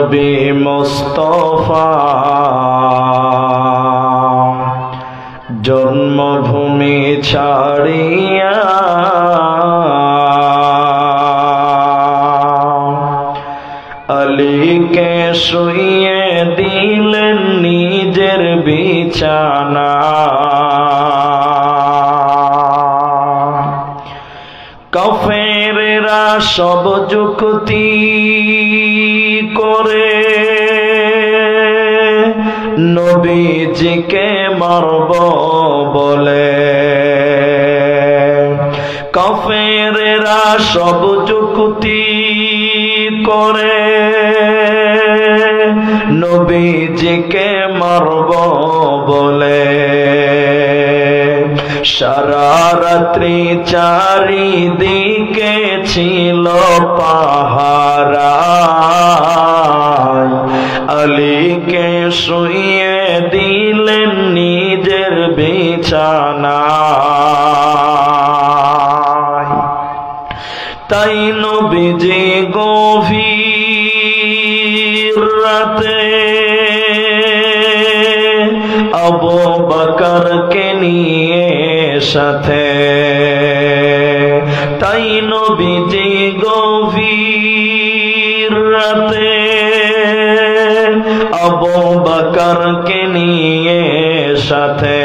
নবী মুস্তাফা জন্মভূমি ছাড়িয়া আলীকে শুইয়ে দিলেন নিজের বিছানা। কাফেরেরা সব যুক্তি করে নবীজিকে মারব বলে। কাফেরেরা সব যুক্তি করে নবীজিকে মারব বলে। সারা রাত্রি চারিদিকে ছিল পাহারা, আলীকে শুইয়ে দিলেন নিজের বিছানায়। তাই নবীজি গভীর রাতে আবু বকরকে নিয়ে সাথে, তাই নবীজি গভীর রাতে আবু বকরকে নিয়ে সাথে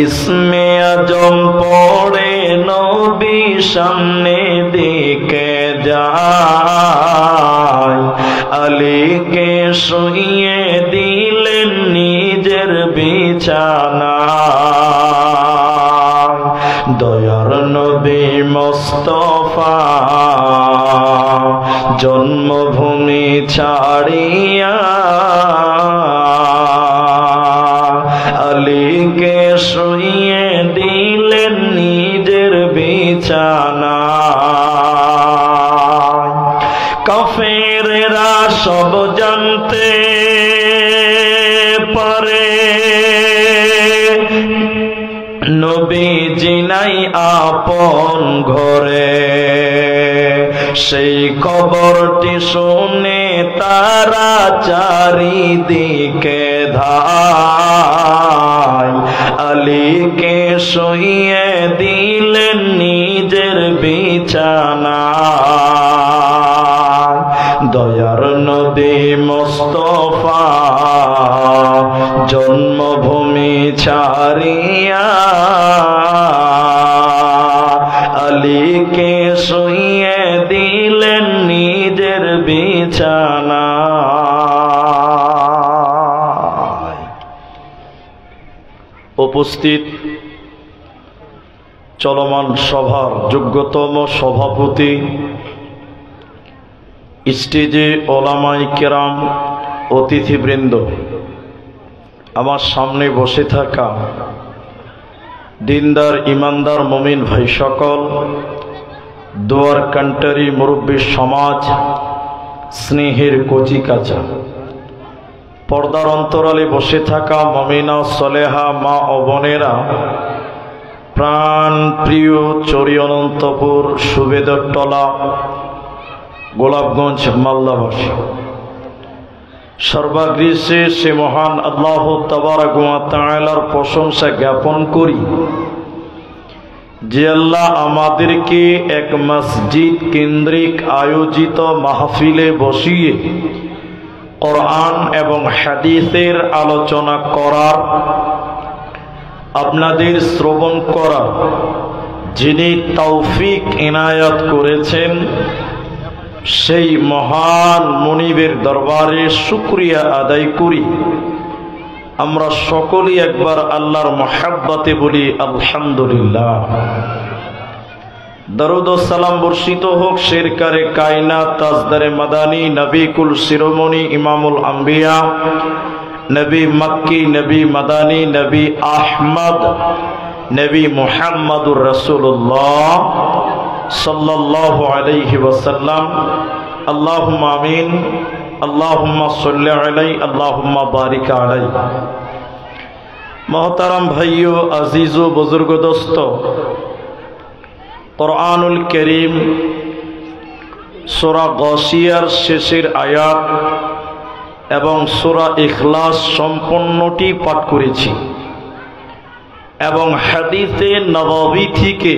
ইসমে আজম পড়ে নবী সামনে দিকে যায়। আলীকে শুইয়ে দিলেন নিজের বিছানায়। দয়ার নবী মুস্তাফা জন্মভূমি ছাড়িয়া আলীকে শুইয়ে দিলেন নিজের বিছানায়। কাফেরেরা সব জানতে পারে নবীজি নাই আপন ঘরে। সেই খবরটি শুনে তারা চারিদিকে ধায়। আলীকে শুইয়ে দিলেন নিজের বিছানায়। দয়ার নবী মুস্তাফা জন্মভূমি ছাড়িয়া আলীকে শুইয়ে দিলেন নিজের বিছানায়। উপস্থিত চলমান সভার যোগ্যতম সভাপতি, স্টেজে ওলামায়ে কেরাম, অতিথিবৃন্দ, আমার সামনে বসে থাকা দিনদার ইমানদার মুমিন ভাই সকল, দোয়ার কান্টারি মুরব্বী সমাজ, স্নেহের কচি কাঁচা, পর্দার অন্তরালে বসে থাকা মুমিনা সলেহা মা ও বোনেরা, প্রাণ প্রিয় চরি অনন্তপুর সুবেদরতলা গোলাপগঞ্জ মাল্লাবাসী, সর্বাগ্রে সে মহান আল্লাহ তাবারক ওয়া তাআলার প্রশংসা জ্ঞাপন করি যে আল্লাহ আমাদেরকে এক মসজিদ কেন্দ্রিক আয়োজিত মাহফিলে বসিয়ে কোরআন এবং হাদিসের আলোচনা করার, আপনাদের শ্রবণ করার যিনি তৌফিক ইনায়াত করেছেন, সেই মহান মুনিবের দরবারে শুকরিয়া আদায় করি। আমরা সকলেই একবার আল্লাহর মহব্বতে বলি আলহামদুলিল্লাহ। দরুদ ও সালাম বর্ষিত হোক শেরকারে কায়নাত, তাজদারে মাদানী, নবী কুল শিরোমণি, ইমামুল আম্বিয়া, নবী মক্কি, নবী মাদানী, নবী আহমদ, নবী মুহাম্মদুর রাসূলুল্লাহ সাল্লাল্লাহু আলাইহি ওয়াসাল্লাম। আল্লাহুম্মা আমিন। আল্লাহুম্মা সাল্লি আলাইহি, আল্লাহুম্মা বারিক আলাইহি। मोहतरम भाइयों, अजीज़ो बुजुर्ग दोस्तों, कुरानुल करीम সূরা গাশিয়ার শেষের আয়াত এবং সূরা ইখলাস সম্পূর্ণটি পাঠ করেছি এবং হাদিসে নববী থেকে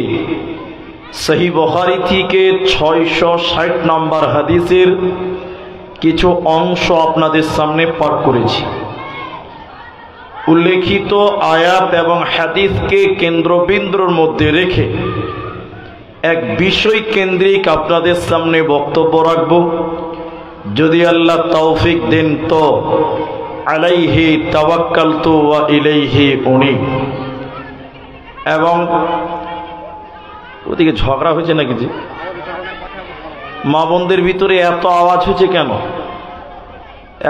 সহিহ বুখারী থেকে 660 নম্বর হাদিসের কিছু অংশ আপনাদের সামনে পাঠ করেছি। উল্লেখিত আয়াত এবং হাদিসকে কেন্দ্রবিন্দুর মধ্যে রেখে এক বিষয় কেন্দ্রিক আপনাদের সামনে বক্তব্য রাখব। যদি আল্লাহ তৌফিক দেন তো আলাইহি তাওয়াক্কালতু ওয়া ইলাইহি উনীব। এবং ওদিকে ঝগড়া হয়েছে নাকি? জি, মা বোনদের ভিতরে এত আওয়াজ হয়েছে কেন?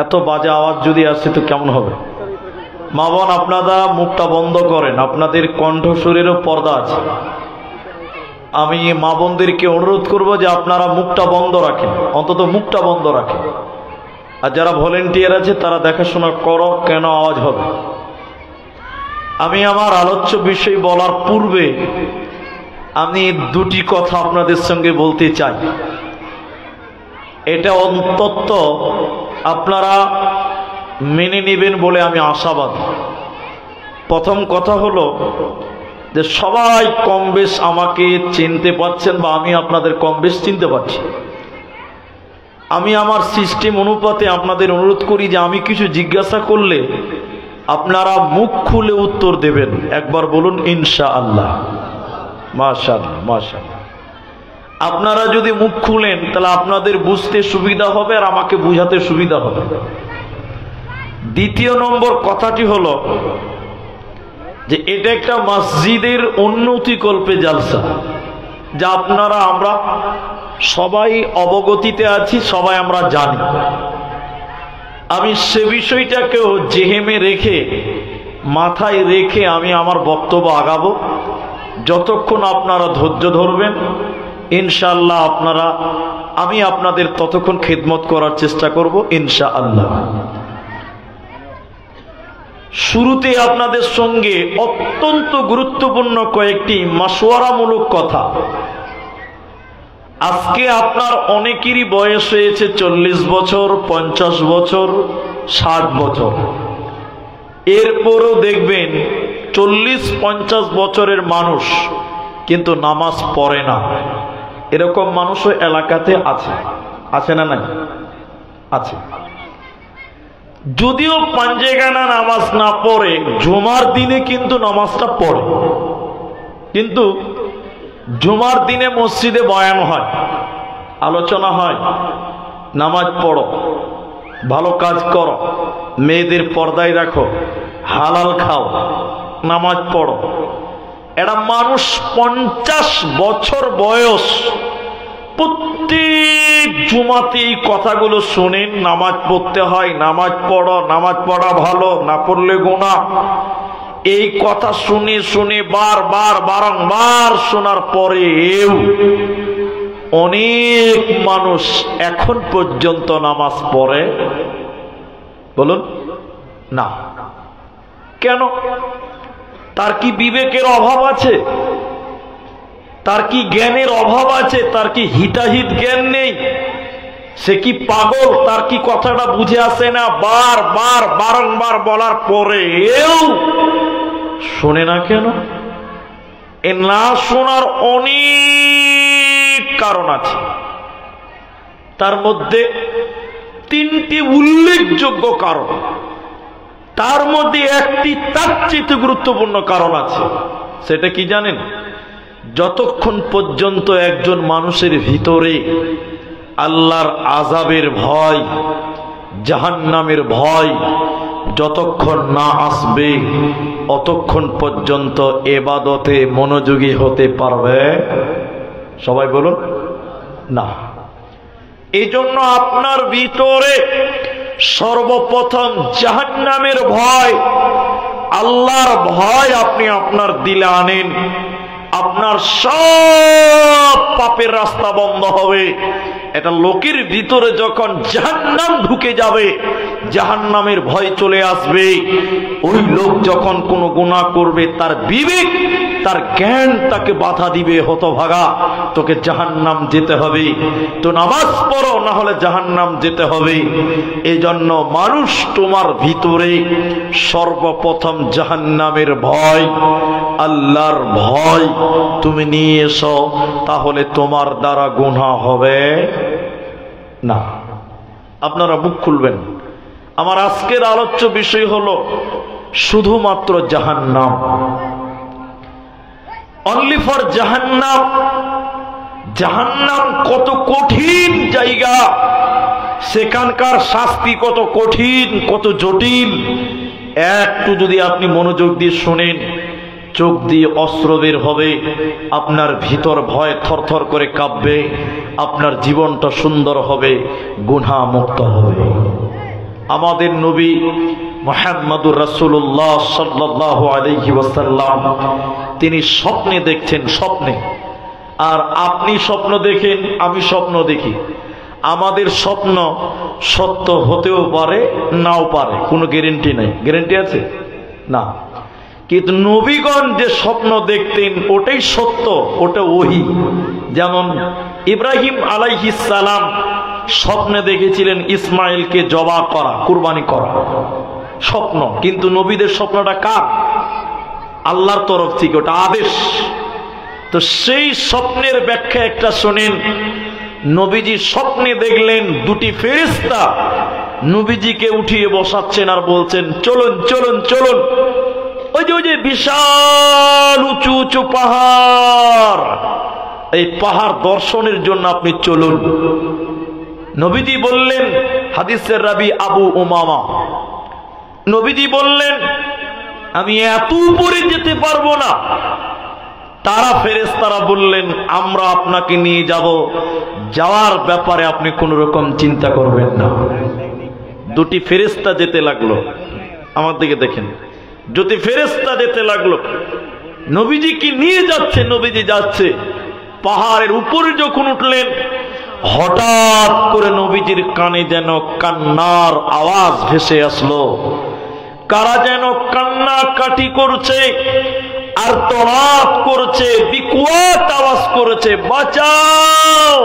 এত বাজে আওয়াজ যদি আসছে তো কেমন হবে? মা বোন, আপনারা মুখটা বন্ধ করেন, আপনাদের কণ্ঠস্বরেরও পর্দা আছে। আমি মা বোনদেরকে অনুরোধ করব যে আপনারা মুখটা বন্ধ রাখেন, অন্তত মুখটা বন্ধ রাখেন। আর যারা ভলেন্টিয়ার আছে তারা দেখাশোনা করো কেন আওয়াজ হবে। আমি আমার আলোচ্য বিষয় বলার পূর্বে আমি দুটি কথা আপনাদের সঙ্গে বলতে চাই। এটা অন্তত আপনারা মেনে নেবেন বলে আমি আশাবাদী। প্রথম কথা হলো যে সবাই কম বেশ আমাকে চিনতে পারছেন বা আমি আপনাদের কম বেশ চিনতে পারছি। আমি আমার সিস্টেম অনুপাতে আপনাদের অনুরোধ করি যে আমি কিছু জিজ্ঞাসা করলে আপনারা মুখ খুলে উত্তর দেবেন। একবার বলুন ইনশাআল্লাহ। মাশাআল্লাহ, মাশাআল্লাহ। আপনারা যদি মুখ খুলেন তাহলে আপনাদের বুঝতে সুবিধা হবে আর আমাকে বুঝাতে সুবিধা হবে। দ্বিতীয় নম্বর কথাটি হলো যে এটা একটা মসজিদের উন্নতিকল্পে জালসা, যা আপনারা আমরা সবাই অবগতিতে আছি, সবাই আমরা জানি। আমি সে বিষয়টাকেও জেহেমে রেখে মাথায় রেখে আমি আমার বক্তব্য আগাবো। যতক্ষণ আপনারা ধৈর্য ধরবেন ইনশাআল্লাহ আমি আপনাদের ততক্ষণ খেদমত করার চেষ্টা করব ইনশাআল্লাহ। শুরুতে আপনাদের সঙ্গে অত্যন্ত গুরুত্বপূর্ণ কয়েকটি মাশওয়ারামূলক কথা। আজকে আপনার অনেকেরই বয়স হয়েছে 40 বছর, 50 বছর, 60 বছর। এরপরও দেখবেন 40-50 বছরের মানুষ কিন্তু নামাজ পড়ে না। এরকম মানুষও এলাকাতে আছে, আছে না? নাই? আছে। যদিও পাঞ্জেগানা নামাজ না পড়ে, জুমার দিনে কিন্তু নামাজটা পড়ে। কিন্তু জুমার দিনে মসজিদে বয়ান হয়, আলোচনা হয়, নামাজ পড়ো, ভালো কাজ করো, মেয়েদের পর্দায় রাখো, হালাল খাও, নামাজ পড়ো। এটা মানুষ 50 বছর বয়স প্রত্যেক জুমাতে এই কথাগুলো শোনেন, নামাজ পড়তে হয়, নামাজ পড়ো, নামাজ পড়া ভালো, না পড়লে গুনাহ। এই কথা শুনে শুনে বারবার বারংবার শোনার পরেও অনেক মানুষ এখন পর্যন্ত নামাজ পড়ে বলুন না। কেন? তার কি বিবেকের অভাব আছে? তার কি জ্ঞানের অভাব আছে? তার কি হিতাহিত জ্ঞান নেই? সে কি পাগল? তার কি কথাটা বুঝে আসে না? বারবার বারংবার বলার পরেও শোনে না কেন? এ না শোনার অনেক কারণ আছে। তার মধ্যে 3টি উল্লেখযোগ্য কারণ, তার মধ্যে একটি তার চেয়ে গুরুত্বপূর্ণ কারণ আছে। সেটা কি জানেন? যতক্ষণ পর্যন্ত একজন মানুষের ভিতরে আল্লাহর আযাবের ভয়, জাহান্নামের ভয় যতক্ষণ না আসবে অতক্ষণ পর্যন্ত ইবাদতে মনোযোগী হতে পারবে সবাই বলুন না। এই জন্য আপনার ভিতরে সর্বপ্রথম জাহান্নামের ভয়, আল্লাহর ভয় আপনি আপনার দিলে আনেন, আপনার সব পাপের রাস্তা বন্ধ হবে। এটা লোকের ভিতরে যখন জাহান্নাম ঢুকে যাবে, জাহান্নামের ভয় চলে আসবে। ওই লোক যখন কোনো গুনাহ করবে তার বিবেক তার জ্ঞান তাকে বাধা দিবে, হতভাগা তোকে জাহান্নাম যেতে হবে, তো নামাজ পড়ো না হলে জাহান্নাম যেতে হবে। এজন্য মানুষ তোমার ভিতরে সর্বপ্রথম জাহান্নামের ভয়, আল্লাহর ভয় তুমি নিয়ে এসো, তাহলে তোমার দ্বারা গুনাহ হবে না। আপনারা মুখ খুলবেন। আমার আজকের আলোচ্য বিষয় হলো শুধুমাত্র জাহান্নাম, অনলি ফর জাহান্নাম। জাহান্নাম কত কঠিন জায়গা, সেখানকার শাস্তি কত কঠিন, কত জটিল। একটু যদি আপনি মনোযোগ দিয়ে শোনেন, চোখ দিয়ে অস্ত্র বের হবে, আপনার ভিতর ভয় থরথর করে কাঁপবে, আপনার জীবনটা সুন্দর হবে, গুনাহ মুক্ত হবে। আমাদের নবী মুহাম্মদুর রাসূলুল্লাহ সাল্লাল্লাহু আলাইহি ওয়াসাল্লাম তিনি স্বপ্নে দেখছেন, স্বপ্নে। আর আপনি স্বপ্ন দেখেন, আমি স্বপ্ন দেখি। আমাদের স্বপ্ন সত্য হতেও পারে, নাও পারে, কোনো গ্যারান্টি নাই। গ্যারান্টি আছে না। কিন্তু নবীগণ যে স্বপ্ন দেখতেন ওটাই সত্য, ওটা ওহী। যেমন ইব্রাহিম আলাইহিস সালাম স্বপ্নে দেখেছিলেন ইসমাইলকে জবাই করা, কুরবানি করা, স্বপ্ন। কিন্তু নবীদের স্বপ্নটা কার? আল্লাহর তরফ থেকে, ওটা আদেশ। তো সেই স্বপ্নের ব্যাখ্যা একটা শোনেন। নবীজি স্বপ্নে দেখলেন দুটি ফেরেশতা নবীজিকে উঠিয়ে বসাচ্ছেন আর বলছেন, চলুন চলুন চলুন, ওই যে বিশাল উঁচু উঁচু পাহাড়, এই পাহাড় দর্শনের জন্য আপনি চলুন। নবীজি বললেন, হাদিসের রাবি আবু উমামা, নবীজি বললেন আমি এত উপরে যেতে পারবো না। তারা ফেরেশতারা বললেন আমরা আপনাকে নিয়ে যাব, যাওয়ার ব্যাপারে আপনি কোন রকম চিন্তা করবেন না। দুটি ফেরেশতা যেতে লাগলো, আমার দিকে দেখেন, দুটি ফেরেশতা যেতে লাগলো, নবীজি কি নিয়ে যাচ্ছে, নবীজি যাচ্ছে। পাহাড়ের উপরে যখন উঠলেন, হঠাৎ করে নবীজির কানে যেন কান্নার আওয়াজ ভেসে আসলো। কারা যেন কান্নাকাটি করছে, আর্তনাদ করছে, বিকট আওয়াজ করেছে, বাঁচাও।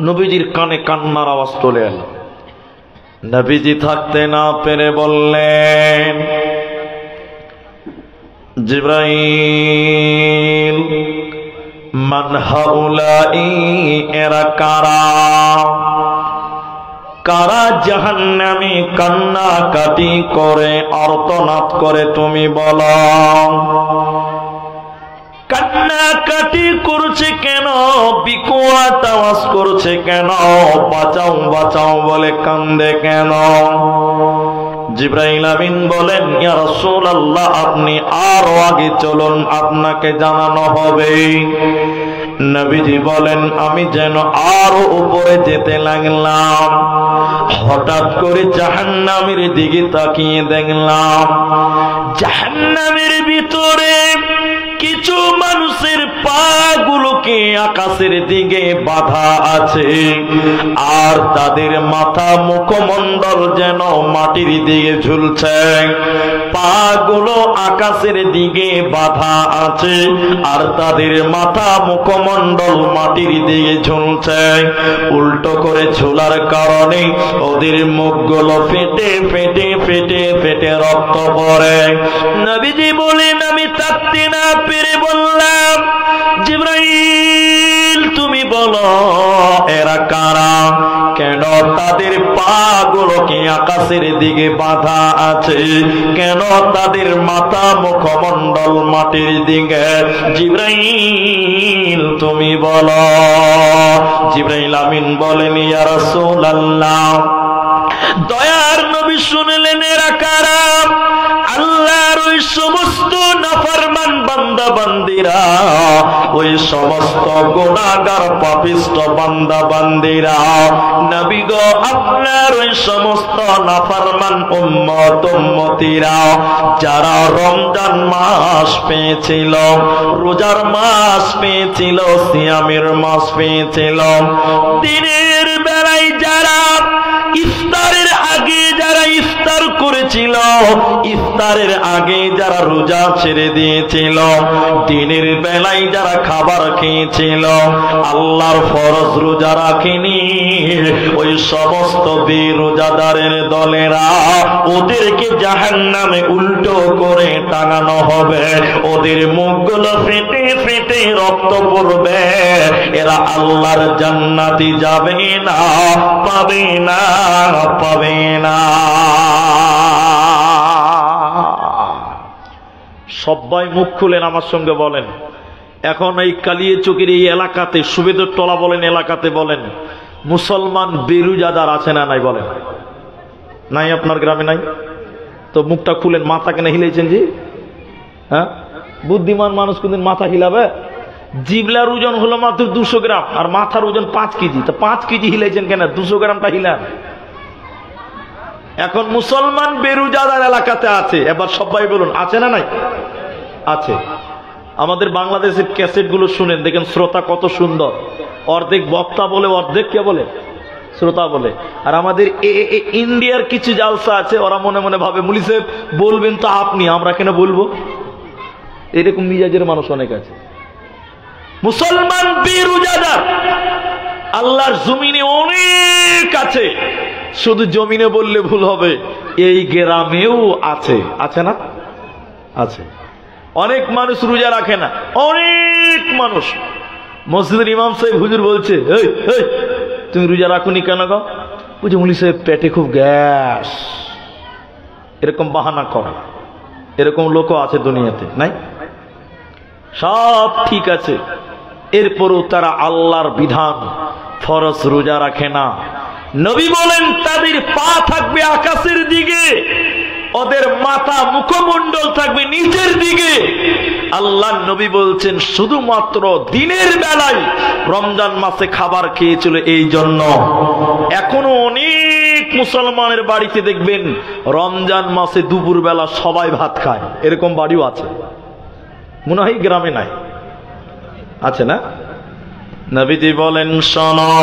নবীজির কানে কান্নার আওয়াজ চলে এলো। নবীজি থাকতে না পেরে বললেন, জিবরাইল মান হাউলাই, এরা কারা? কারা জাহান্নামে কান্নাকাটি করে, আর্তনাদ করে, তুমি বলো। কান্নাকাটি করছে কেন, বিকট আওয়াজ করছে কেন, বাঁচাও বাঁচাও বলে কান্দে কেন? জিবরাইল আমিন বলেন, ইয়া রাসূলুল্লাহ আপনি আরো আগে চলুন, আপনাকে জানানো হবে। নবীজি বলেন আমি যেন আরো উপরে যেতে লাগলাম। হঠাৎ করে জাহান্নামের দিকে তাকিয়ে দেখলাম, জাহান্নামের ভিতরে কিছু মানুষের পা গুলোকে আকাশের দিকে বাঁধা আছে, আর তাদের মাথা মুখমণ্ডল যেন মাটির দিকে ঝুলছে। পা গুলো আকাশের দিকে বাঁধা আছে, আর তাদের মাথা মুখমণ্ডল মাটির দিকে ঝুলছে। উল্টো করে ঝুলার কারণে ওদের মুখগুলো ফেটে ফেটে ফেটে ফেটে রক্ত পড়ে। নবীজি বলেন আমি থাকতে না পেরে বললাম, জিবরাইল তুমি বলো এরা কারা, কেন তাদের পা গুলোকে আকাশের দিকে বাঁধা আছে, কেন তাদের মাথা মুখমণ্ডল মাটির দিকে? জিবরাইল তুমি বলো। জিবরাইল আমিন বলেন, ইয়া রাসূলুল্লাহ দয়ার নবী শুনলেন এরা কারা? আল্লাহর ওই সমস্ত নাফরমান বান্দা বান্দিরা, ওই সমস্ত গুনাহগার পাপিষ্ঠ বান্দা বান্দিরা। নবী গো আপনার ওই সমস্ত নাফরমান উম্মত উম্মতিরা যারা রমজান মাস পেয়েছিল, রোজার মাস পেয়েছিল, সিয়ামের মাস পেয়েছিল, দিনের বেলায় যারা ইফতারের আগে যারা ইফতার করেছিল, ইফতারের আগে যারা রোজা ছেড়ে দিয়েছিল, দিনের বেলায় যারা খাবার খেয়েছিল, আল্লাহর ফরজ রোজা রাখেনি, ওই সমস্ত বেরোজাদারের দলেরা ওদেরকে জাহান্নামে উল্টো করে টাঙানো হবে, ওদের মুখগুলো ফেটে ফেটে রক্ত পড়বে, এরা আল্লাহর জান্নাতে যাবে না, পাবে না, পাবে না। সবাই মুখ খুলেন, আমার সঙ্গে বলেন, এখন এই কালিয়াচকের এই এলাকাতে, সুবেদের টলা বলেন, এলাকাতে বলেন, মুসলমান বেরুজাদার আছে না নাই? বলেন নাই? আপনার গ্রামে নাই? তো মুখটা খুলেন, মাথা কেন হিলেছেন জি? হ্যাঁ, বুদ্ধিমান মানুষ কোনদিন মাথা হিলাবে? জিবলার ওজন হলো মাত্র 200 গ্রাম, আর মাথার ওজন 5 কেজি, তো 5 কেজি হিলেছেন কেন? 200 গ্রামটা হিলান। এখন মুসলমান বেরুজাদার এলাকাতে আছে, এবার সবাই বলুন আছে না নাই? আছে। আমাদের বাংলাদেশের ক্যাসেট গুলো শুনেন, দেখেন শ্রোতা কত সুন্দর, অর্ধেক বক্তা বলে, অর্ধেক কে বলে? শ্রোতা বলে। আর আমাদের ইন্ডিয়ার কিছু জালসা আছে, ওরা মনে মনে ভাবে মুলি সাহেব বলবেন তো আপনি, আমরা কেন বলবো? এরকম মিজাজের মানুষ অনেক আছে। মুসলমান বেরুজাদার আল্লাহর জমিনে অনেক আছে, শুধু জমিনে বললে ভুল হবে, এই গ্রামেও আছে। আছে না? আছে। অনেক মানুষ রোজা রাখে না, অনেক মানুষ। মসজিদের ইমাম সাহেব হুজুর বলছে, এই এই তুমি রোজা রাখুনি কেন গো? বুঝে মুলি সাহেব পেটে খুব গ্যাস, এরকম বাহানা করে। এরকম লোকও আছে দুনিয়াতে, নাই? সব ঠিক আছে, এরপরও তারা আল্লাহর বিধান ফরজ রোজা রাখে না। নবী বলেন তাদের পা থাকবে আকাশের দিকে, ওদের মাথা মুখমণ্ডল থাকবে নিচের দিকে। আল্লাহ নবী বলছেন শুধুমাত্র দিনের বেলায় রমজান মাসে খাবার খেয়েছিল এই জন্য। এখনো অনেক মুসলমানের বাড়িতে দেখবেন রমজান মাসে দুপুর বেলা সবাই ভাত খায়, এরকম বাড়িও আছে, মনে হয় গ্রামে নাই, আছে না? নবীজি বলেন শোনো,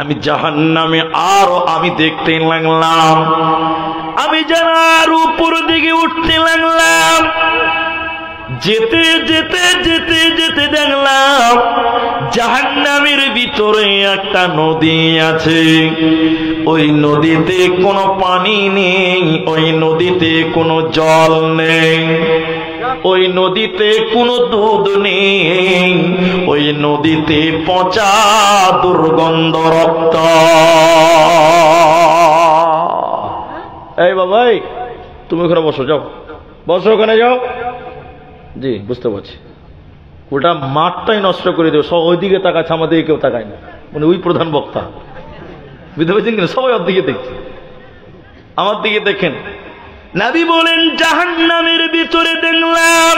আমি জাহান্নামে আরো আমি দেখতে লাগলাম, আমি জানার উপর দিকে উঠতে লাগলাম, যেতে যেতে যেতে যেতে দেখলাম জাহান্নামের ভিতরে একটা নদী আছে। ওই নদীতে কোনো পানি নেই, ওই নদীতে কোনো জল নেই, ওই নদীতে কোনো দুধ নেই, ওই নদীতে পচা দুর্গন্ধ রক্ত। এই বাবাই, তুমি ওখানে বসো, যাও বসো, ওখানে যাও। জি বুঝতে পারছি, ওটা মাঠটাই নষ্ট করে দেবে, সব ওইদিকে তাকাচ্ছে, আমাদের কেউ তাকায় না, মানে ওই প্রধান বক্তা, বুঝতে পারছেন কিনা? সবাই ওর দিকে দেখছে, আমার দিকে দেখেন। নবী বলেন জাহান্নামের ভিতরে দেখলাম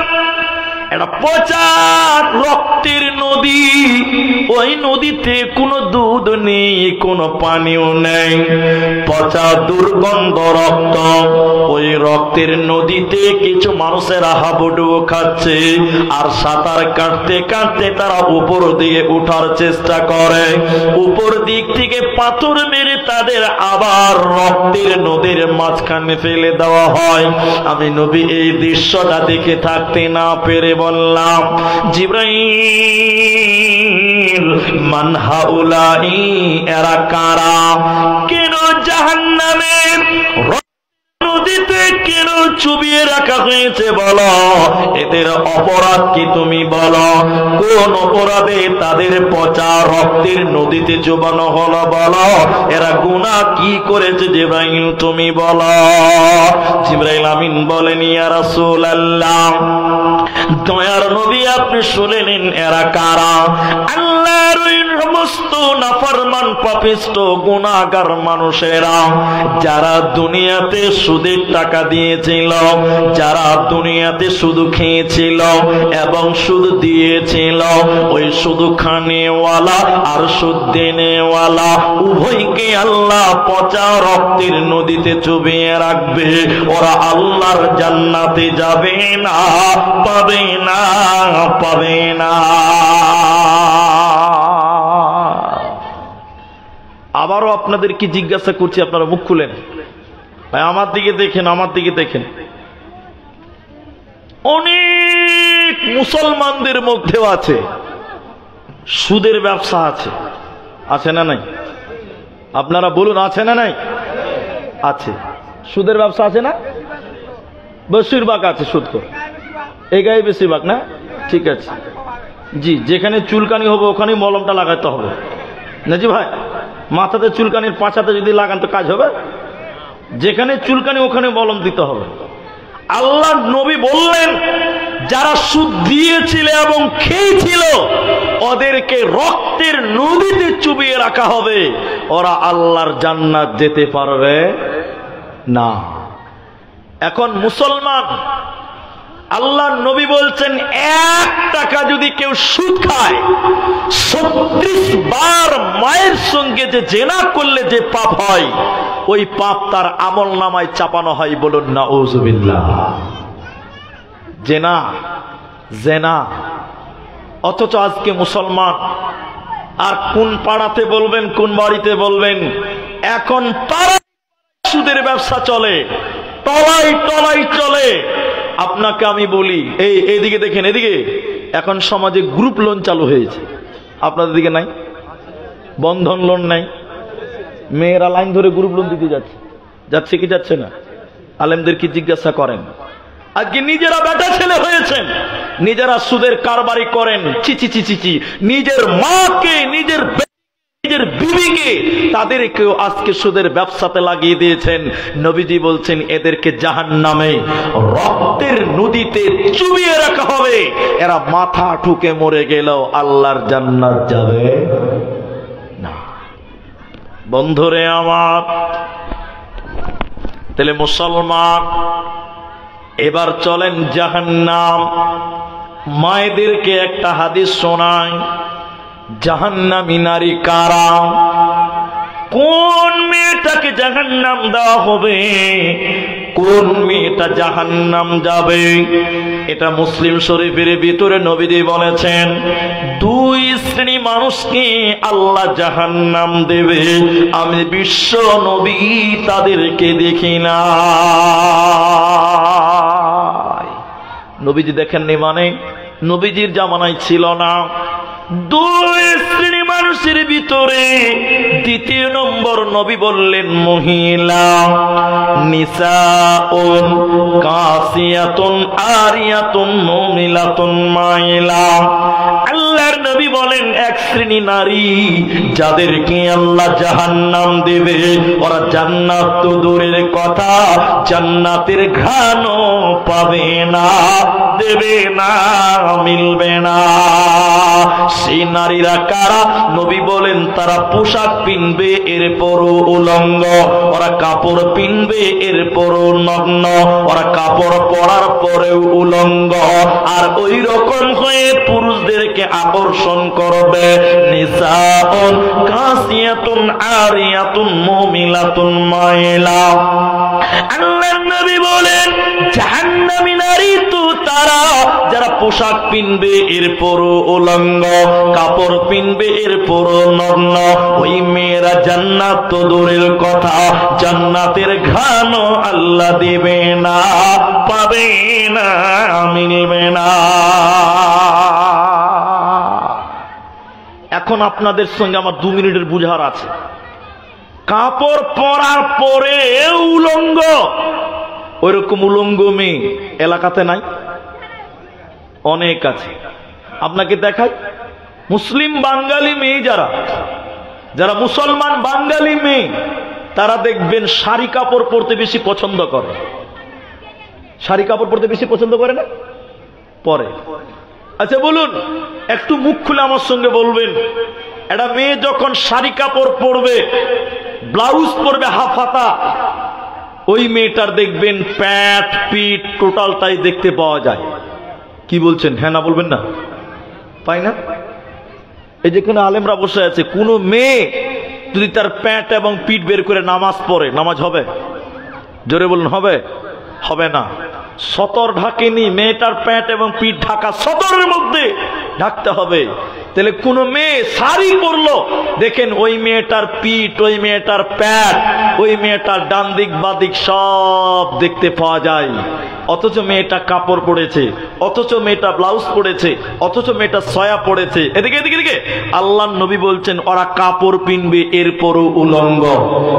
একটা পচা রক্তের নদী, ওই নদীতে কোনো দুধ নেই, কোনো পানিও নেই, পচা দুর্গন্ধ রক্ত। ওই রক্তের নদীতে কিছু মানুষেরা হাবুডুবু খাচ্ছে, আর সাঁতার কাটতে কাটতে তারা উপর দিকে উঠার চেষ্টা করে, উপর দিক থেকে পাথর মেরে তাদের আবার রক্তের নদীর মাঝখানে ফেলে দেওয়া হয়। আমি নবী এই দৃশ্যটা দেখে থাকতে না পেরে বললাম, জিবরাইল মান হাউলাই, এরা কারা? কেন জাহান্নামে নদীতে কেন চুবিয়ে রাখা হয়েছে বলো? এদের অপরাধ কি তুমি বলো? কোন অপরাধে তাদের পচা রক্তের নদীতে চুবানো হলো বলো? এরা গুনাহ কি করেছে জিবরাইল তুমি বলো? জিবরাইল আমিন বলেন, ইয়া রাসূলুল্লাহ, দয়ার নবী আপনি শুনে নিন, এরা কারা? আল্লাহর ওই সমস্ত নাফরমান পাপিষ্ট গুনাহগার মানুষেরা, যারা দুনিয়াতে সুদের টাকা দিয়েছিল, যারা দুনিয়াতে শুধু খেয়েছিল এবং সুদ দিয়েছিল, ওই শুধু খানেওয়ালা আর সুদ দেনেওয়ালা উভয়কে আল্লাহ পচা রক্তের নদীতে চুবিয়ে রাখবে। ওরা আল্লাহর জান্নাতে যাবে না, পাবে না, পাবে না। আবারও আপনাদের কি জিজ্ঞাসা করছি, আপনারা মুখ খুলেন, ভাই আমার দিকে দেখেন, আমার দিকে দেখেন, অনেক মুসলমানদের মধ্যেও আছে সুদের ব্যবসা আছে, আছে না নাই? আপনারা বলুন, আছে না নাই? আছে, সুদের ব্যবসা আছে না? বেশিরভাগ আছে সুদখোর, এই গায়ে বেশিরভাগ না? ঠিক আছে জি, যেখানে চুলকানি হবে ওখানে মলমটা লাগাতে হবে না জি ভাই? মাথাতে চুলকানির পাছাতে যদি লাগান তো কাজ হবে? যেখানে চুলকানি ওখানে মলম দিতে হবে। আল্লাহর নবী বললেন, যারা সুদ দিয়েছিল এবং খেয়েছিল ওদেরকে রক্তের নদীতে চুবিয়ে রাখা হবে, ওরা আল্লাহর জান্নাত যেতে পারবে না। এখন মুসলমান, আল্লাহর নবী বলছেন 1 টাকা যদি কেউ সুদ খায়, 36 বার মায়ের সঙ্গে যে জেনা করলে যে পাপ হয়, ওই পাপ তার আমল নামায় চাপানো হয়। বলুন নাউজুবিল্লাহ। জেনা, জেনা। অথচ আজকে মুসলমান, আর কোন পাড়াতে বলবেন, কোন বাড়িতে বলবেন, এখন পাড়ায় সুদের ব্যবসা চলে, তলায় তলায় চলে। আপনাকে আমি বলি, এইদিকে দেখেন, এদিকে এখন সমাজে গ্রুপ লোন চালু হয়েছে, আপনাদের দিকে নাই? বন্ধন লোন নাই? মেয়েরা লাইন ধরে গ্রুপ লোন দিতে যাচ্ছে কি যাচ্ছে না? আলেমদের কি জিজ্ঞাসা করেন? আজকে নিজেরা বেটা ছেলে হয়েছেন, নিজেরা সুদের কারবারি করেন। চিচি চিচি, নিজের মাকে, নিজের বিবিকে, তাদেরকেও আজকে সুদের ব্যবসাতে লাগিয়ে দিয়েছেন। নবীজি বলছেন এদেরকে জাহান্নামে রক্তের নদীতে চুবিয়ে রাখা হবে। এরা মাথা ঠুকে মরে গেলেও আল্লাহর জান্নাত যাবে না। বন্ধুরে আমার, তাহলে মুসলমান, এবার চলেন জাহান্নাম। মায়েদেরকে একটা হাদিস শোনায়, জাহান্নামী নারী কারা? কোন মেয়েটাকে জাহান্নাম দেওয়া হবে, কোন মেয়েটা জাহান্নাম যাবে? এটা মুসলিম শরীফের ভিতরে নবীজি বলেছেন, 2 শ্রেণী মানুষকে আল্লাহ জাহান্নাম দেবে, আমি বিশ্ব নবী তাদেরকে দেখি না। নবীজি দেখেননি মানে? নবীজির জামানায় ছিল না। 2 শ্রেণী মানুষের ভিতরে 2 নম্বর নবী বললেন মহিলা, নিসাউন কাসিয়াতুন আরিয়াতুন মুমিলাতুন মাইলা। আল্লাহর নবী বলেন 1 শ্রেণী নারী যাদেরকে আল্লাহ জাহান্নাম দেবে, ওরা জান্নাত তো দূরের কথা, জান্নাতের ঘ্রাণও পাবে না, দেবে না, মিলবে না। সেই নারীরা কারা? নবী বলেন তারা পোশাক পিনবে এরপরও উলঙ্গ, ওরা কাপড় পিনবে এরপরও নগ্ন, ওরা কাপড় পরার পরেও উলঙ্গ, আর ওই রকম হয়ে পুরুষদেরকে আকর্ষণ করবে। নিসাউন কাসিয়াতুন আরিয়াতুন মুমিলাতুন মাইলা। আল্লাহর নবী বলেন জাহান্নামী নারী তো তারা যারা পোশাক পিনবে এরপরও উলঙ্গ, কাপড় পিনবে এরপরও নগ্ন। ওই মেয়েরা জান্নাত তো দূরের কথা, জান্নাতের ঘ্রাণও আল্লাহ দেবে না, পাবে না, মিলবে না। এখন আপনাদের সঙ্গে আমার 2 মিনিটের বুঝার আছে। কাপড় পরার পরে উলঙ্গ, ওইরকম উলঙ্গ মেয়ে এলাকাতে নাই? অনেক আছে। আপনাকে দেখাই, মুসলিম বাঙালি মেয়ে যারা মুসলমান বাঙালি মেয়ে, তারা দেখবেন শাড়ি কাপড় পরতে বেশি পছন্দ করে। শাড়ি কাপড় পরতে বেশি পছন্দ করে না? পরে। আচ্ছা বলুন, একটু মুখ খুলে আমার সঙ্গে বলবেন, একটা মেয়ে যখন শাড়ি কাপড় পরবে, ব্লাউজ পরবে হাফ হাতা, ওই মেয়েটার দেখবেন প্যাট পিঠ টোটালটাই দেখতে পাওয়া যায়। কি বলছেন? হ্যাঁ না বলবেন না? পাই না? এই যেখানে আলেমরা বসে আছে, কোন মেয়ে যদি তার প্যাট এবং পিঠ বের করে নামাজ পড়ে, নামাজ হবে? জোরে বলুন, হবে? হবে না। সতর ঢাকেনি, মেয়েটার প্যাট এবং পিঠ ঢাকা, সতরের মধ্যে ঢাকতে হবে। তাহলে কোন মেয়ে শাড়ি পরলো, দেখেন ওই মেয়েটার পিঠ, ওই মেয়েটার প্যাট, ওই মেয়েটার ডান দিক বাদিক সব দেখতে পাওয়া যায়। অথচ মেয়েটা কাপড় পরেছে, অথচ মেয়েটা ব্লাউজ পরেছে, অথচ মেয়েটা সয়া পরেছে। এদিকে এদিকে এদিকে আল্লাহর নবী বলছেন ওরা কাপড় পিনবে এরপরও উলঙ্গ।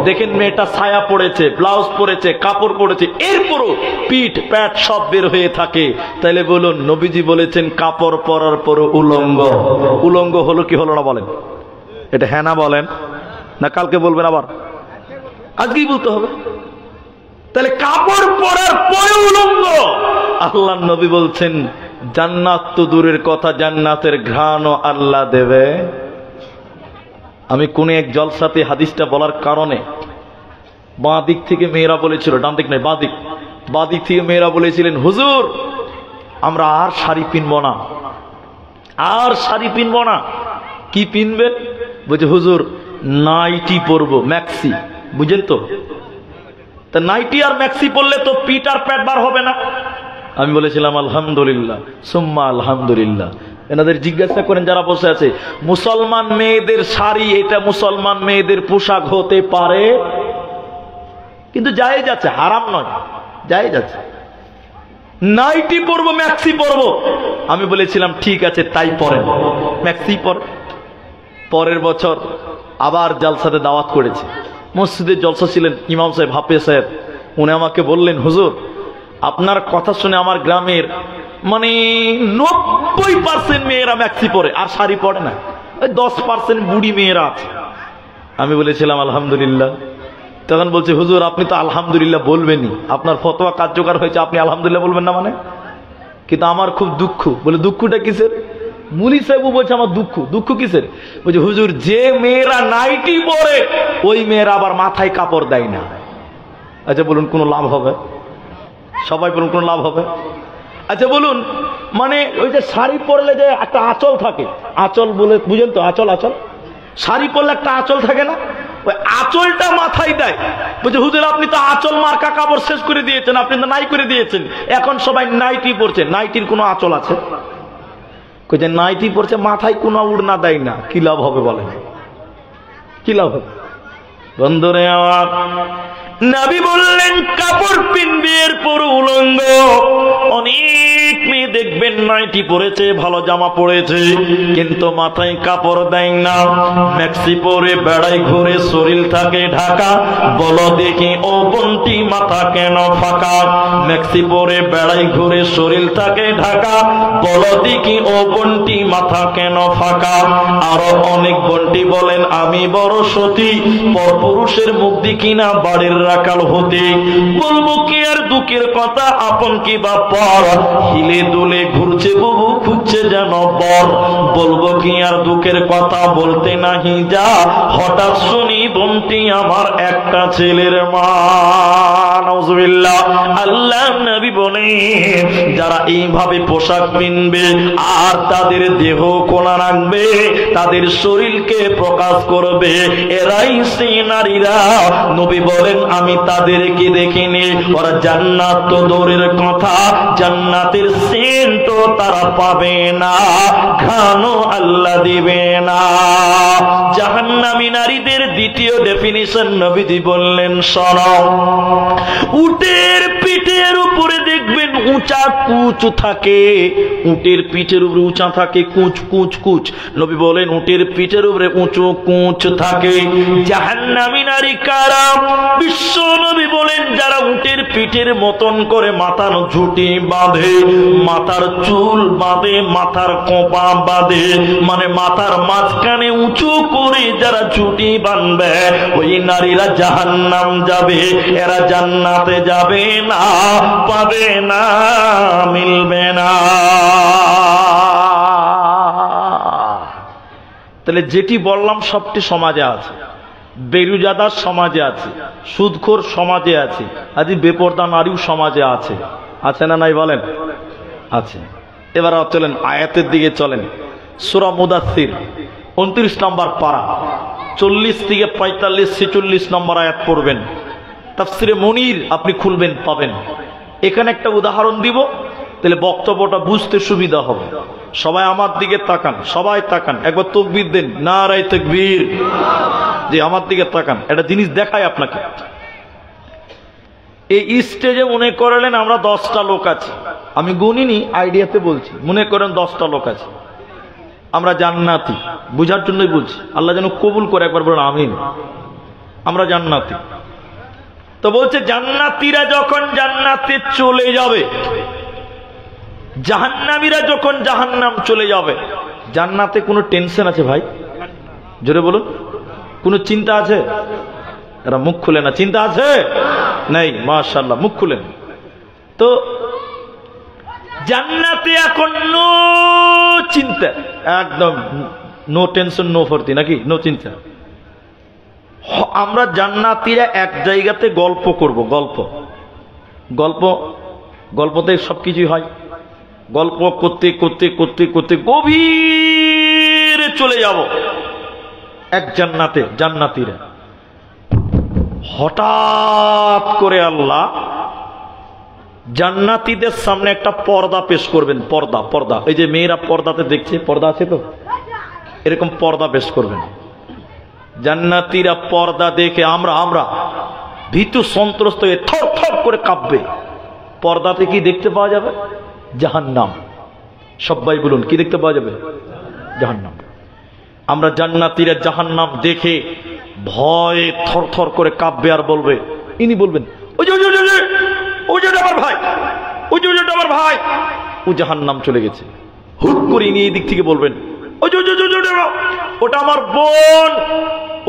দেখেন মেয়েটা ছায়া পরেছে, ব্লাউজ পরেছে, কাপড় পরেছে, এরপরও পিঠ প্যাট সব বের হয়ে থাকে। তাইলে বলুন নবীজি বলেছেন কাপড় পরার পরও উলঙ্গ। উলঙ্গ হলো কি হলো না বলেন? এটা হ্যাঁ না বলেন না কালকে বলবেন, আবার আজকেই বলতে হবে। তাহলে কাপড় পরার পরে উলঙ্গ। আল্লাহ নবী বলছেন জান্নাত তো দূরের কথা, জান্নাতের ঘ্রাণও আল্লাহ দেবে। আমি কোন এক জলসাতে হাদিসটা বলার কারণে বাঁ দিক থেকে মেয়েরা বলেছিল, ডান দিক নয় বাঁ দিক থেকে মেয়েরা বলেছিলেন হুজুর আমরা আর শাড়ি পিনবো না, আর শাড়ি পিনবো না। কি পিনবেন? বলছে হুজুর নাইটি পরবো, ম্যাক্সি। বুঝেন তো? তা নাইটি আর ম্যাক্সি পরলে তো পিঠ আর প্যাট বার হবে না। আমি বলেছিলাম আলহামদুলিল্লাহ সুম্মা আলহামদুলিল্লাহ। এনাদের জিজ্ঞাসা করেন যারা বসে আছে, মুসলমান মেয়েদের শাড়ি এটা মুসলমান মেয়েদের পোশাক হতে পারে, কিন্তু জায়েজ আছে, হারাম নয়, জায়েজ আছে। নাইটি পরবো, ম্যাক্সি পরবো। আমি বলেছিলাম ঠিক আছে তাই পরেন, ম্যাক্সি পরে। পরের বছর আবার জালসাতে দাওয়াত করেছে, মসজিদে জলসা ছিলেন ইমাম সাহেব, হাফেজ সাহেব। উনি আমাকে বললেন হুজুর আপনার কথা শুনে আমার গ্রামের মানে 90% মেয়েরা ম্যাক্সি পরে আর শাড়ি পরে না, ওই 10% বুড়ি মেয়েরা আছে। আমি বলেছিলাম আলহামদুলিল্লাহ। তখন বলছে হুজুর আপনি তো আলহামদুলিল্লাহ বলবেনই, আপনার ফতোয়া কার্যকর হয়েছে, আপনি আলহামদুলিল্লাহ বলবেন না মানে? কিন্তু আমার খুব দুঃখ। বলে দুঃখটা কিসের? মুলি সাহেব বলছে আমার দুঃখ কিসের? বলছে হুজুর যে মেয়েরা নাইটি পরে ওই মেয়েরা আবার মাথায় কাপড় দেয় না। আচ্ছা বলুন কোন লাভ হবে? সবাই বলুন কোন লাভ হবে? আচ্ছা বলুন মানে ওই যে শাড়ি পরলে যে একটা আঁচল থাকে, আঁচল বলে বুঝেন তো? আঁচল শাড়ি পরলে একটা আঁচল থাকে না, ওই আঁচলটা মাথায় দেয়। বলছে হুজুর আপনি তো আঁচল মার্কা কাপড় শেষ করে দিয়েছেন, আপনি তো নাই করে দিয়েছেন, এখন সবাই নাইটি পরছে। নাইটির কোনো আঁচল আছে? যে নাইটি পরছে মাথায় কোনো উড়না দেয় না, কি লাভ হবে বলেন? কি লাভ হবে? বন্ধুরে আমার নবী বললেন কাপড় পিনবে এরপর উলঙ্গ। অনেক মেয়ে দেখবেন নাইটি পরেছে, ভালো জামা পরেছে, কিন্তু মাথায় কাপড় দেয় না, ম্যাক্সি পরে বেড়াই ঘুরে, শরীর থাকে ঢাকা। বলো দেখি ও বোনটি মাথা কেন ফাঁকা? ম্যাক্সি পরে বেড়াই ঘুরে, শরীর থাকে ঢাকা। বলো দেখি ও বোনটি মাথা কেন ফাঁকা? আরো অনেক বোনটি বলেন আমি বড় সতী, পরপুরুষের মুখ দেখি না বাড়ির রাখাল হতে। বলবো কি আর দুঃখের কথা, আপন কি বা পর, হিলে দুলে ঘুরছে বুবু খুঁজছে যেন বর। বলবো কি আর দুঃখের কথা, বলতে নাহি যা, হঠাৎ শুনি বোনটি আমার একটা ছেলের মা। নাউজুবিল্লাহ। আল্লাহ নবী বলেন যারা এইভাবে পোশাক পিনবে আর তাদের দেহ কোনা রাখবে, তাদের শরীরকে প্রকাশ করবে, এরাই সেই নারীরা। নবী বলেন আমি তাদেরকে দেখিনি, ওরা জান্নাত তো দূরের কথা, জান্নাতের সেন্ট তারা পাবে না, ঘ্রাণও আল্লাহ দিবে না। জাহান্নামী নারীদের দ্বিতীয় ডেফিনিশন নবীজি বললেন শোনো, উটের পিঠের উপরে দেখবেন উঁচা কুচ থাকে, উটের পিঠের উপরে উঁচা থাকে কুচ কুচ কুচ। নবী বলেন উটের পিঠের উপরে উঁচু কুচ থাকে। জাহান্নামী নারী কারা? বিশ্ব নবী বলেন যারা উটের পিঠের মতন করে মাথার ঝুঁটি বাঁধে, মাথার চুল বাঁধে, মাথার কোপা বাঁধে, মানে মাথার মাঝখানে উঁচু করে যারা ঝুঁটি বাঁধবে, ওই নারীরা জাহান্নাম যাবে, এরা জান্নাতে যাবে না, পাবে না, মিলবে না। তাহলে যেটি বললাম সবটি সমাজে আছে, বেরুজাদার সমাজে আছে, সুদখোর সমাজে আছে, আজ বেপরদা নারীও সমাজে আছে। আছে না নাই বলেন? আছে। এবার চলেন আয়াতের দিকে চলেন। সূরা মুদাথির 29 নম্বর পারা, 40 থেকে 45 46 নম্বর আয়াত পড়বেন। তাফসিরে মুনির আপনি খুলবেন পাবেন। এখানে একটা উদাহরণ দিব, তাহলে বক্তব্যটা বুঝতে সুবিধা হবে। সবাই আমার দিকে তাকান, সবাই তাকান, একবার তাকবীর দেন, নারায়ে তাকবীর। যে আমার দিকে তাকান, একটা জিনিস দেখাই আপনাকে। এই স্টেজে মনে করলেন আমরা 10টা লোক আছি, আমি গুনিনি, আইডিয়াতে বলছি, মনে করেন 10টা লোক আছে, আমরা জান্নাতি, বুঝার জন্যই বলছি, আল্লাহ যেন কবুল করে, একবার বলেন আমিন। আমরা জান্নাতি। তো বলছে জান্নাতীরা যখন জান্নাতে চলে যাবে, জাহান্নামীরা যখন জাহান্নাম চলে যাবে, জান্নাতে কোনো টেনশন আছে ভাই? জোরে বলুন, কোনো চিন্তা আছে? এরা মুখ খুলে না, চিন্তা আছে? নাই, মাশাআল্লাহ, মুখ খুলেন। তো জান্নাতে এখন নো চিন্তা, একদম নো টেনশন, নো ফর্তি, নাকি নো চিন্তা। আমরা জান্নাতীরা এক জায়গাতে গল্প করব, গল্প গল্প গল্পতে সবকিছুই হয়। গল্প করতে করতে করতে করতে গভীরে চলে যাব এক জান্নাতে, জান্নাতীরা। হঠাৎ করে আল্লাহ জান্নাতীদের সামনে একটা পর্দা পেশ করবেন। পর্দা, পর্দা, এই যে মেয়েরা পর্দাতে দেখছে, পর্দা আছে তো, এরকম পর্দা পেশ করবেন। জান্নাতীরা পর্দা দেখে আমরা ভীতু সন্ত্রস্ত হয়ে থর থর করে কাঁপবে। পর্দাতে কি দেখতে পাওয়া যাবে? জাহান্নাম। সবাই বলুন, কি দেখতে পাওয়া যাবে? জাহান্নাম। আমরা জান্নাতীরা জাহান্নাম দেখে ভয়ে থর থর করে কাঁপবে আর বলবে, ইনি বলবেন, ওই যে আমার ভাই, ওই যে আমার ভাই, ও জাহান্নাম চলে গেছে। হুট করে ইনি এই দিক থেকে বলবেন, ওই যে ওটা আমার বোন,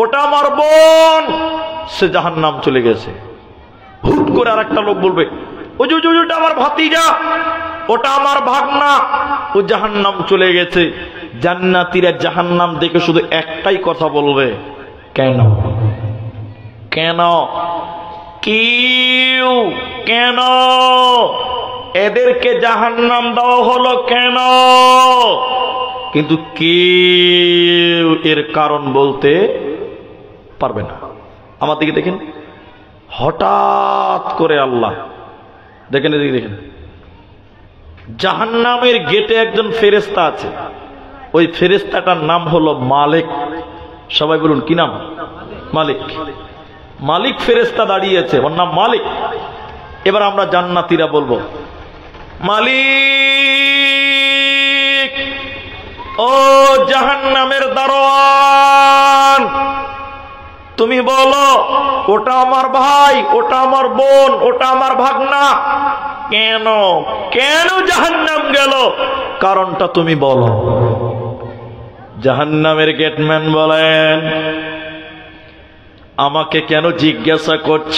ওটা আমার বোন, সে জাহান্নাম চলে গেছে। হুট করে আর একটা লোক বলবে, ওই যে ওটা আমার ভাতিজা, ওটা আমার ভাগনা, ও জাহান্নাম চলে গেছে। জান্নাতীরা জাহান্নাম দেখে শুধু একটাই কথা বলবে, কেন কেন কেউ, কেন এদেরকে জাহান্নাম দেওয়া হলো কেন? কিন্তু কেউ এর কারণ বলতে পারবে না। আমার দিকে দেখেন, হঠাৎ করে আল্লাহ দেখেন, এদিকে দেখেন, জাহান্নামের গেটে একজন ফেরেশতা আছে। ওই ফেরেশতাটার নাম হলো মালিক। সবাই বলুন, কি নাম? মালিক। মালিক ফেরেশতা দাঁড়িয়ে আছে, ওর নাম মালিক। এবার আমরা জান্নাতীরা বলবো, মালিক, ও জাহান্নামের দারোয়ান, তুমি বলো ওটা আমার ভাই, ওটা আমার বোন, ওটা আমার ভাগনা, কেন কেন জাহান্নাম গেল? কারণটা তুমি বলো। জাহান্নামের গেটম্যান বলেন, আমাকে কেন জিজ্ঞাসা করছ?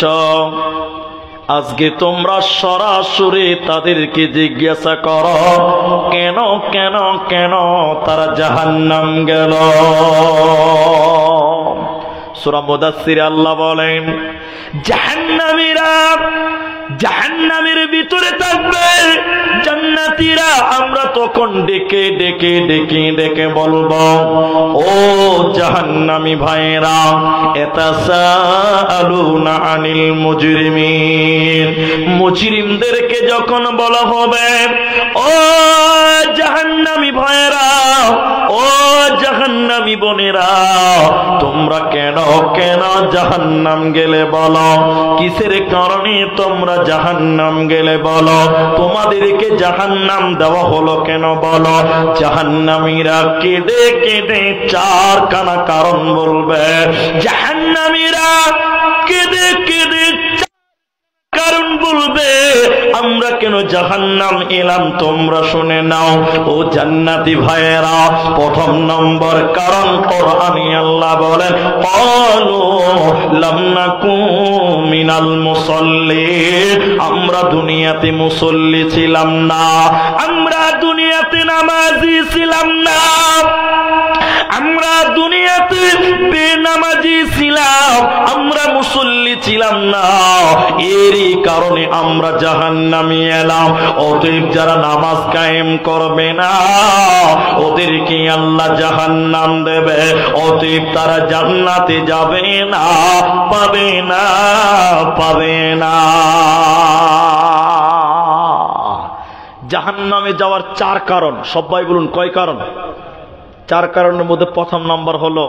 আজকে তোমরা সরাসরি তাদেরকে জিজ্ঞাসা করো, কেন কেন কেন তারা জাহান্নাম গেল। সূরা মুদাসসিরে আল্লাহ বলেন, জাহান্নামীরা জাহান্নামের ভিতরে থাকবে, জান্নাতীরা আমরা তখন ডেকে ডেকে ডেকে ডেকে বলবো, ও জাহান্নামী ভাইরা, ইয়াতাসাআলুনা আনিল মুজরিমিন। মুজরিমদেরকে যখন বলা হবে, ও জাহান্নামী ভাইরা, ও জাহান্নামী বোনেরা, তোমরা কেন কেন জাহান্নাম গেলে বলো, কিসের কারণে তোমরা জাহান্নাম গেলে বলো, তোমাদেরকে জাহান্নাম দেওয়া হলো কেন বলো। জাহান্নামীরা কেঁদে কেঁদে চারখানা কারণ বলবে। জাহান্নামীরা কেঁদে কেঁদে কারণ বলবে, আমরা কেন জাহান্নাম এলাম তোমরা শুনে নাও। ও জান্নাতি ভাইয়েরা, প্রথম নম্বর কারণ কোরআনে আল্লাহ বলেন, ক্বালু লাম নাকু মিনাল মুসাল্লিন, আমরা দুনিয়াতে মুসল্লি ছিলাম না, আমরা দুনিয়াতে নামাজি ছিলাম না, আমরা দুনিয়াতে বেনামাজি ছিলাম, আমরা মুসল্লি ছিলাম না, এরই কারণে আমরা জাহান্নামে এলাম। অতএব যারা নামাজ কায়েম করবে না, ওদেরকে আল্লাহ জাহান্নাম দেবে। অতএব তারা জান্নাতে যাবে না, পাবে না, পাবে না। জাহান্নামে যাওয়ার 4 কারণ। সবাই বলুন কয় কারণ? 4 কারণের মধ্যে প্রথম নাম্বার হলো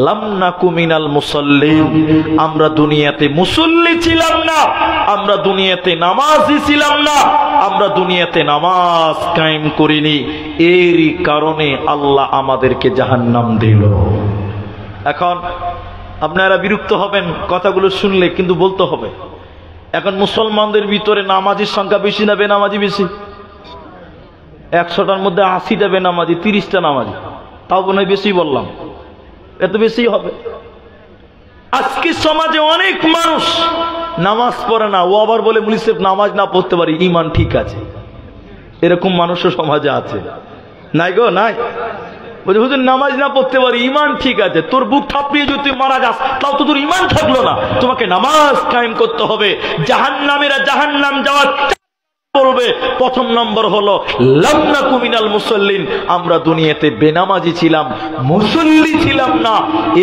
লাম নাকু মিনাল মুসাল্লিন, আমরা দুনিয়াতে মুসল্লি ছিলাম না, আমরা দুনিয়াতে নামাজি ছিলাম না, আমরা দুনিয়াতে নামাজ কায়েম করিনি, এরই কারণে আল্লাহ আমাদেরকে জাহান্নাম দিল। এখন আপনারা বিরক্ত হবেন কথাগুলো শুনলে, কিন্তু বলতে হবে। এখন মুসলমানদের ভিতরে নামাজির সংখ্যা বেশি না বেনামাজি বেশি? 100টার মধ্যে 80টা বেনামাজি, 30টা নামাজি, তাও মনে হয় বেশি বললাম, এত বেশি হবে। আজকে সমাজে অনেক মানুষ নামাজ পড়ে না, ও আবার বলে মুনিসেফ নামাজ না পড়তে পারি ঈমান ঠিক আছে। এরকম মানুষও সমাজে আছে, নাই গো নাই? বলছে হুজুর নামাজ না পড়তে পারি ঈমান ঠিক আছে। তোর বুক থাপড়িয়ে যদি তুই মারা যাস তাও তো তোর ঈমান থাকলো না। তোমাকে নামাজ কায়েম করতে হবে। জাহান্নামীরা জাহান্নাম যাওয়ার বলবে প্রথম নম্বর হলো লাম নাকু মিনাল মুসাল্লিন, আমরা দুনিয়াতে বেনামাজি ছিলাম, মুসল্লি ছিলাম না,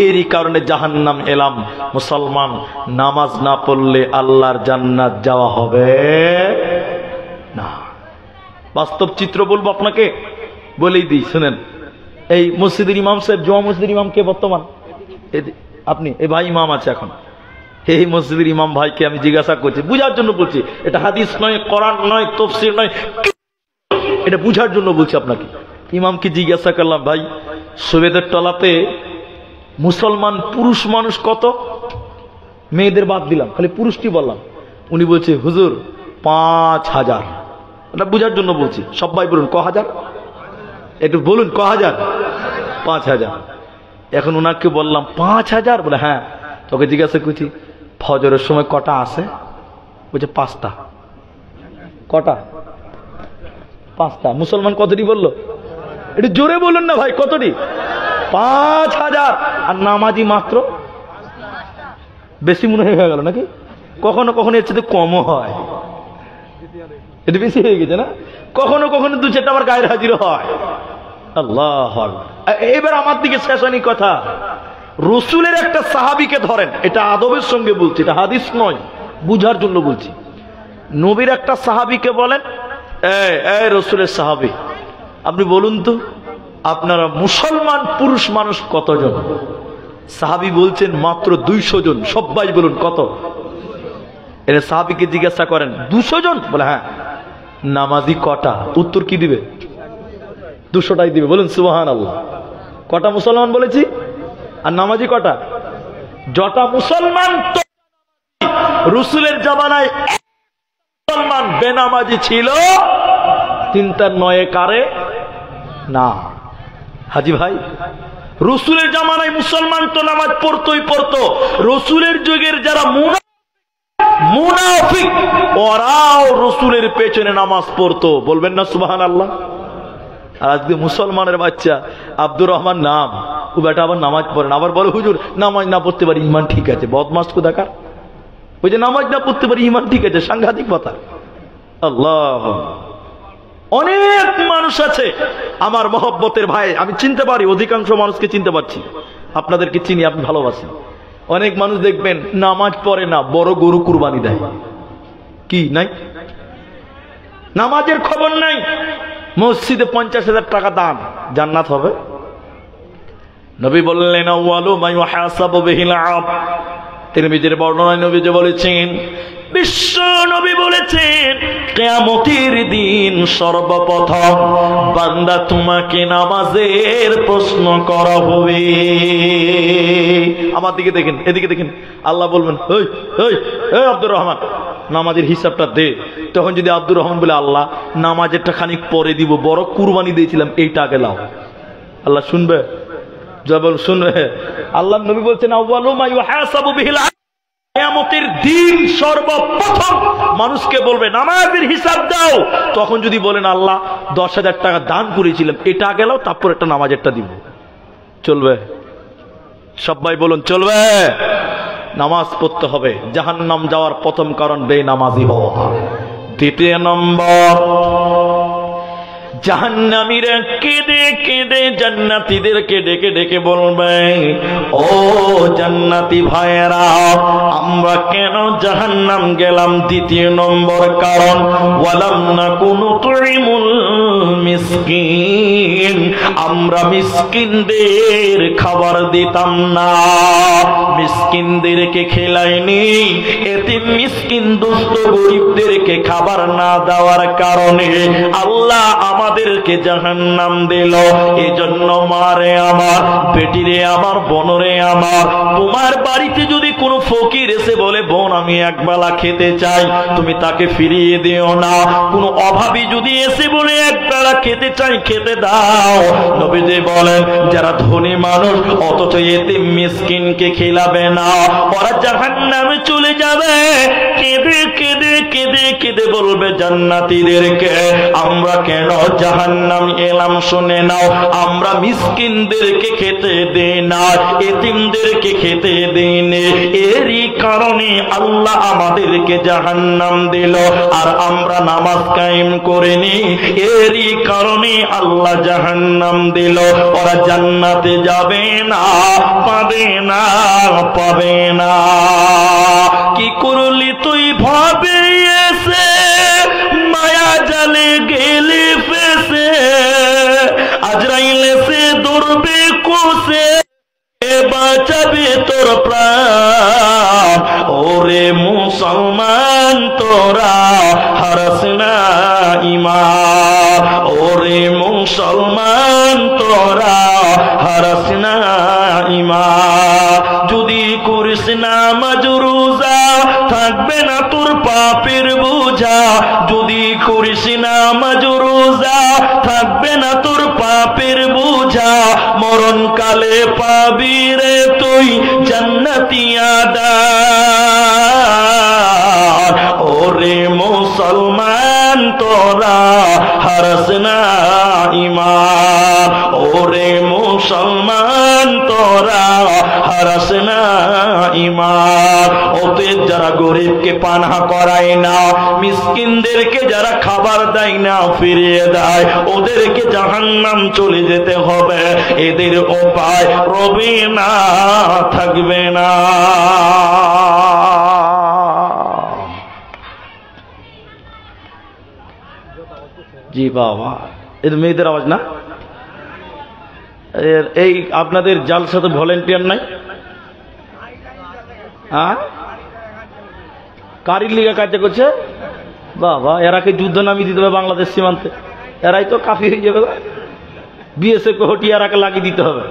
এরই কারণে জাহান্নাম এলাম। মুসলমান নামাজ না পড়লে আল্লাহর জান্নাত যাওয়া হবে না। বাস্তব চিত্র বলবো আপনাকে, বলেই দিই শুনেন। এই মসজিদের ইমাম সাহেব, জুমা মসজিদের ইমাম কে বর্তমান? আপনি? এই ভাই ইমাম আছে এখন, এই মসজিদের ইমাম ভাইকে আমি জিজ্ঞাসা করছি, বুঝার জন্য বলছি। এটা হাদিস নয়, কোরআন নয়, তাফসীর নয়, এটা বুঝার জন্য বলছি আপনাকে। ইমামকে জিজ্ঞাসা করলাম, ভাই সুবেদের টলাতে মুসলমান পুরুষ মানুষ কত? মেয়েদের বাদ দিলাম, খালি পুরুষটি বললাম। উনি বলছে হুজুর 5000। এটা বুঝার জন্য বলছি। সবাই বলুন ক হাজার? একটু বলুন ক হাজার? 5000। এখন ওনাকে বললাম 5000? বলে হ্যাঁ। তোকে জিজ্ঞাসা করছি ফজরের সময় কটা আসে? বলছে 5টা। কটা? 5টা। মুসলমান কতটি বললো? একটু জোরে বলুন না ভাই, কতটি? 5000। আর নামাজি মাত্র? বেশি মনে হয়ে গেল নাকি? কখনো কখনো এর চেয়ে কমও হয়, এটা বেশি হয়ে গেছে না? কখনো কখনো 2-4টা আবার গায়ের হাজির হয়। আল্লাহ। এবার আমার দিকে শেষ হয়নি কথা। রসুলের একটা সাহাবীকে ধরেন, এটা আদবের সঙ্গে বলছি, এটা হাদিস নয়, বুঝার জন্য বলছি। নবীর একটা সাহাবীকে বলেন, এই রসুলের সাহাবী, আপনি বলুন তো আপনারা মুসলমান পুরুষ মানুষ কতজন? সাহাবী বলছেন মাত্র 200 জন। সবাই বলুন কত? এর সাহাবীকে জিজ্ঞাসা করেন 200 জন? বলে হ্যাঁ। নামাজি কটা? উত্তর কি দিবে? 200টাই দিবে। বলুন সুবহানাল্লাহ। কটা মুসলমান বলেছি? আর নামাজি কটা? যটা মুসলমান তো রসুলের জামানায় মুসলমান বেনামাজি ছিল, 3টার 9 কারে না। হাজি ভাই, রসুলের জামানায় মুসলমান তো নামাজ পড়তোই পড়তো। রসুলের যুগের যারা মুনাফিক, ওরাও রসুলের পেছনে নামাজ পড়তো। বলবেন না সুবহানাল্লাহ? আর আজকে মুসলমানের বাচ্চা আব্দুর রহমান নাম, ও বেটা আবার নামাজ পড়ে না, আবার বলে হুজুর নামাজ না পড়তে পারি ঈমান ঠিক আছে। বদমাস কোথাকার। ওই যে নামাজ না পড়তে পারি ঈমান ঠিক আছে, সাংঘাতিক কথা। আল্লাহ। অনেক মানুষ আছে আমার মহব্বতের ভাই, আমি চিনতে পারি, অধিকাংশ মানুষকে চিনতে পারছি, আপনাদেরকে চিনি, আপনি ভালোবাসেন। অনেক মানুষ দেখবেন নামাজ পড়ে না, বড় গরু কুরবানি দেয়। কি নাই? নামাজের খবর নাই। মসজিদে 50,000 টাকা দান, জান্নাত হবে। নবী বললেন আউয়ালু মা ইউহাসাবু বিহিল আবদ। তিরমিজির বর্ণনায় নবীজি বলেছেন, বিশ্ব নবী বলেছেন কিয়ামতের দিন সর্বপ্রথম বান্দা তোমাকে নামাজের প্রশ্ন করা হবে। আমার দিকে দেখেন, এদিকে দেখেন। আল্লাহ বলবেন ওই ওই ওই আব্দুর রহমান নামাজের হিসাবটা দে। তখন যদি আব্দুর রহমান বলে আল্লাহ নামাজেরটা খানিক পরে দিব, বড় কুরবানি দিয়েছিলাম, এইটা আগে লাও। আল্লাহ শুনবে? জবাব শুনবে। আল্লাহ নবী বলছেন আউয়ালু মা ইউহাসাবু বিহিল আবদ। কিয়ামতের দিন সর্বপ্রথম মানুষকে বলবে নামাজের হিসাব দাও। তখন যদি বলেন আল্লাহ 10,000 টাকা দান করেছিলাম, এটা আগে লাও, তারপর একটা নামাজেরটা দিব। চলবে? সবাই বলুন চলবে? নামাজ পড়তে হবে। জাহান্নাম যাওয়ার প্রথম কারণ বেনামাজি হওয়া। দ্বিতীয় নম্বর, জাহান্নামীরা কেঁদে কেঁদে জান্নাতীদেরকে ডেকে ডেকে বলবে, ও জান্নাতি ভাইয়েরা, আমরা কেন জাহান্নাম গেলাম? দ্বিতীয় নম্বর কারণ, ওয়ালাম নাকুনু তুইমুল মিসকিন, আমরা মিসকিনদের খাবার দিতাম না, মিসকিনদেরকে খেলাইনি। এতিম মিসকিন দুস্থ গরিবদেরকে খাবার না দেওয়ার কারণে আল্লাহ আমাদেরকে জাহান্নাম দিল। এজন্য মারে আমার, বেটিরে আমার, বোনরে আমার, তোমার বাড়িতে যদি কোনো ফকির এসে বলে, বোন আমি একবেলা খেতে চাই, তুমি তাকে ফিরিয়ে দিও না। কোনো অভাবী যদি এসে বলে একবেলা খেতে চাই, খেতে দাও। নবীজি বলেন, যারা ধনী মানুষ অথচ এতিম মিসকিনকে খেলাবে না, ওরা জাহান্নামে চলে যাবে। কেঁদে কেঁদে কেঁদে কেঁদে বলবে জান্নাতীদেরকে, আমরা কেন জাহান্নাম এলাম শুনে নাও, আমরা মিসকিনদেরকে খেতে দেই না, এতিমদেরকে খেতে দেই না, এরই কারণে আল্লাহ আমাদেরকে জাহান্নাম দিল। আর আমরা নামাজ কায়েম করিনি, এরই কারণে আল্লাহ জাহান্নাম দিল। ওরা জান্নাতে যাবে না, পাবে না, পাবে না। কি করলি তুই ভাবে এসে, মায়া জালে গেলে ফেসে, আজরাইল এসে ধরবে কোসে, বাঁচাবে তোর প্রাণ। ওরে মুসলমান তোরা হারাস না ঈমান, ওরে মুসলমান তোরা হারাস না ঈমান। যদি করিস নামাজ রোজা, থাকবে না তোর পাপের বোঝা। যদি করিস নামাজ রোজা, থাকবে না তোর পাপের বোঝা। মরণকালে পাবি রে তুই জান্নাতি আদার। ওরে মুসলমান তোরা হারাস না ঈমান, ওরে মুসলমান তোরা হারাস না ঈমান। ওদের যারা গরিবকে পানাহা করায় না, মিসকিনদেরকে যারা খাবার দেয় না, ফিরিয়ে দেয়, ওদেরকে জাহান্নাম চলে যেতে হবে। এদের উপায় রবে না, থাকবে না। জি বাবা, এটা মেয়েদের আওয়াজ না? এই আপনাদের জালসাতে ভলেন্টিয়ার নাই? হ্যাঁ, কারির লিগা কাজ করছে বাবা। এরাকে যুদ্ধ নামিয়ে দিতে হবে বাংলাদেশ সীমান্তে, এরাই তো কাফি হয়ে যাবে। বিএসএফ কে হটিয়ে এরাকে লাগিয়ে দিতে হবে।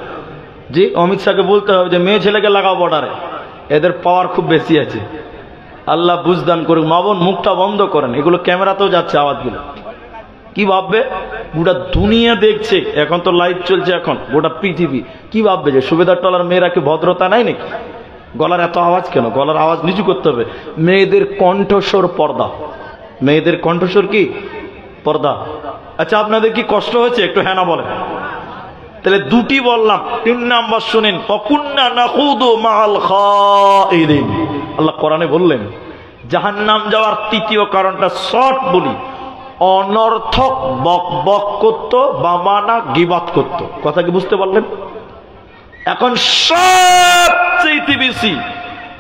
জি, অমিত শাহকে বলতে হবে যে মেয়ে ছেলেকে লাগাও বর্ডারে, এদের পাওয়ার খুব বেশি আছে। আল্লাহ বুঝদান করুক। মা বোন মুখটা বন্ধ করেন, এগুলো ক্যামেরাতেও যাচ্ছে আওয়াজগুলো। কি ভাববে গোটা দুনিয়া দেখছে, এখন তো লাইভ চলছে, এখন গোটা পৃথিবী কি ভাববে যে সুবেদার টলার মেয়েরা কি ভদ্রতা নাই নাকি? গলার এত আওয়াজ কেন? গলার আওয়াজ নিচু করতে হবে। মেয়েদের কণ্ঠস্বর পর্দা, মেয়েদের কণ্ঠস্বর কি পর্দা। আচ্ছা, আপনাদের কি কষ্ট হচ্ছে? একটু হ্যাঁ না বলেন। তাহলে দুটি বললাম, 3 নাম্বার শুনেন, ফাকুন্না নাখুদু মাআল খাইদিন। আল্লাহ কোরআনে বললেন জাহান্নাম যাওয়ার তৃতীয় কারণটা শর্ট বলি, অনর্থক বক বক করতো, বামানা গিবাত করতো। কথা কি বুঝতে পারলেন? এখন সবচেয়ে বেশি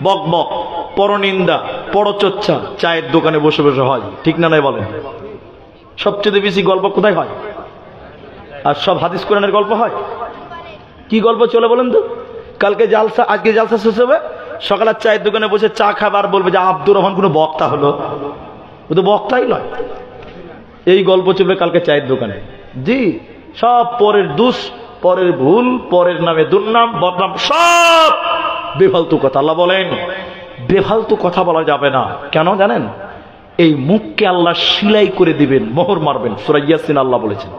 বক বক, পরনিন্দা, পরচর্চা চায়ের দোকানে বসে বসে হয়, ঠিক না নাই বলেন? সবচেয়ে বেশি গল্প কোথায় হয়? আর সব হাদিস কোরআনের গল্প হয়। কি গল্প চলে বলেন তো? কালকে জালসা, আজকে জালসা শেষ হবে, সকালে চায়ের দোকানে বসে চা খাবার বলবে যে আব্দুর রহমান কোনো বক্তা হলো। ও তো বক্তাই নয়। এই গল্প চলবে কালকে চায়ের দোকানে। জি, সব পরের দোষ, পরের ভুল, পরের নামে দুর্নাম, বদনাম, সব বেফালতু কথা। আল্লাহ বলেন বেফালতু কথা বলা যাবে না। কেন জানেন? এই মুখকে আল্লাহ সিলাই করে দিবেন, মোহর মারবেন। সূরা ইয়াসিন আল্লাহ বলেছেন।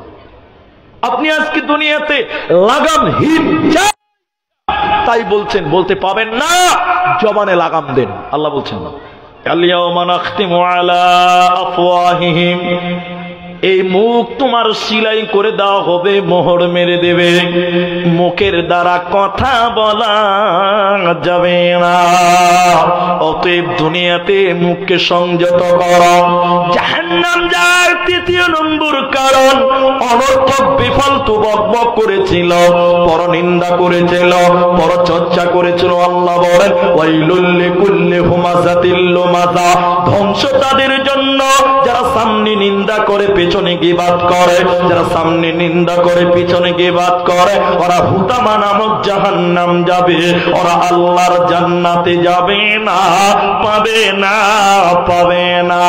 আপনি আজকে দুনিয়াতে লাগামহীন তাই বলছেন, বলতে পাবেন না, জবানে লাগাম দেন। আল্লাহ বলছেন আল-ইয়াওমা নাখতিমু আলা আফওয়াহিহিম, এই মুখ তোমার সিলাই করে দেওয়া হবে, মোহর মেরে দেবে, মুখের দ্বারা কথা বলা যাবে না। ও অতএব দুনিয়াতে মুখকে সংযত করো। জাহান্নাম যাওয়ার তৃতীয় নম্বর কারণ, অনর্থক বিফালতু বকবক করেছিল, পরনিন্দা করেছিল, পরচর্চা করেছিল। আল্লাহ বলেন ওয়াইলুল লিকুল্লি হুমাযাতিল লুমাযা, ধ্বংস তাদের জন্য যারা সামনে নিন্দা করে পেছনে গীবাত করে, যারা সামনে নিন্দা করে পিছনে গীবাত করে, ওরা হুতামা নামক জাহান্নাম যাবে, ওরা আল্লাহর জান্নাতে যাবে না, পাবে না, পাবে না।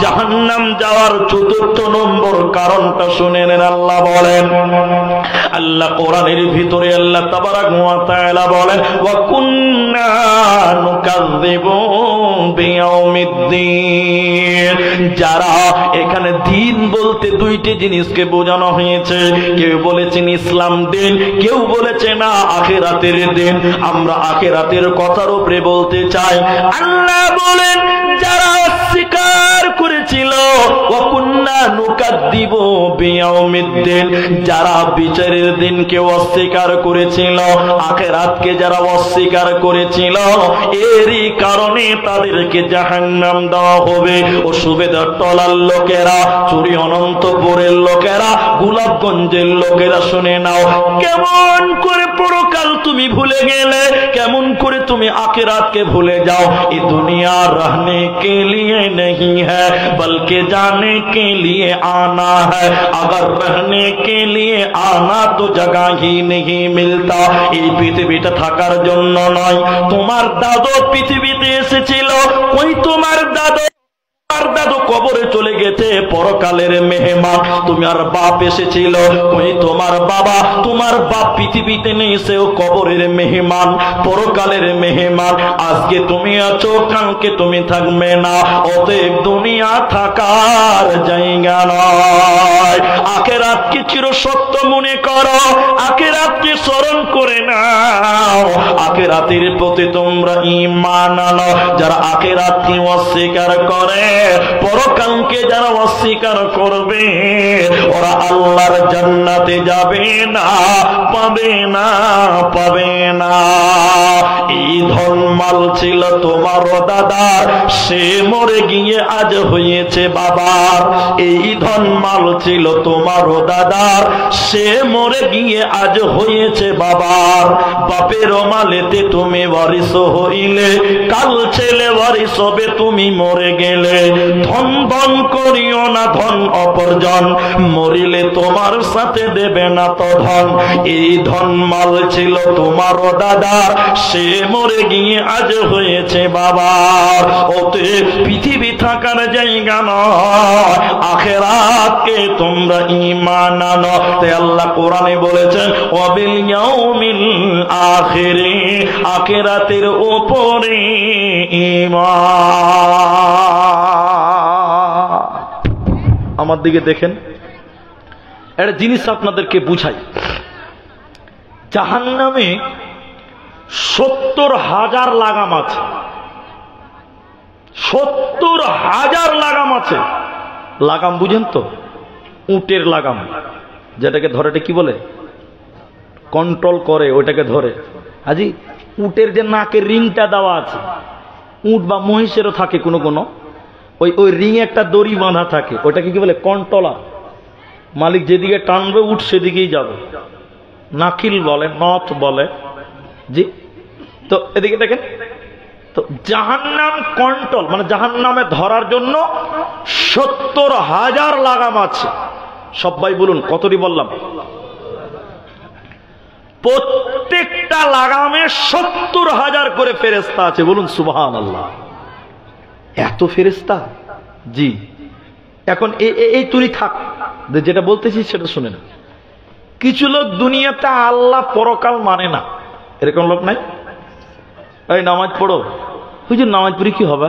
জাহান্নাম যাওয়ার চতুর্থ নম্বর কারণটা শুনে নেন। আল্লাহ বলেন, আল্লাহ কোরআনের ভিতরে আল্লাহ তাবারাক ওয়া তাআলা বলেন ওয়া কুন্না নুকাযযিবু বিয়াউমিদ্দিন। যারা এখানে দিন বলতে দুইটি জিনিসকে বোঝানো হয়েছে, কেউ বলেছেন ইসলাম দিন, কেউ বলেছে না আখিরাতের দিন। আমরা আখিরাতের কথার উপরে বলতে চাই। আল্লাহ বলেন যারা অস্বীকার করেছিল ওয়া কুন্না নুকাযযিবু বিয়াউমিদ্দিন, যারা বিচারের দিনকে অস্বীকার করেছিল, আখিরাতকে যারা অস্বীকার করেছিল, এরই কারণে তাদেরকে জাহান্নাম দেওয়া হবে। ও সুবেদার টলার লোকেরা, চুরি অনন্তপুরের লোকেরা, গোলাপগঞ্জের লোকেরা শুনে নাও, কেমন করে পরকাল তুমি ভুলে গেলে, কেমন করে তুমি আখিরাতকে ভুলে যাও। এই দুনিয়া रहने के लिए नहीं है बल्कि जाने के लिए आना है, अगर रहने के लिए आना तो जगह ही नहीं मिलता। এই পৃথিবীটা থাকার জন্য নয়। তোমার দাদু পৃথিবীতে এসেছিল, ওই তোমার দাদু কবরে চলে গেছে, পরকালের মেহমান। তোমার বাপ এসেছিল, ওই তোমার বাবা, তোমার বাপ পৃথিবীতে নেই, সেও কবরের মেহমান, পরকালের মেহমান। আজকে তুমি আছো, কালকে তুমি থাকবে না। অতএব দুনিয়া থাকার জায়গা নয়। আখিরাতকে চিরসত্য মনে করো, আখিরাতকে স্মরণ করে নাও, আখিরাতের প্রতি তোমরা ঈমান আনো। যারা আখিরাতকে অস্বীকার করে, পরকালকে যারা অস্বীকার করবে, ওরা আল্লাহর জান্নাতে যাবে না, পাবে না, পাবে না। এই ধনমাল ছিল তোমার দাদার, সে মরে গিয়ে আজ হয়েছে বাবার। এই ধনমাল ছিল তোমার দাদার, সে মরে গিয়ে আজ হয়েছে বাবার। বাপের মালেতে তুমি ওয়ারিস হইলে, কাল ছেলে ওয়ারিস হবে তুমি মরে গেলে। ধন ধন করিও না ধন অপরজন, মরিলে তোমার সাথে দেবে না তো ধন। এই ধন মাল ছিল তোমার দাদার, সে মরে গিয়ে আজ হয়েছে বাবার। ওতে পৃথিবী থাকার জায়গা নয়, আখিরাতকে তোমরা ঈমান আনো। তাই আল্লাহ কোরআনে বলেছেন ওয়াবিল ইয়াউমিল আখিরি, আখিরাতের উপরে ঈমান। আমার দিকে দেখেন, একটা জিনিস আপনাদেরকে বুঝাই। জাহান্নামে 70,000 লাগাম আছে, 70,000 লাগাম আছে। লাগাম বুঝেন তো? উটের লাগাম, যেটাকে ধরে, এটা কি বলে, কন্ট্রোল করে, ওইটাকে ধরে। আজি উটের যে নাকের রিংটা দেওয়া আছে, উট বা মহিষেরও থাকে কোনো কোনো, ওই রিং একটা দড়ি বাঁধা থাকে, ওইটাকে কি বলে, কন্ট্রোলার। মালিক যেদিকে টানবে উট সেদিকেই যাবে, নাকিল বলে, নথ বলে। জি, তো এদিকে দেখেন তো, জাহান্নাম কন্ট্রোল মানে জাহান্নামে ধরার জন্য 70,000 লাগাম আছে। সবাই বলুন কতটি বললাম? প্রত্যেকটা লাগামে 70,000 করে ফেরেশতা আছে। বলুন সুবহানাল্লাহ। এত ফেরেশতা? জি। এখন এই তুই থাক, যেটা বলতেছি সেটা শুনে না। কিছু লোক দুনিয়াতে আল্লাহ পরকাল মানে না, এরকম লোক নাই? এই নামাজ পড়ো, হুজুর নামাজ পড়ি কি হবে,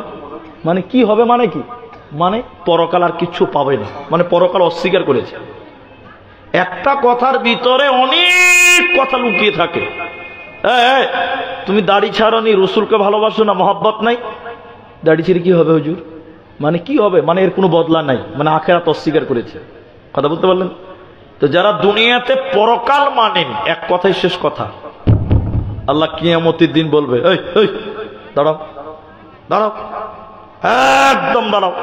মানে কি হবে, মানে কি, মানে পরকাল আর কিছু পাবে না, মানে পরকাল অস্বীকার করেছে। একটা কথার ভিতরে অনেক কথা লুকিয়ে থাকে। তুমি দাড়ি ছাড়নি, রসুলকে ভালোবাসো না, মহব্বত নাই, দাড়ি ছেড়ে কি হবে হুজুর, মানে কি হবে, মানে এর কোনো বদলা নাই, মানে আখিরাত অস্বীকার করেছে। কথা বলতে পারলেন? তো যারা দুনিয়াতে পরকাল মানেন, এক কথাই শেষ কথা, আল্লাহ কিয়ামতের দিন বলবে এই দাঁড়াও, দাঁড়াও, একদম দাঁড়াও,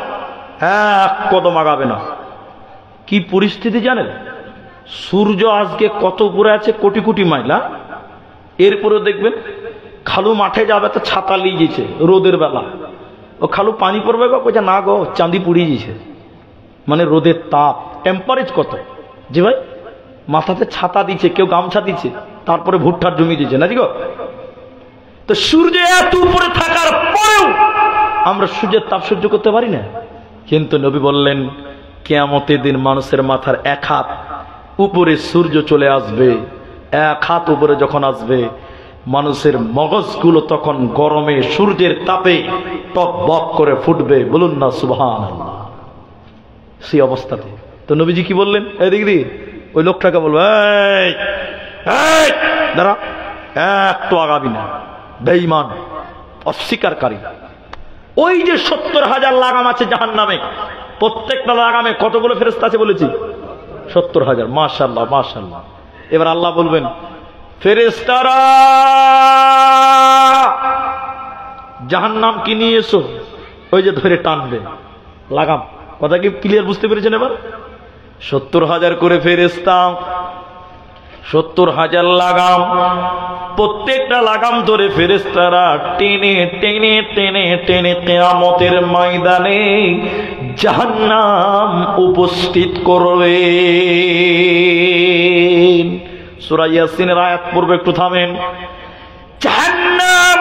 এক কদম আগাবে না। কি পরিস্থিতি জানেন? সূর্য আজকে কত উপরে আছে, কোটি কোটি মাইল। এরপরে দেখবেন খালু মাঠে যাবে তো ছাতা নিয়ে যেছে রোদের বেলা। ও খালু পানি পড়বে গো, কইছে না গো চাঁদি পুড়িয়ে যেছে। মানে রোদের তাপ, টেম্পারেচার কত যে ভাই, মাথাতে ছাতা দিচ্ছে, কেউ গামছা দিচ্ছে, তারপরে ভুট্টার জমি দিচ্ছে না গো। তো সূর্য এত উপরে থাকার পরেও আমরা সূর্যের তাপ সহ্য করতে পারি না। কিন্তু নবী বললেন কিয়ামতের দিন মানুষের মাথার এক হাত উপরে সূর্য চলে আসবে। এক হাত উপরে যখন আসবে, মানুষের মগজগুলো তখন গরমে সূর্যের তাপে টকবক করে ফুটবে। বলুন না সুবহানাল্লাহ। সেই অবস্থাতে তো নবীজি কি বললেন? এদিক দিয়ে ওই লোকটাকে বলবো, এই দাঁড়া, একটু আগাবি না, বেঈমান, অস্বীকারী। ওই যে 70,000 লাগাম আছে জাহান্নামে, প্রত্যেকটা লাগামে কতগুলো ফেরেশতা আছে বলেছি? 70,000। মাশাআল্লাহ মাশাআল্লাহ। এবার আল্লাহ বলবেন, ফেরেশতারা জাহান্নাম কি নিয়ে এসো। ওই যে ধরে টানবে লাগাম। কথা কি ক্লিয়ার বুঝতে পেরেছেন? এবার 70,000 করে ফেরেশতা, 70,000 লাগাম, প্রত্যেকটা লাগাম ধরে ফেরেশতারা টেনে টেনে টেনে টেনে কিয়ামতের ময়দানে জাহান্নাম উপস্থিত করবে। সূরা ইয়াসিনের আয়াত পড়বে, একটু থামেন। জাহান্নাম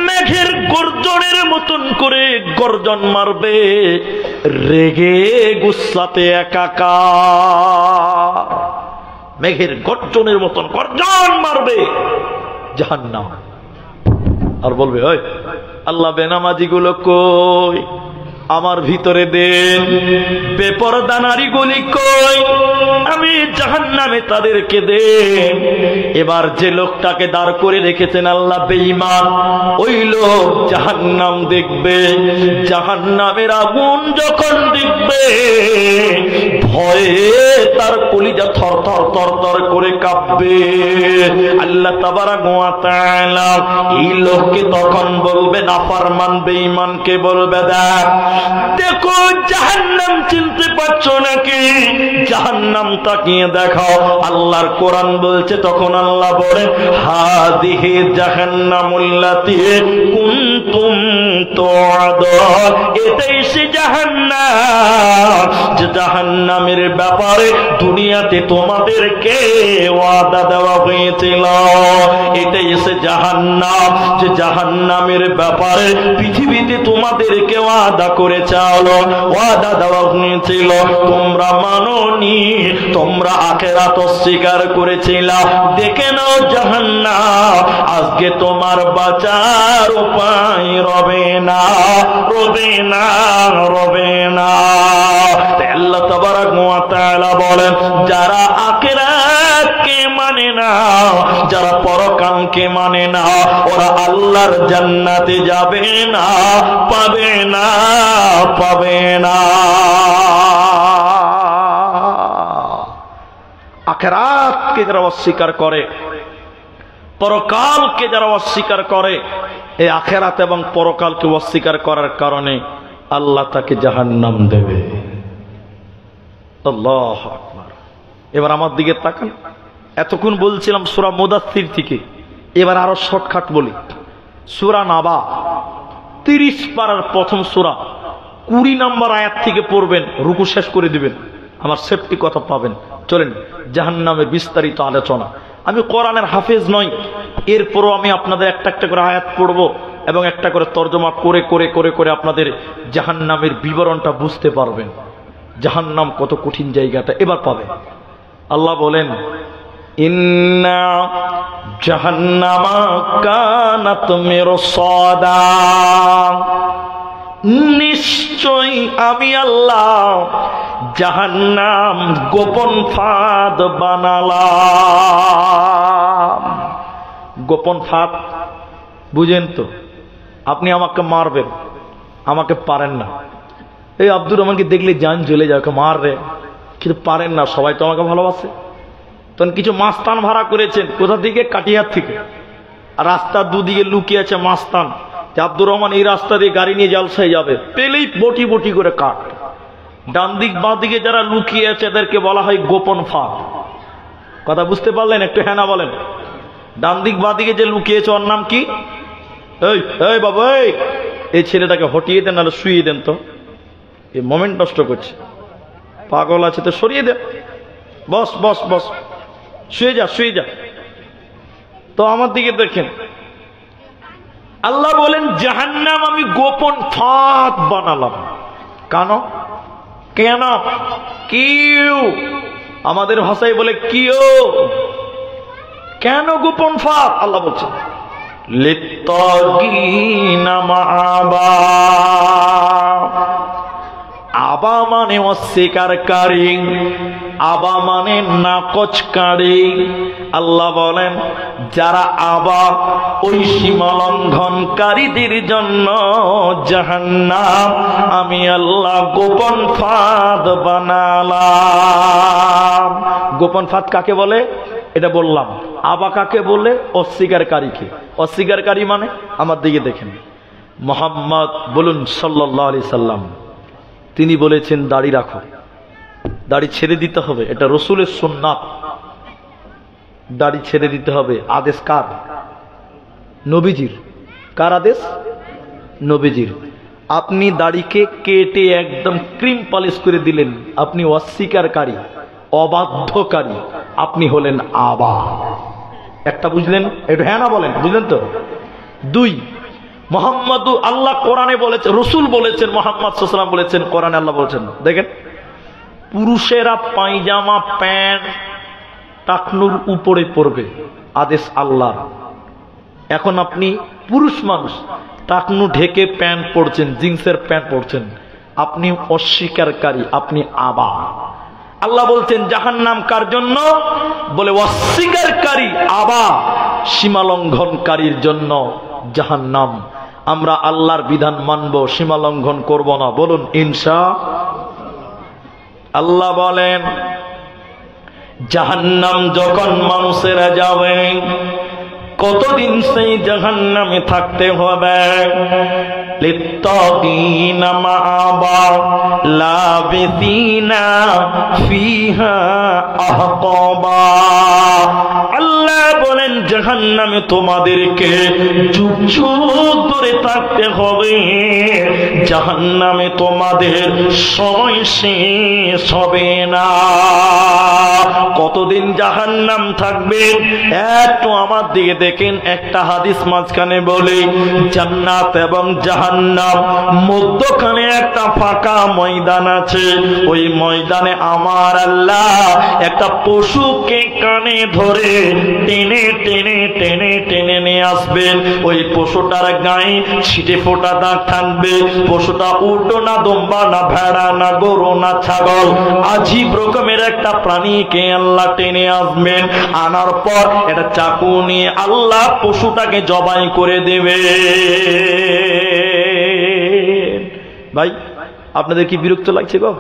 মেঘের গর্জনের মতন করে গর্জন মারবে, রেগে গুসাতে একাকার। মেঘের গর্জনের মতন গর্জন মারবে জাহান্নাম। আর বলবে, ওই আল্লাহ বেনামাজি গুলো কই, আমার ভিতরে দেন। বেপরদা নারী গুলি কই, আমি জাহান্নামে তাদেরকে দেন। এবার যে লোকটাকে দাঁড় করে রেখেছেন আল্লাহ বেঈমান, ওই লোক জাহান্নাম দেখবে। জাহান্নামের আগুন যখন দেখবে, ভয়ে তার কলিজা থর থর থর থর করে কাঁপবে। আল্লাহ তাবারাক ওয়া তাআলা এই লোককে তখন বলবে, নাফরমান বেঈমানকে বলবে, দেখো জাহান্নাম চিনতে পারছো নাকি? জাহান্নাম তাকিয়ে দেখাও। আল্লাহর কোরআন বলছে, তখন আল্লাহ বলে, হাযিহি জাহান্নামুল্লাতী কুনতুম তুআদুন। এটাই সে জাহান্নাম যে জাহান্নামের ব্যাপারে দুনিয়াতে তোমাদেরকে ওয়াদা দেওয়া হয়েছিল। এটাই সে জাহান্নাম যে জাহান্নামের ব্যাপারে পৃথিবীতে তোমাদেরকে ওয়াদা করেছিল, ওয়াদা দেওয়া হয়েছিল, তোমরা মানোনি, তোমরা আখিরাত অস্বীকার করেছিলা। দেখে নাও জাহান্নাম আজকে তোমার বাঁচার উপায় রবে না, রবে না, রবে না। আল্লাহ তাবারাক ওয়া তাআলা বলেন, যারা আখিরাতকে মানে না, যারা পরকালকে মানে না, ওরা আল্লাহর জান্নাতে যাবে না, পাবে না, পাবে না। আখিরাতকে যারা অস্বীকার করে, পরকালকে যারা অস্বীকার করে, এই আখিরাত এবং পরকালকে অস্বীকার করার কারণে আল্লাহ তাকে জাহান্নাম দেবে। আল্লাহু আকবার। এবার আমার দিকে তাকান। এতক্ষণ বলছিলাম সূরা মুদাথির থেকে, এবার আরো শর্টকাট বলি। সূরা নাবা 30 পারার প্রথম সূরা 20 নম্বর আয়াত থেকে পড়বেন, রুকু শেষ করে দিবেন, আমার সেফটি কথা পাবেন। চলেন জাহান্নামের বিস্তারিত আলোচনা। আমি কোরআনের হাফেজ নই, এরপরও আমি আপনাদের একটা একটা করে আয়াত পড়ব এবং একটা করে তর্জমা করে করে করে করে আপনাদের জাহান্নামের বিবরণটা বুঝতে পারবেন। জাহান্নাম কত কঠিন জায়গাটা এবার পাবেন। আল্লাহ বলেন, ইন্না জাহান্নামা কানাত মিরসাদা, নিশ্চয় আমি আল্লাহ জাহান্নাম গোপন ফাঁদ বানালাম। গোপন ফাঁদ বুঝেন তো? আপনি আমাকে মারবেন, আমাকে পারেন না। এই আব্দুর রহমানকে দেখলে জান চলে যায়, ওকে মার রে, কিন্তু পারেন না। সবাই তো আমাকে ভালোবাসে। তখন কিছু মাস্তান ভাড়া করেছেন, কোথা থেকে? কাটিহার থেকে। আর রাস্তার দুদিকে লুকিয়ে আছে মাস্তান, যে আব্দুর রহমান এই রাস্তা দিয়ে গাড়ি নিয়ে জালসায় যাবে, পেলেই বটি বটি করে কাট। ডান দিক বাঁ দিকে যারা লুকিয়ে আছে এদেরকে বলা হয় গোপন ফাঁদ। কথা বুঝতে পারলেন? একটু হ্যাঁ না বলেন। ডান দিক বাঁ দিকে যে লুকিয়েছে ওর নাম কি? এই এই বাবা, এই ছেলেটাকে হটিয়ে দেন, নাহলে শুয়ে দেন, তো এই মোমেন্ট নষ্ট করছে, পাগল আছে তো সরিয়ে দেন। বস বস বস, শুয়ে যা শুয়ে যা। তো আমার দিকে দেখেন, আল্লাহ বলেন জাহান্নাম আমি গোপন ফাঁদ বানালাম। কেন? কিউ, আমাদের ভাষায় বলে কিউ, কেন গোপন ফাঁদ? আল্লাহ বলছেন লিত্তাগিনা মাআবা। আবা মানে অস্বীকারী, আবা মানে নাকচকারী। আল্লাহ বলেন যারা আবা, ওই সীমা লঙ্ঘনকারীদের জন্য জাহান্নাম আমি আল্লাহ গোপন ফাঁদ বানালাম। গোপন ফাঁদ কাকে বলে এটা বললাম। আবা কাকে বলে? অস্বীকারীকে। অস্বীকারী মানে আমার দিকে দেখেন, মুহাম্মদ বলুন সাল্লাল্লাহু আলাইহি সাল্লাম, তিনি বলেছেন দাড়ি রাখো, দাড়ি ছেড়ে দিতে হবে, এটা রসুলের সুন্নাত। দাড়ি ছেড়ে দিতে হবে। আদেশ কার? নবীজির। কার আদেশ? নবীজির। আপনি দাড়িকে কেটে একদম ক্রিম পালিশ করে দিলেন, আপনি অস্বীকারী, অবাধ্যকারী, আপনি হলেন আবা। একটা বুঝলেন? একটু হ্যাঁ না বলেন, বুঝলেন তো? দুই, মুহাম্মদ আল্লাহ কোরআনে বলেছেন, রসুল বলেছেন, মুহাম্মদ সাল্লাল্লাহু আলাইহি ওয়াসাল্লাম বলেছেন, কোরআনে আল্লাহ বলেছেন, দেখেন পুরুষেরা পায়জামা প্যান্ট টাকনুর উপরে পরবে, আদেশ আল্লাহর। এখন আপনি পুরুষ মানুষ টাকনু ঢেকে প্যান্ট পরছেন, জিন্সের প্যান্ট পরছেন, আপনি অস্বীকারী, আপনি আবা। আল্লাহ বলছেন জাহান্নাম কার জন্য? বলে অস্বীকারী, আবা, সীমা লঙ্ঘনকারীর জন্য জাহান্নাম। আমরা আল্লাহর বিধান মানব, সীমা লঙ্ঘন করব না, বলুন ইনশাআল্লাহ। আল্লাহ বলেন জাহান্নাম যখন মানুষেরা যাবে, কতদিন সেই জাহান্নামে থাকতে হবে? লিত্তাগিনা মাআবা লাবিসিনা ফিহা আহকাবা। আল্লাহ বলেন জাহান্নামে তোমাদেরকে যুগ যুগ ধরে থাকতে হবে, জাহান্নামে তোমাদের সময় শেষ হবে না। কতদিন জাহান্নাম থাকবে? একটু আমার দিকে দেখেন, একটা হাদিস মাঝখানে বলে জান্নাত এবং জাহান্নাম মধ্যখানে একটা ফাঁকা ময়দান আছে, ওই ময়দানে আমার আল্লাহ একটা পশুকে কানে ধরে টেনে টেনে টেনে টেনে নিয়ে আসবেন। ওই পশুটার গায়ে ছিটে ফোটা দাগ থাকবে। পশুটা উল্টো না দম্বা না ভেড়া না গরু না ছাগল, আজীব রকমের একটা প্রাণীকে আল্লাহ টেনে আসবেন। আনার পর এটা চাকু নিয়ে আল্লাহ পশুটাকে জবাই করে দেবে। ভাই আপনাদের কি বিরক্ত লাগছে গো?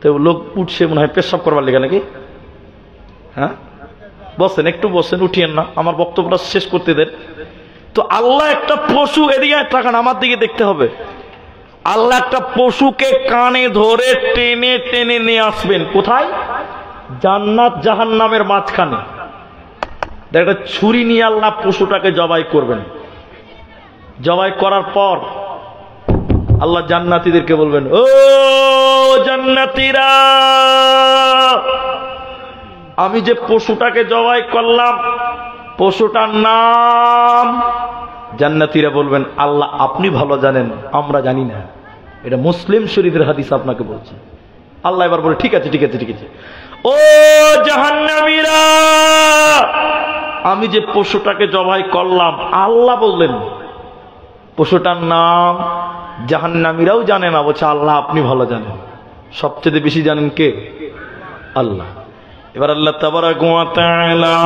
তো লোক উঠছে মনে হয় পেশাব করবার লেগে নাকি? হ্যাঁ বসেন, একটু বসেন, উঠিয়েন না, আমার বক্তব্যটা শেষ করতে দেন। তো আল্লাহ একটা পশু, এদিকে তাকান, আমার দিকে দেখতে হবে। আল্লাহ একটা পশুকে কানে ধরে টেনে টেনে নিয়ে আসবেন। কোথায়? জান্নাত জাহান্নামের মাঝখানে। একটা ছুরি নিয়ে আল্লাহ পশুটাকে জবাই করবেন। জবাই করার পর আল্লাহ জান্নাতীদেরকে বলবেন, ও জান্নাতীরা, আমি যে পশুটাকে জবাই করলাম পশুটার নাম। জান্নাতীরা বলবেন, আল্লাহ আপনি ভালো জানেন, আমরা জানি না। এটা মুসলিম শরীফের হাদিস, আপনাকে বলছি। আল্লাহ এবার বলে, ঠিক আছে ঠিক আছে ঠিক আছে, ও জাহান্নামীরা, আমি যে পশুটাকে জবাই করলাম, আল্লাহ বললেন পশুটার নাম। জাহান্নামীরাও জানে না, বলছে আল্লাহ আপনি ভালো জানেন। সবচেয়ে বেশি জানেন কে? আল্লাহ। এবার আল্লাহ তাবারাক ওয়া তাআলা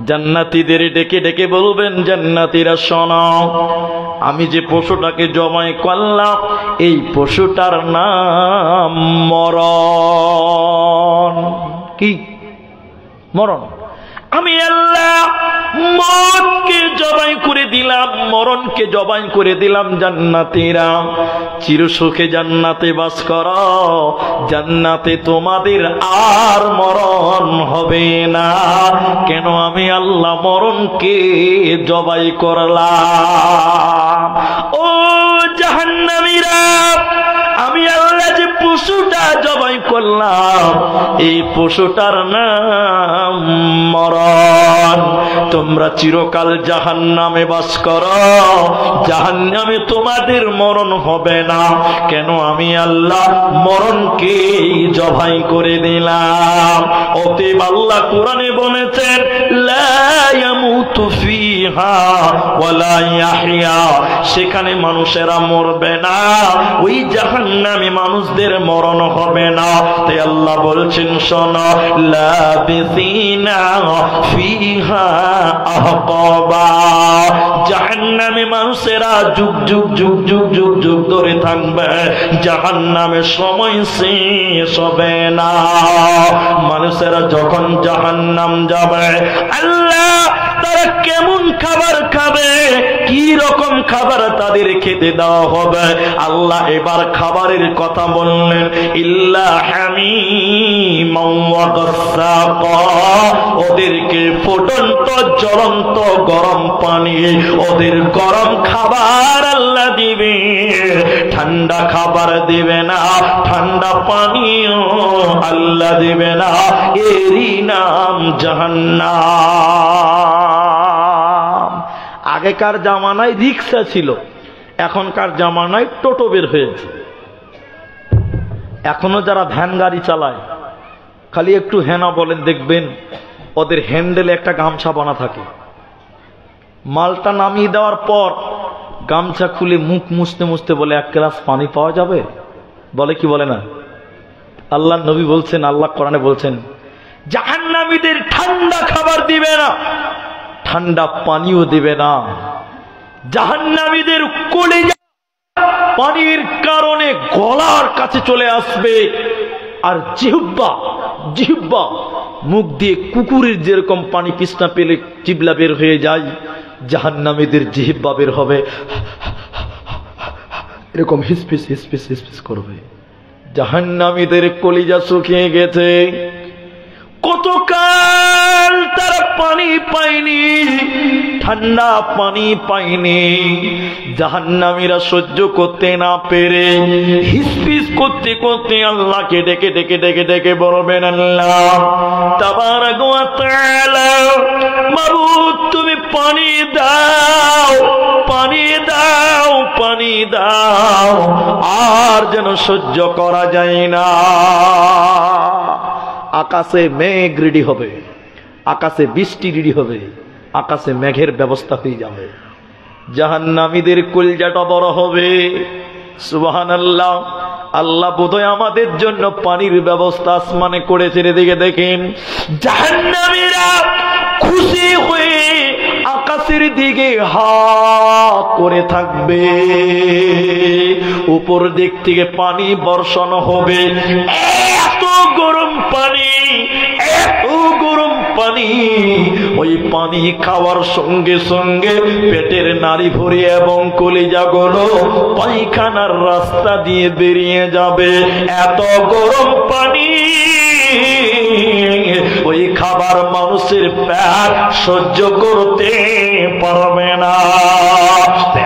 জান্নাতীদের ডেকে ডেকে বলবেন, জান্নাতীরা শোনো, আমি যে পশুটাকে জবাই করলাম এই পশুটার নাম মরণ। কি? মরণ। আমি আল্লাহ মরণকে জবাই করে দিলাম, মরণকে জবাই করে দিলাম। জান্নাতীরা চিরসুখে জান্নাতে বাস করো, জান্নাতে তোমাদের আর মরণ হবে না। কেন আমি আল্লাহ মরণকে জবাই করলাম? ও জাহান্নামীরা, আমি আল্লাহ যে পশুটা জবাই করলাম, এই পশুটার নাম মরণ। তোমরা চিরকাল জাহান্নামে বাস করো, জাহান্নামে তোমাদের মরণ হবে না। কেন আমি আল্লাহ মরণকে জবাই করে দিলাম। অতএব আল্লাহ কোরআনে বলেছেন, লা ইয়ামুতু ফিহা ওয়ালা ইয়াহইয়া, সেখানে মানুষেরা মরবে না, ওই জাহান্নামে মানুষদের মরণ হবে না। তাই আল্লাহ বলছেন, শোনো, লাবিসিনা ফিহা আহকাবা, জাহান্নামে মানুষেরা যুগ যুগ যুগ যুগ যুগ যুগ ধরে থাকবে, জাহান্নামে সময় শেষ হবে না। মানুষেরা যখন জাহান্নাম যাবে, আল্লাহ তারা কেমন খাবার খাবে, কি রকম খাবার তাদের খেতে দেওয়া হবে? আল্লাহ এবার খাবারের কথা বললেন, ইল্লা হামিমান ওয়া গাসসাকা, ওদেরকে ফুটন্ত জ্বলন্ত গরম পানি, ওদের গরম খাবার আল্লাহ দিবে, ঠান্ডা খাবার দিবে না, ঠান্ডা পানিও আল্লাহ দিবে না। এরই নাম জাহান্নাম। আগেকার জামানায় রিক্সা ছিল, এখনকার জামানায় টোটো বের হয়েছে। এখনো যারা ভ্যান গাড়ি চালায়, খালি একটু হেনা বলেন, দেখবেন ওদের হ্যান্ডেলে একটা গামছা বানা থাকে। মালটা নামিয়ে দেওয়ার পর গামছা খুলে মুখ মুছতে মুছতে বলে, এক গ্লাস পানি পাওয়া যাবে? বলে কি বলে না? আল্লাহ নবী বলছেন, আল্লাহ কোরআনে বলছেন, জাহান্নামীদের ঠান্ডা খাবার দিবে না, ঠান্ডা পানিও দিবে না। জাহান্নামীদের কলিজা পানির কারণে গলার কাছে চলে আসবে, আর জিহ্বা মুখ দিয়ে কুকুরের যেরকম পানি তৃষ্ণা পেলে জিহ্বা বের হয়ে যায়, জাহান্নামীদের জিহ্বা বের হবে, এরকম হিসপিস হিসপিস হিসপিস করবে। জাহান্নামীদের কলিজা শুকিয়ে গেছে, কতকাল তারা পানি পায়নি, ঠান্ডা পানি পায়নি। জাহান্নামীরা সহ্য করতে না পেরে হিসপিস করতে করতে আল্লাহকে ডেকে ডেকে ডেকে ডেকে বলবেন, আল্লাহ তাবারাক ওয়া তাআলা, মাবুদ তুমি পানি দাও, পানি দাও, পানি দাও, আর যেন সহ্য করা যায় না। আকাশে মেঘ রেডি হবে, আকাশে বৃষ্টি রেডি হবে, আকাশে মেঘের ব্যবস্থা হয়ে যাবে, জাহান্নামীদের কলিজাটা বড় হবে। সুবহানাল্লাহ। আল্লাহ বোধহয় আমাদের জন্য পানির ব্যবস্থা আসমানে করেছে। দিকে দেখেন, জাহান্নামীরা খুশি হয়ে আকাশের দিকে হা করে থাকবে, উপর দিক থেকে পানি বর্ষণ হবে, এত গরম পানি, এত গরম পানি। ওই পানি খাওয়ার সঙ্গে সঙ্গে পেটের নাড়ি ভরে এবং কলিজাগুলো পায়খানার রাস্তা দিয়ে বেরিয়ে যাবে। এত গরম পানি, ওই খাবার মানুষের পেট সহ্য করতে পারবে না।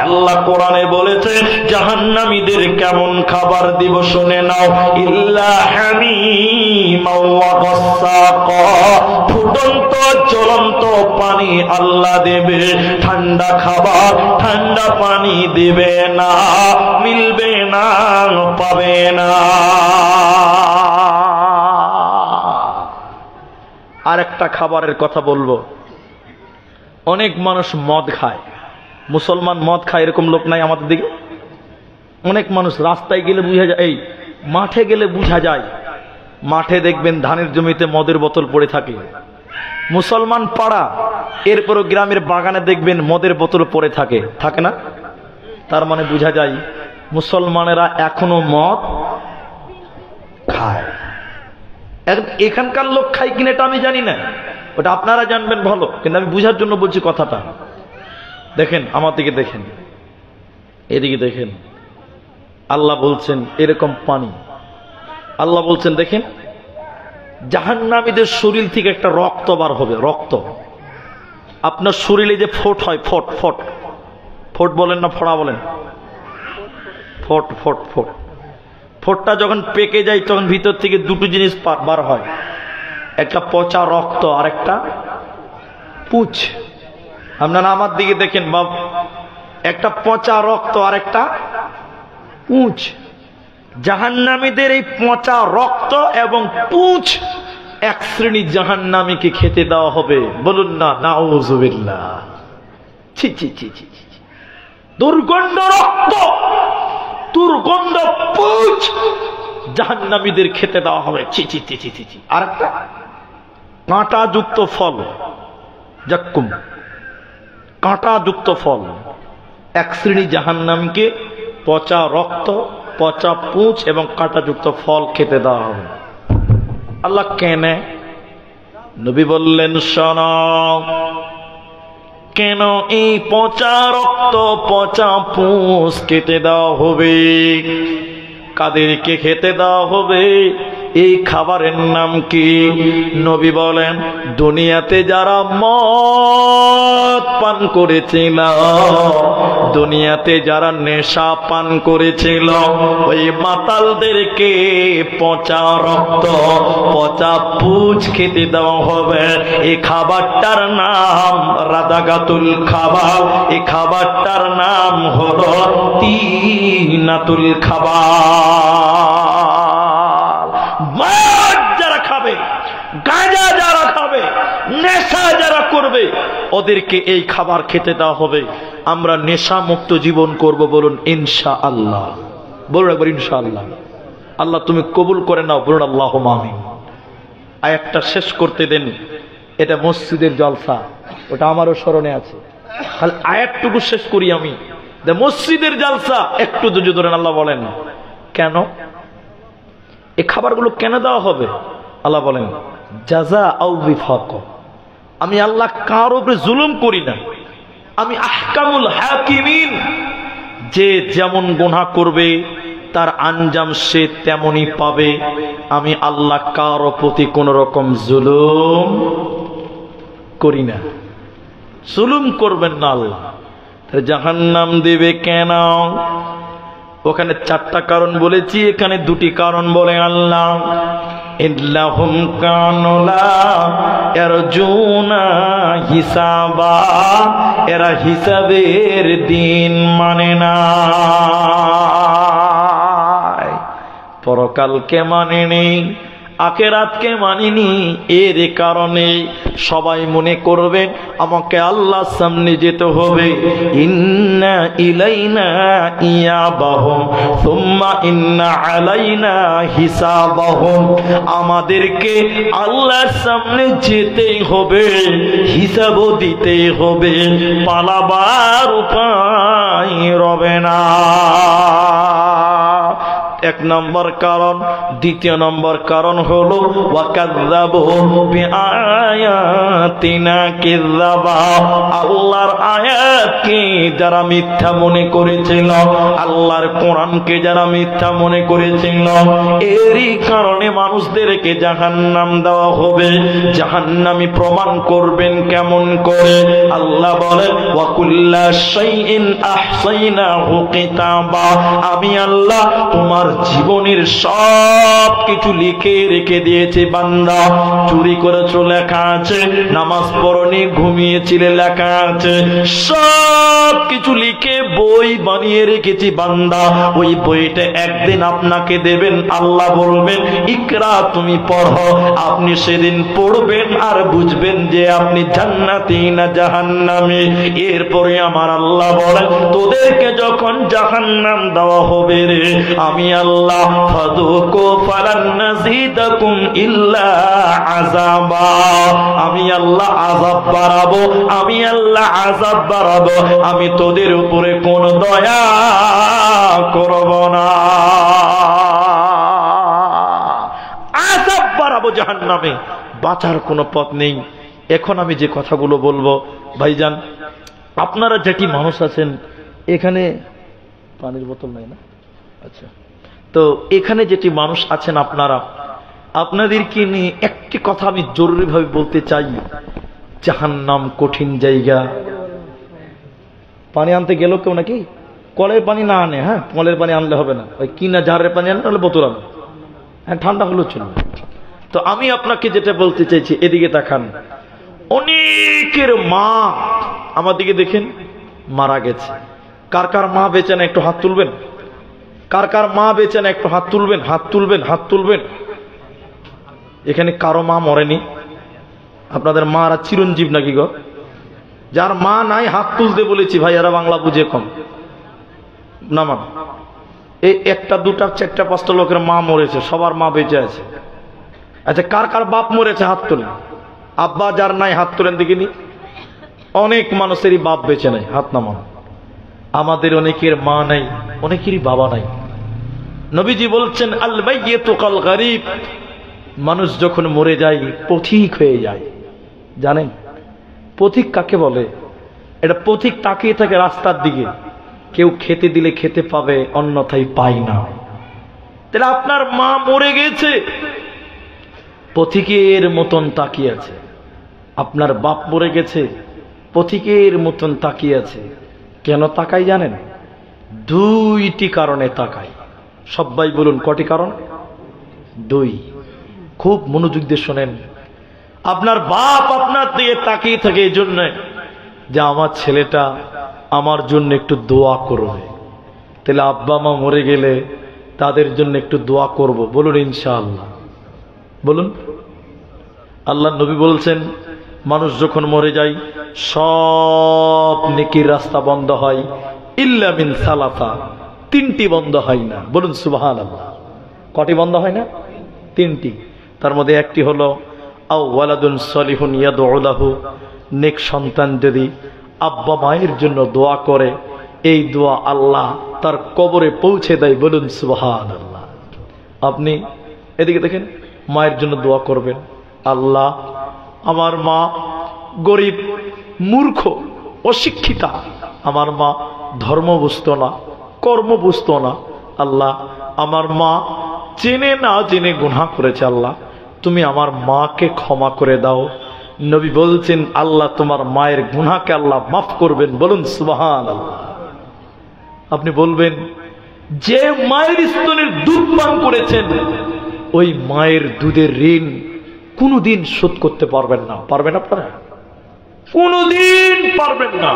আল্লাহ কোরআনে বলেছে, জাহান্নামীদের কেমন খাবার দিব শুনে নাও, ইল্লা হামিমান ওয়া গাসসাকা, ফুটন্ত জ্বলন্ত পানি আল্লাহ দেবে, ঠান্ডা খাবার ঠান্ডা পানি দেবে না, মিলবে না, পাবে না। আর একটা খাবারের কথা বলবো, অনেক মানুষ মদ খায়, মুসলমান মদ খায় এরকম লোক নাই আমাদের দিকে? অনেক মানুষ রাস্তায় গেলে বুঝা যায়, এই মাঠে গেলে বুঝা যায়, মাঠে দেখবেন ধানের জমিতে মদের বোতল পড়ে থাকে। মুসলমান পাড়া, এরপরও গ্রামের বাগানে দেখবেন মদের বোতল পড়ে থাকে, থাকে না? তার মানে বুঝা যায় মুসলমানেরা এখনো মদ খায়। এখানকার লোক খায় কিনা এটা আমি জানি না, ওটা আপনারা জানবেন ভালো, কিন্তু আমি বুঝার জন্য বলছি কথাটা। দেখেন আমার দিকে, দেখেন এদিকে, দেখেন আল্লাহ বলছেন এরকম পানি। আল্লাহ বলছেন দেখেন জাহান্নামীদের শরীর থেকে একটা রক্ত বার হবে, রক্ত। আপনার শরীরে যে ফোট হয়, ফোট ফোট ফোট বলেন না ফোড়া বলেন, ফোট ফোট ফোট, ফোটটা যখন পেকে যায় তখন ভিতর থেকে দুটো জিনিস বার হয়, একটা পচা রক্ত আর একটা পুঁছ। আপনারা আমার দিকে দেখেন বাপ, একটা পচা রক্ত আর একটা পুঁছ। জাহান্নামীদের এই পচা রক্ত এবং পুঁছ এক শ্রেণী জাহান্নামীকে খেতে দেওয়া হবে। বলুন না নাউযুবিল্লাহ। ছি ছি ছি ছি, দুর্গন্ধ রক্ত, দুর্গন্ধ পুঁছ জাহান্নামীদের খেতে দেওয়া হবে। ছি ছি ছি ছি ছি। আর একটা কাঁটাযুক্ত ফল, জাক্কুম, কাঁটাযুক্ত ফল। এক শ্রেণী জাহান্নামীকে পচা রক্ত, পচা পুঁছ এবং কাঁটাযুক্ত ফল খেতে দেওয়া হবে। আল্লাহ কেন? নবী বললেন শোনো, কেন এই পচা রক্ত, পচা পুঁছ খেতে দেওয়া হবে? কাদেরকে খেতে দেওয়া হবে? এই খাবারের নাম কি? নবী বলেন দুনিয়াতে যারা মদ পান করেছিল, দুনিয়াতে যারা নেশা পান করেছিল, ওই মাতালদেরকে পচা রক্ত, পচা পুঁছ খেতে দেওয়া হবে। এই খাবারটার নাম রাদাগাতুল খাবার, এই খাবারটার নাম হলো তিনাতুল খাবার। মদ যারা খাবে, গাঁজা যারা খাবে, নেশা যারা করবে, ওদেরকে এই খাবার খেতে দেওয়া হবে। আমরা নেশা মুক্ত জীবন করব, বলুন ইনশাআল্লাহ। বলুন একবার ইনশাআল্লাহ। আল্লাহ তুমি কবুল করে নাও, বলুন আল্লাহুম্মা আমিন। আয়াতটা শেষ করতে দেন, এটা মসজিদের জলসা, ওটা আমারও স্মরণে আছে। তাহলে আয়াতটুকু শেষ করি আমি। মসজিদের জলসা একটু ধৈর্য ধরেন। আল্লাহ বলেন কেন এই খাবারগুলো কেন দেওয়া হবে? আল্লাহ বলেন জাযা আও বিফাক। আমি আল্লাহ কারো উপরে জুলুম করি না, আমি আহকামুল হাকিমিন। যে যেমন গুনাহ করবে তার আঞ্জাম সে তেমনই পাবে। আমি আল্লাহ কারো প্রতি কোন রকম জুলুম করি না। জুলুম করবেন না আল্লাহ। জাহান্নাম দেবে কেন? ওখানে চারটা কারণ বলেছি, এখানে দুটি কারণ বলে আল্লাহ। ইল্লাহুম কানু লা ইয়ারজুনা হিসাবা, এরা হিসাবের দিন মানে না, পরকালকে মানেনি, আখিরাতকে মানিনি। এর কারণে সবাই মনে করবেন আমাকে আল্লাহর সামনে যেতে হবে। ইন্না ইলাইনা ইয়াবাহুম সুম্মা ইন্না আলাইনা হিসাবাহুম। আমাদেরকে আল্লাহর সামনে যেতেই হবে, হিসাবও দিতেই হবে, পালাবার উপায় রবে না। এক নম্বর কারণ। দ্বিতীয় নম্বর কারণ হলো ওয়াকাযযাবু বিআয়াতিনা কিযাবা। আল্লাহর আয়াতকে যারা মিথ্যা মনে করেছিল, আল্লাহর কোরআনকে যারা মিথ্যা মনে করেছিল, এরই কারণে মানুষদেরকে জাহান্নাম দেওয়া হবে। জাহান্নামী প্রমাণ করবেন কেমন করে? আল্লাহ বলেন ওয়া কুল্লা শাইইন আহসাইনাহু কিতাবা। আমি আল্লাহ তোমার জীবনের সব কিছু লিখে রেখে দিয়েছে বান্দা। চুরি করেছো লেখা আছে, নামাজ পড়নি, ঘুমিয়েছিলে লেখা আছে, সব কিছু লিখে বই বানিয়ে রেখেছি বান্দা। ওই বইটা একদিন আপনাকে দেবেন, আল্লাহ বলবেন ইকরা, তুমি পড়ো। আপনি সেদিন পড়বেন আর বুঝবেন যে আপনি জান্নাতি না জাহান্নামী। এরপরে আমার আল্লাহ বলেন তোদেরকে যখন জাহান্নাম দেওয়া হবে রে, আমি আল্লাহ ফাযুকু ফালান নাযিদাকুম ইল্লা আযাবা। আমি আল্লাহ আযাব বাড়াবো, আমি আল্লাহ আযাব বাড়াবো, আমি তোদের উপরে কোন দয়া করব না। আযাব বাড়াবো জাহান্নামে, বাঁচার কোনো পথ নেই। এখন আমি যে কথাগুলো বলবো ভাইজান, আপনারা যেটি মানুষ আছেন, এখানে পানির বোতল নাই না? আচ্ছা, তো এখানে যেটি মানুষ আছেন আপনারা, আপনাদেরকে নিয়ে একটি কথা আমি জরুরিভাবে বলতে চাই। জাহান্নাম কঠিন জায়গা। পানি আনতে গেল কেউ নাকি? কলের পানি না আনে, হ্যাঁ কলের পানি আনলে হবে না, ওই কিনা জারের পানি আনলে হলে বোতল আনে, হ্যাঁ ঠান্ডা হলেও চলবে। তো আমি আপনাকে যেটা বলতে চাইছি, এদিকে তাকান। অনেকের মা আমার দিকে দেখেন মারা গেছে। কার কার মা বেঁচে না একটু হাত তুলবেন? কার কার মা বেঁচে না একটু হাত তুলবেন? হাত তুলবেন, হাত তুলবেন। এখানে কারো মা মরেনি? আপনাদের মারা চিরঞ্জীব নাকি গো? যার মা নাই হাত তুলতে বলেছি ভাই, এরা বাংলা বুঝে কম না। মা এই একটা দুটা চারটা পাঁচটা লোকের মা মরেছে, সবার মা বেঁচে আছে। আচ্ছা, কার কার বাপ মরেছে হাত তোলেন? আব্বা যার নাই হাত তোলেন দেখিনি। অনেক মানুষেরই বাপ বেঁচে নাই, হাত নামান। আমাদের অনেকের মা নাই, অনেকেরই বাবা নাই। নবীজি বলছেন আল মাইয়িতু কাল গারিব, মানুষ যখন মরে যায় পথিক হয়ে যায়। জানেন পথিক কাকে বলে? এটা পথিক তাকিয়ে থাকে রাস্তার দিকে, কেউ খেতে দিলে খেতে পাবে, অন্যথায় পায় না। তাহলে আপনার মা মরে গেছে, পথিকের মতন তাকিয়ে আছে। আপনার বাপ মরে গেছে, পথিকের মতন তাকিয়ে আছে। কেন তাকাই জানেন? দুইটি কারণে তাকাই। সবাই বলুন কটি কারণ? দুই। খুব মনোযোগ দিয়ে শোনেন। আপনার বাপ আপনার দিকে তাকিয়ে থাকে এই জন্য যে আমার ছেলেটা আমার জন্য একটু দোয়া করবে। তাহলে আব্বা মা মরে গেলে তাদের জন্য একটু দোয়া করব, বলুন ইনশাআল্লাহ। বলুন। আল্লাহ নবী বলছেন মানুষ যখন মরে যায় সব নেকির রাস্তা বন্ধ হয়, ইল্লা মিন সালাসা, তিনটি বন্ধ হয় না। বলুন সুবহানাল্লাহ। কটি বন্ধ হয় না? তিনটি। তার মধ্যে একটি হলো আও ওয়ালাদুন সলিহুন ইয়াদউ লাহু, নেক সন্তান যদি আব্বা মায়ের জন্য দোয়া করে, এই দোয়া আল্লাহ তার কবরে পৌঁছে দেয়। বলুন সুবহানাল্লাহ। আপনি এদিকে দেখেন, মায়ের জন্য দোয়া করবেন, আল্লাহ আমার মা গরিব, মূর্খ, অশিক্ষিতা, আমার মা ধর্ম বুঝতো না, কর্ম বুঝতো না, আল্লাহ আমার মা জেনে না জেনে গুনাহ করেছে, আল্লাহ তুমি আমার মাকে ক্ষমা করে দাও। নবী বলছেন আল্লাহ তোমার মায়ের গুনাহকে আল্লাহ মাফ করবেন। বলুন সুবহানাল্লাহ। আপনি বলবেন যে মায়ের স্তনের দুধ পান করেছেন, ওই মায়ের দুধের ঋণ কোনদিন শোধ করতে পারবেন না। পারবেন আপনারা? কোনদিন পারবেন না।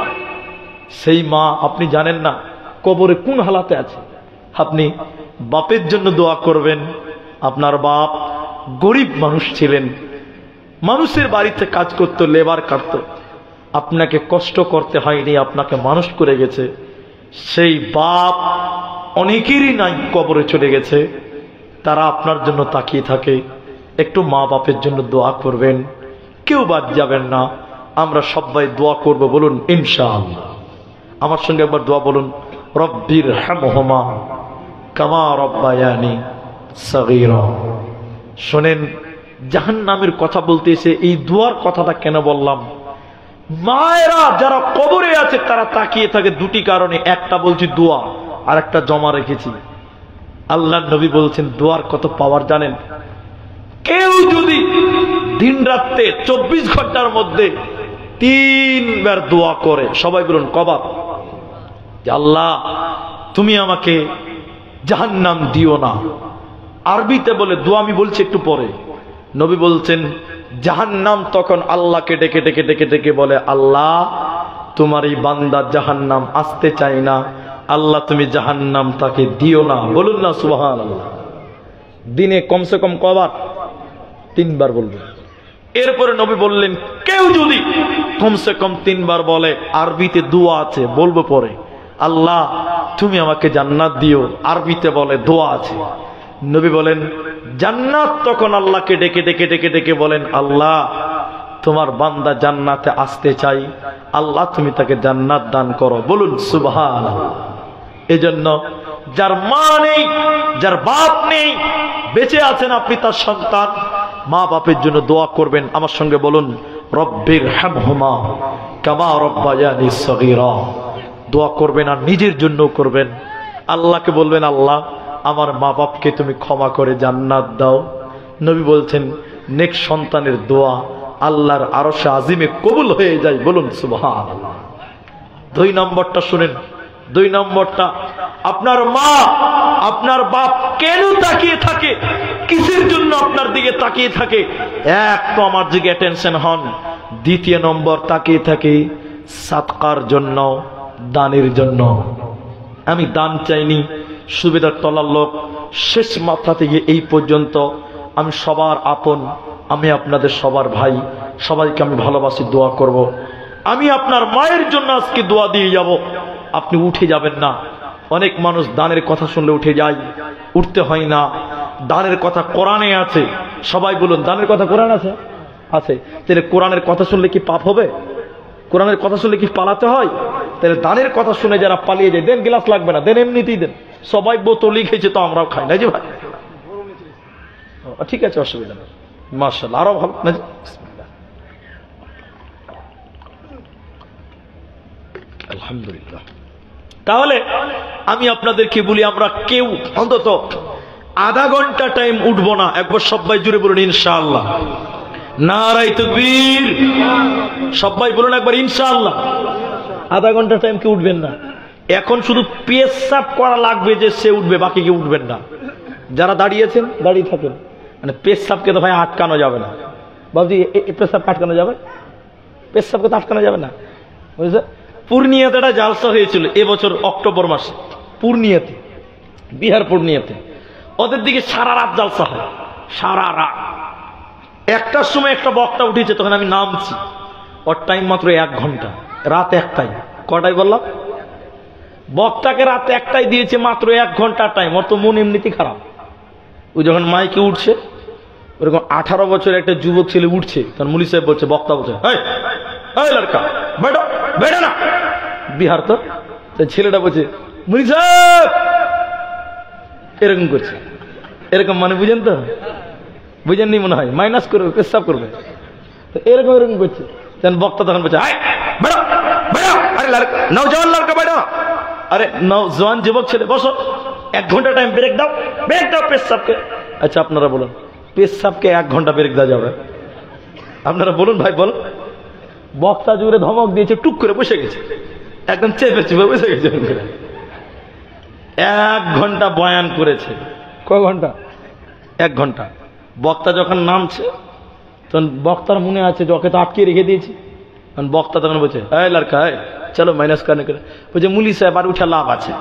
সেই মা আপনি জানেন না কবরে কোন হালাতে আছে। আপনি বাপের জন্য দোয়া করবেন, আপনার বাপ গরিব মানুষ ছিলেন, মানুষের বাড়িতে কাজ করতো, লেবার কাটতো, আপনাকে কষ্ট করতে হয়নি, আপনাকে মানুষ করে গেছে। সেই বাপ অনেকেরই নাই, কবরে চলে গেছে, তারা আপনার জন্য তাকিয়ে থাকে। একটু মা বাপের জন্য দোয়া করবেন, কেউ বাদ যাবেন না। আমরা সবাই দোয়া করব, বলুন ইনশাআল্লাহ। আমার সঙ্গে একবার দোয়া বলুন, রব্বির হামহুমা কামা রব্বায়ানি সগীরা। শোনেন, জাহান্নামের কথা বলতে এসে এই দোয়ার কথাটা কেন বললাম? মায়েরা যারা কবরে আছে তারা তাকিয়ে থাকে দুটি কারণে। একটা বলছি দোয়া, আর একটা জমা রেখেছি। আল্লাহ নবী বলছেন দোয়ার কত পাওয়ার জানেন? কেউ যদি দিন রাত্রে 24 ঘন্টার মধ্যে 3 বার দোয়া করে, সবাই বলুন কবার, যে আল্লাহ তুমি আমাকে জাহান্নাম দিও না। আরবিতে বলে দোয়া, আমি বলছি একটু পরে। নবী বলছেন জাহান্নাম তখন আল্লাহকে ডেকে ডেকে ডেকে ডেকে বলে, আল্লাহ তোমার এই বান্দা জাহান্নাম আসতে চাই না, আল্লাহ তুমি জাহান্নাম তাকে দিও না। বলুন না সুবহানাল্লাহ। দিনে কমসে কম কবার? 3 বার বলবেন। এরপরে নবী বললেন কেউ যদি কমসে কম 3 বার বলে, আরবিতে দোয়া আছে, বলবো পরে, আল্লাহ তুমি আমাকে জান্নাত দিও, আরবিতে বলে দোয়া আছে। নবী বলেন জান্নাত তখন আল্লাহকে ডেকে ডেকে ডেকে ডেকে বলেন, আল্লাহ তোমার বান্দা জান্নাতে আসতে চাই, আল্লাহ তুমি তাকে জান্নাত দান করো। বলুন সুবহানাল্লাহ। এজন্য যার মা নেই, যার বাপ নেই, বেঁচে আছেন আপনি তার সন্তান, মা বাপের জন্য দোয়া করবেন। আমার সঙ্গে বলুন রব্বির হামহুমা কামা রব্বায়ানি সগীরা। দোয়া করবেন আর নিজের জন্য করবেন। আল্লাহকে বলবেন, আল্লাহ আমার মা বাপকে তুমি ক্ষমা করে জান্নাত দাও। নবী বলছেন নেক্সট সন্তানের দোয়া আল্লাহর আরশে আজিমে কবুল হয়ে যায়। বলুন সুবহানাল্লাহ। 2 নম্বরটা শুনেন। 2 নম্বরটা, আপনার মা আপনার বাপ কেন তাকিয়ে থাকে, কিসের জন্য আপনার দিকে তাকিয়ে থাকে? এক তো আমার দিকে অ্যাটেনশন হন। 2 নম্বর তাকিয়ে থাকে সাদকার জন্য, দানের জন্য। আমি দান চাইনি, সুবেদার তলার লোক, শেষ মাথা থেকে এই পর্যন্ত আমি সবার আপন, আমি আপনাদের সবার ভাই, সবাইকে আমি ভালোবাসি, দোয়া করব। আমি আপনার মায়ের জন্য আজকে দোয়া দিয়ে যাব। আপনি উঠে যাবেন না। অনেক মানুষ দানের কথা শুনলে উঠে যায়, উঠতে হয় না। দানের কথা কোরআনে আছে। সবাই বলুন, দানের কথা কোরআন আছে? আছে। তাহলে কোরআনের কথা শুনলে কি পাপ হবে? কোরআনের কথা শুনলে কি পালাতে হয়? তাহলে দানের কথা শুনে যারা পালিয়ে যায়, দেন, গ্লাস লাগবে না, দেন, এমনিতেই দেন। সবাই বোতলই খেয়েছে তো আমরাও খাই না, জি ভাই? ঠিক আছে, অসুবিধা নেই। মাশাআল্লাহ, আরো ভালো না? আলহামদুলিল্লাহ। তাহলে আমি আপনাদেরকে বলি, আমরা কেউ অন্তত আধা ঘন্টা টাইম উঠবো না। একবার সবাই জুড়ে বলুন ইনশাআল্লাহ। নারায়ে তাকবীর। সবাই বলুন একবার ইনশাআল্লাহ। আধা ঘন্টা টাইম কি উঠবেন না? এখন শুধু পেশাব করা লাগবে যে সে উঠবে, বাকি কেউ উঠবেন না। যারা দাঁড়িয়েছেন দাঁড়িয়ে থাকেন। মানে পেশাবকে তো ভাই আটকানো যাবে না। বাবুজি, পেশাব আটকানো যাবে? পেশাবকে তো আটকানো যাবে না, বুঝলে? পূর্ণিয়াতে একটা জালসা হয়েছিল এবছর অক্টোবর মাসে, পূর্ণিয়াতে, বিহার পূর্ণিয়াতে। ওদের দিকে সারা রাত জালসা হয়, সারা রাত। 1টার সময় একটা বক্তা উঠেছে, তখন আমি নামছি। ওর টাইম মাত্র 1 ঘন্টা, রাত 1টায়। কটায় বললাম? বক্তাকে রাত 1টায় দিয়েছে, মাত্র 1 ঘন্টা টাইম। ওর তো মন এমনিতেই খারাপ। ও যখন মাইকে উঠছে, ওরকম 18 বছরের একটা যুবক ছেলে উঠছে, তখন মুলি সাহেব বলছে, বক্তা বলছে, লড়কা বেটো, বেটো না। বিহার তো, ছেলেটা বলছে, মুলি সাহেব, এরকম করছে। এরকম মানে বুঝেন তো? বুঝেননি মনে হয়, মাইনাস করবে, পেশাব করবে। তো এরকম এরকম করছে। বক্তা তখন বলছে, বেটো বেটো, আরে নওজওয়ান লড়কা বেটো, আরে নওজওয়ান যুবক ছেলে বসো, 1 ঘন্টা টাইম ব্রেক দাও, ব্রেক দাও পেশাবকে। আচ্ছা আপনারা বলুন, পেশাবকে 1 ঘন্টা ব্রেক দেওয়া যাবে? আপনারা বলুন ভাই, বলুন। বক্তা জুড়ে ধমক দিয়েছে, টুক করে বসে গেছে, একদম চেপে চেপে বসে গেছে। 1 ঘন্টা বয়ান করেছে। কয় ঘন্টা? 1 ঘন্টা। বক্তা যখন নামছে, তখন বক্তার মনে আছে যে ওকে তো আটকে রেখে দিয়েছি। কারণ বক্তা তখন বলছে, লড়কা চলো মাইনাস করনে করে, বলছে মুলি সাহেব আর উঠা লাভ আছে।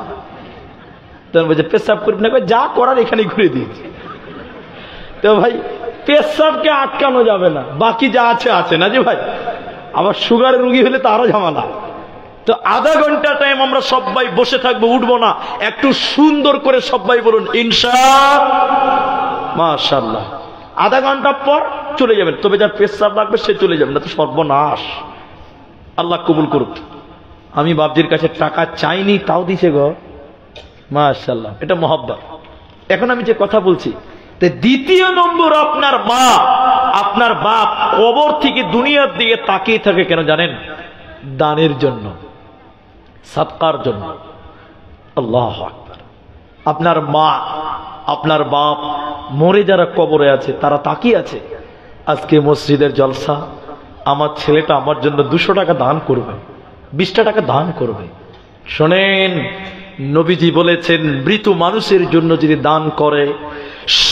তখন বলছে পেশাব করবি না, যা করার এখানেই ঘুরে দিয়েছি। তো ভাই, পেশাবকে আটকানো যাবে না, বাকি যা আছে আছে না, যে ভাই? আবার সুগারের রুগী হলে তো আরো ঝামেলা। তো আধা ঘন্টা টাইম আমরা সবাই বসে থাকবো, উঠবো না। একটু সুন্দর করে সবাই বলুন ইনশাআল্লাহ, মাশাআল্লাহ। আধা ঘন্টা পর চলে যাবেন, তবে যার পেশাব লাগবে সে চলে যাবেন, না তো সর্বনাশ। আল্লাহ কবুল করুক। আমি বাবজির কাছে টাকা চাইনি, তাও দিছে গো, মাশাআল্লাহ। এটা মহব্বত। এখন আমি যে কথা বলছি, 2 নম্বর, আপনার মা আপনার বাপ কবর থেকে দুনিয়ার দিকে তাকিয়ে থাকে কেন জানেন? দানের জন্য, সাদকার জন্য। আল্লাহু আকবার। আপনার মা আপনার বাপ মরে যারা কবরে আছে, তারা তাকিয়ে আছে, আজকে মসজিদের জলসা, আমার ছেলেটা আমার জন্য 200 টাকা দান করবে, 20টা টাকা দান করবে। শোনেন, নবীজি বলেছেন, মৃত মানুষের জন্য যদি দান করে,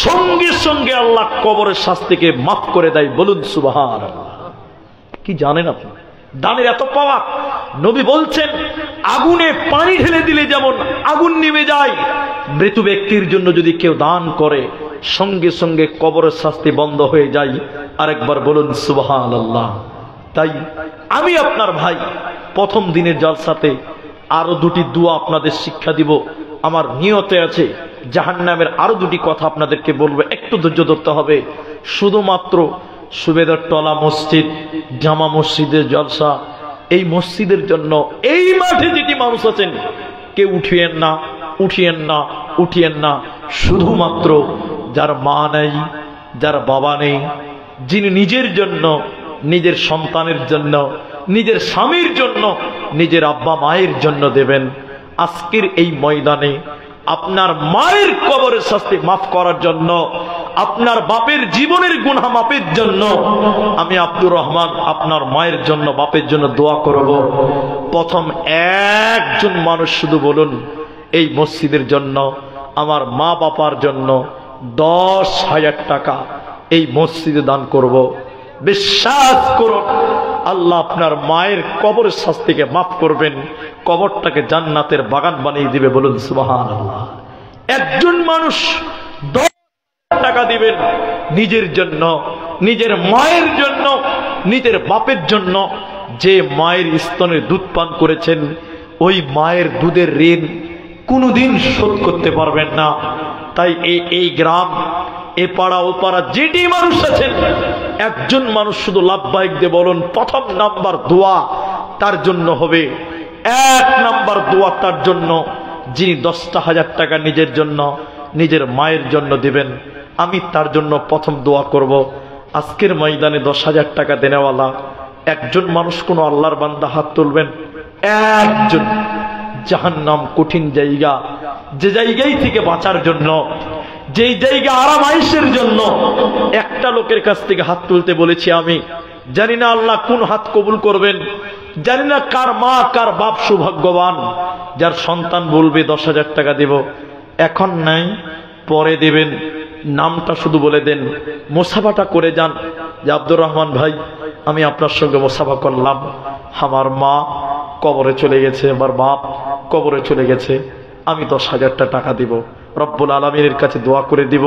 সঙ্গে সঙ্গে আল্লাহ কবরের শাস্তিকে মাফ করে দেয়। বলুন সুবহানাল্লাহ। কি জানেন আপনি দানের এত পাওয়ার? নবী বলছেন, আগুনে পানি ঢেলে দিলে যেমন আগুন নিভে যায়, মৃত ব্যক্তির জন্য যদি কেউ দান করে, সঙ্গে সঙ্গে কবরের শাস্তি বন্ধ হয়ে যায়। আরেকবার বলুন সুবহানাল্লাহ। তাই আমি আপনার ভাই, প্রথম দিনের জলসাতে আরো 2টি দোয়া আপনাদের শিক্ষা দিব। আমার নিয়তে আছে জাহান্নামের আরো 2টি কথা আপনাদেরকে বলবো, একটু ধৈর্য ধরতে হবে। শুধুমাত্র সুবেদার টলা মসজিদ, জামা মসজিদের জলসা, এই মসজিদের জন্য, এই মাঠে যেটি মানুষ আছেন, কেউ উঠিয়েন না, উঠিয়েন না, উঠিয়েন না। শুধুমাত্র যার মা নেই, যার বাবা নেই, যিনি নিজের জন্য নিজের সন্তানের জন্য, নিজের স্বামীর জন্য, নিজের আব্বা মায়ের জন্য দেবেন। আজকের এই ময়দানে আপনার মায়ের কবরের শাস্তি মাফ করার জন্য, আপনার বাপের জীবনের গুনাহ মাফের জন্য আমি আব্দুর রহমান আপনার মায়ের জন্য, বাপের জন্য দোয়া করব। প্রথম একজন মানুষ শুধু বলুন, এই মসজিদের জন্য, আমার মা বাবার জন্য 10,000 টাকা এই মসজিদে দান করব। বিশ্বাস করুন, আল্লাহ আপনার মায়ের কবরের শাস্তিকে মাফ করবেন, কবরটাকে জান্নাতের বাগান বানিয়ে দিবে। বলুন সুবহানাল্লাহ। একজন মানুষ 10,000 টাকা দিবেন নিজের জন্য, নিজের মায়ের জন্য, নিজের বাপের জন্য। যে মায়ের স্তনের দুধ পান করেছেন, ওই মায়ের দুধের ঋণ কোনোদিন শোধ করতে পারবেন না। তাই এই গ্রাম, এ পাড়া ও পাড়া যেটি মানুষ আছেন, একজন মানুষ শুধু লাভবাহিক দিয়ে বলুন, প্রথম নাম্বার দোয়া তার জন্য হবে। 1 নাম্বার দোয়া তার জন্য যিনি 10,000 টাকা নিজের জন্য, নিজের মায়ের জন্য দিবেন। আমি তার জন্য প্রথম দোয়া করব। আজকের ময়দানে 10,000 টাকা দেনেওয়ালা একজন মানুষ, কোন আল্লাহর বান্দা হাত তুলবেন। একজন। জাহান্নাম কঠিন জায়গা, যে জায়গায় থেকে বাঁচার জন্য, যেই জায়গা আরাম আয়েশের জন্য একটা লোকের কাছ থেকে হাত তুলতে বলেছি আমি। জানি না আল্লাহ কোন হাত কবুল করবেন, জানি না কার মা কার বাপ সৌভাগ্যবান যার সন্তান বলবে 10,000 টাকা দেব। এখন নাই, পরে দেবেন। নামটা শুধু বলে দেন, মোসাফাটা করে যান যে আব্দুর রহমান ভাই, আমি আপনার সঙ্গে মোসাফা করলাম, আমার মা কবরে চলে গেছে, আমার বাপ কবরে চলে গেছে, আমি 10,000 টাকা দিব। রব্বুল আলামিনের কাছে দোয়া করে দিব,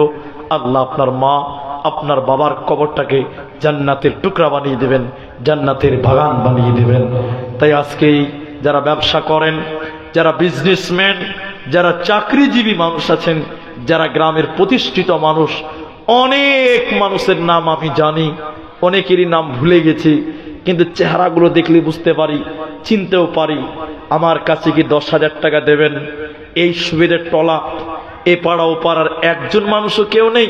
আল্লাহ আপনার মা আপনার বাবার কবরটাকে জান্নাতের টুকরা বানিয়ে দেবেন, জান্নাতের বাগান বানিয়ে দেবেন। তাই আজকেই যারা ব্যবসা করেন, যারা বিজনেসম্যান, যারা চাকরিজীবী মানুষ আছেন, যারা গ্রামের প্রতিষ্ঠিত মানুষ, অনেক মানুষের নাম আমি জানি, অনেকেরই নাম ভুলে গেছি, কিন্তু চেহারাগুলো দেখলে বুঝতে পারি, চিনতেও পারি। আমার কাছে কি 10,000 টাকা দেবেন? এই সুবিধের টলা এ পাড়া ও পাড়ার একজন মানুষও কেউ নেই।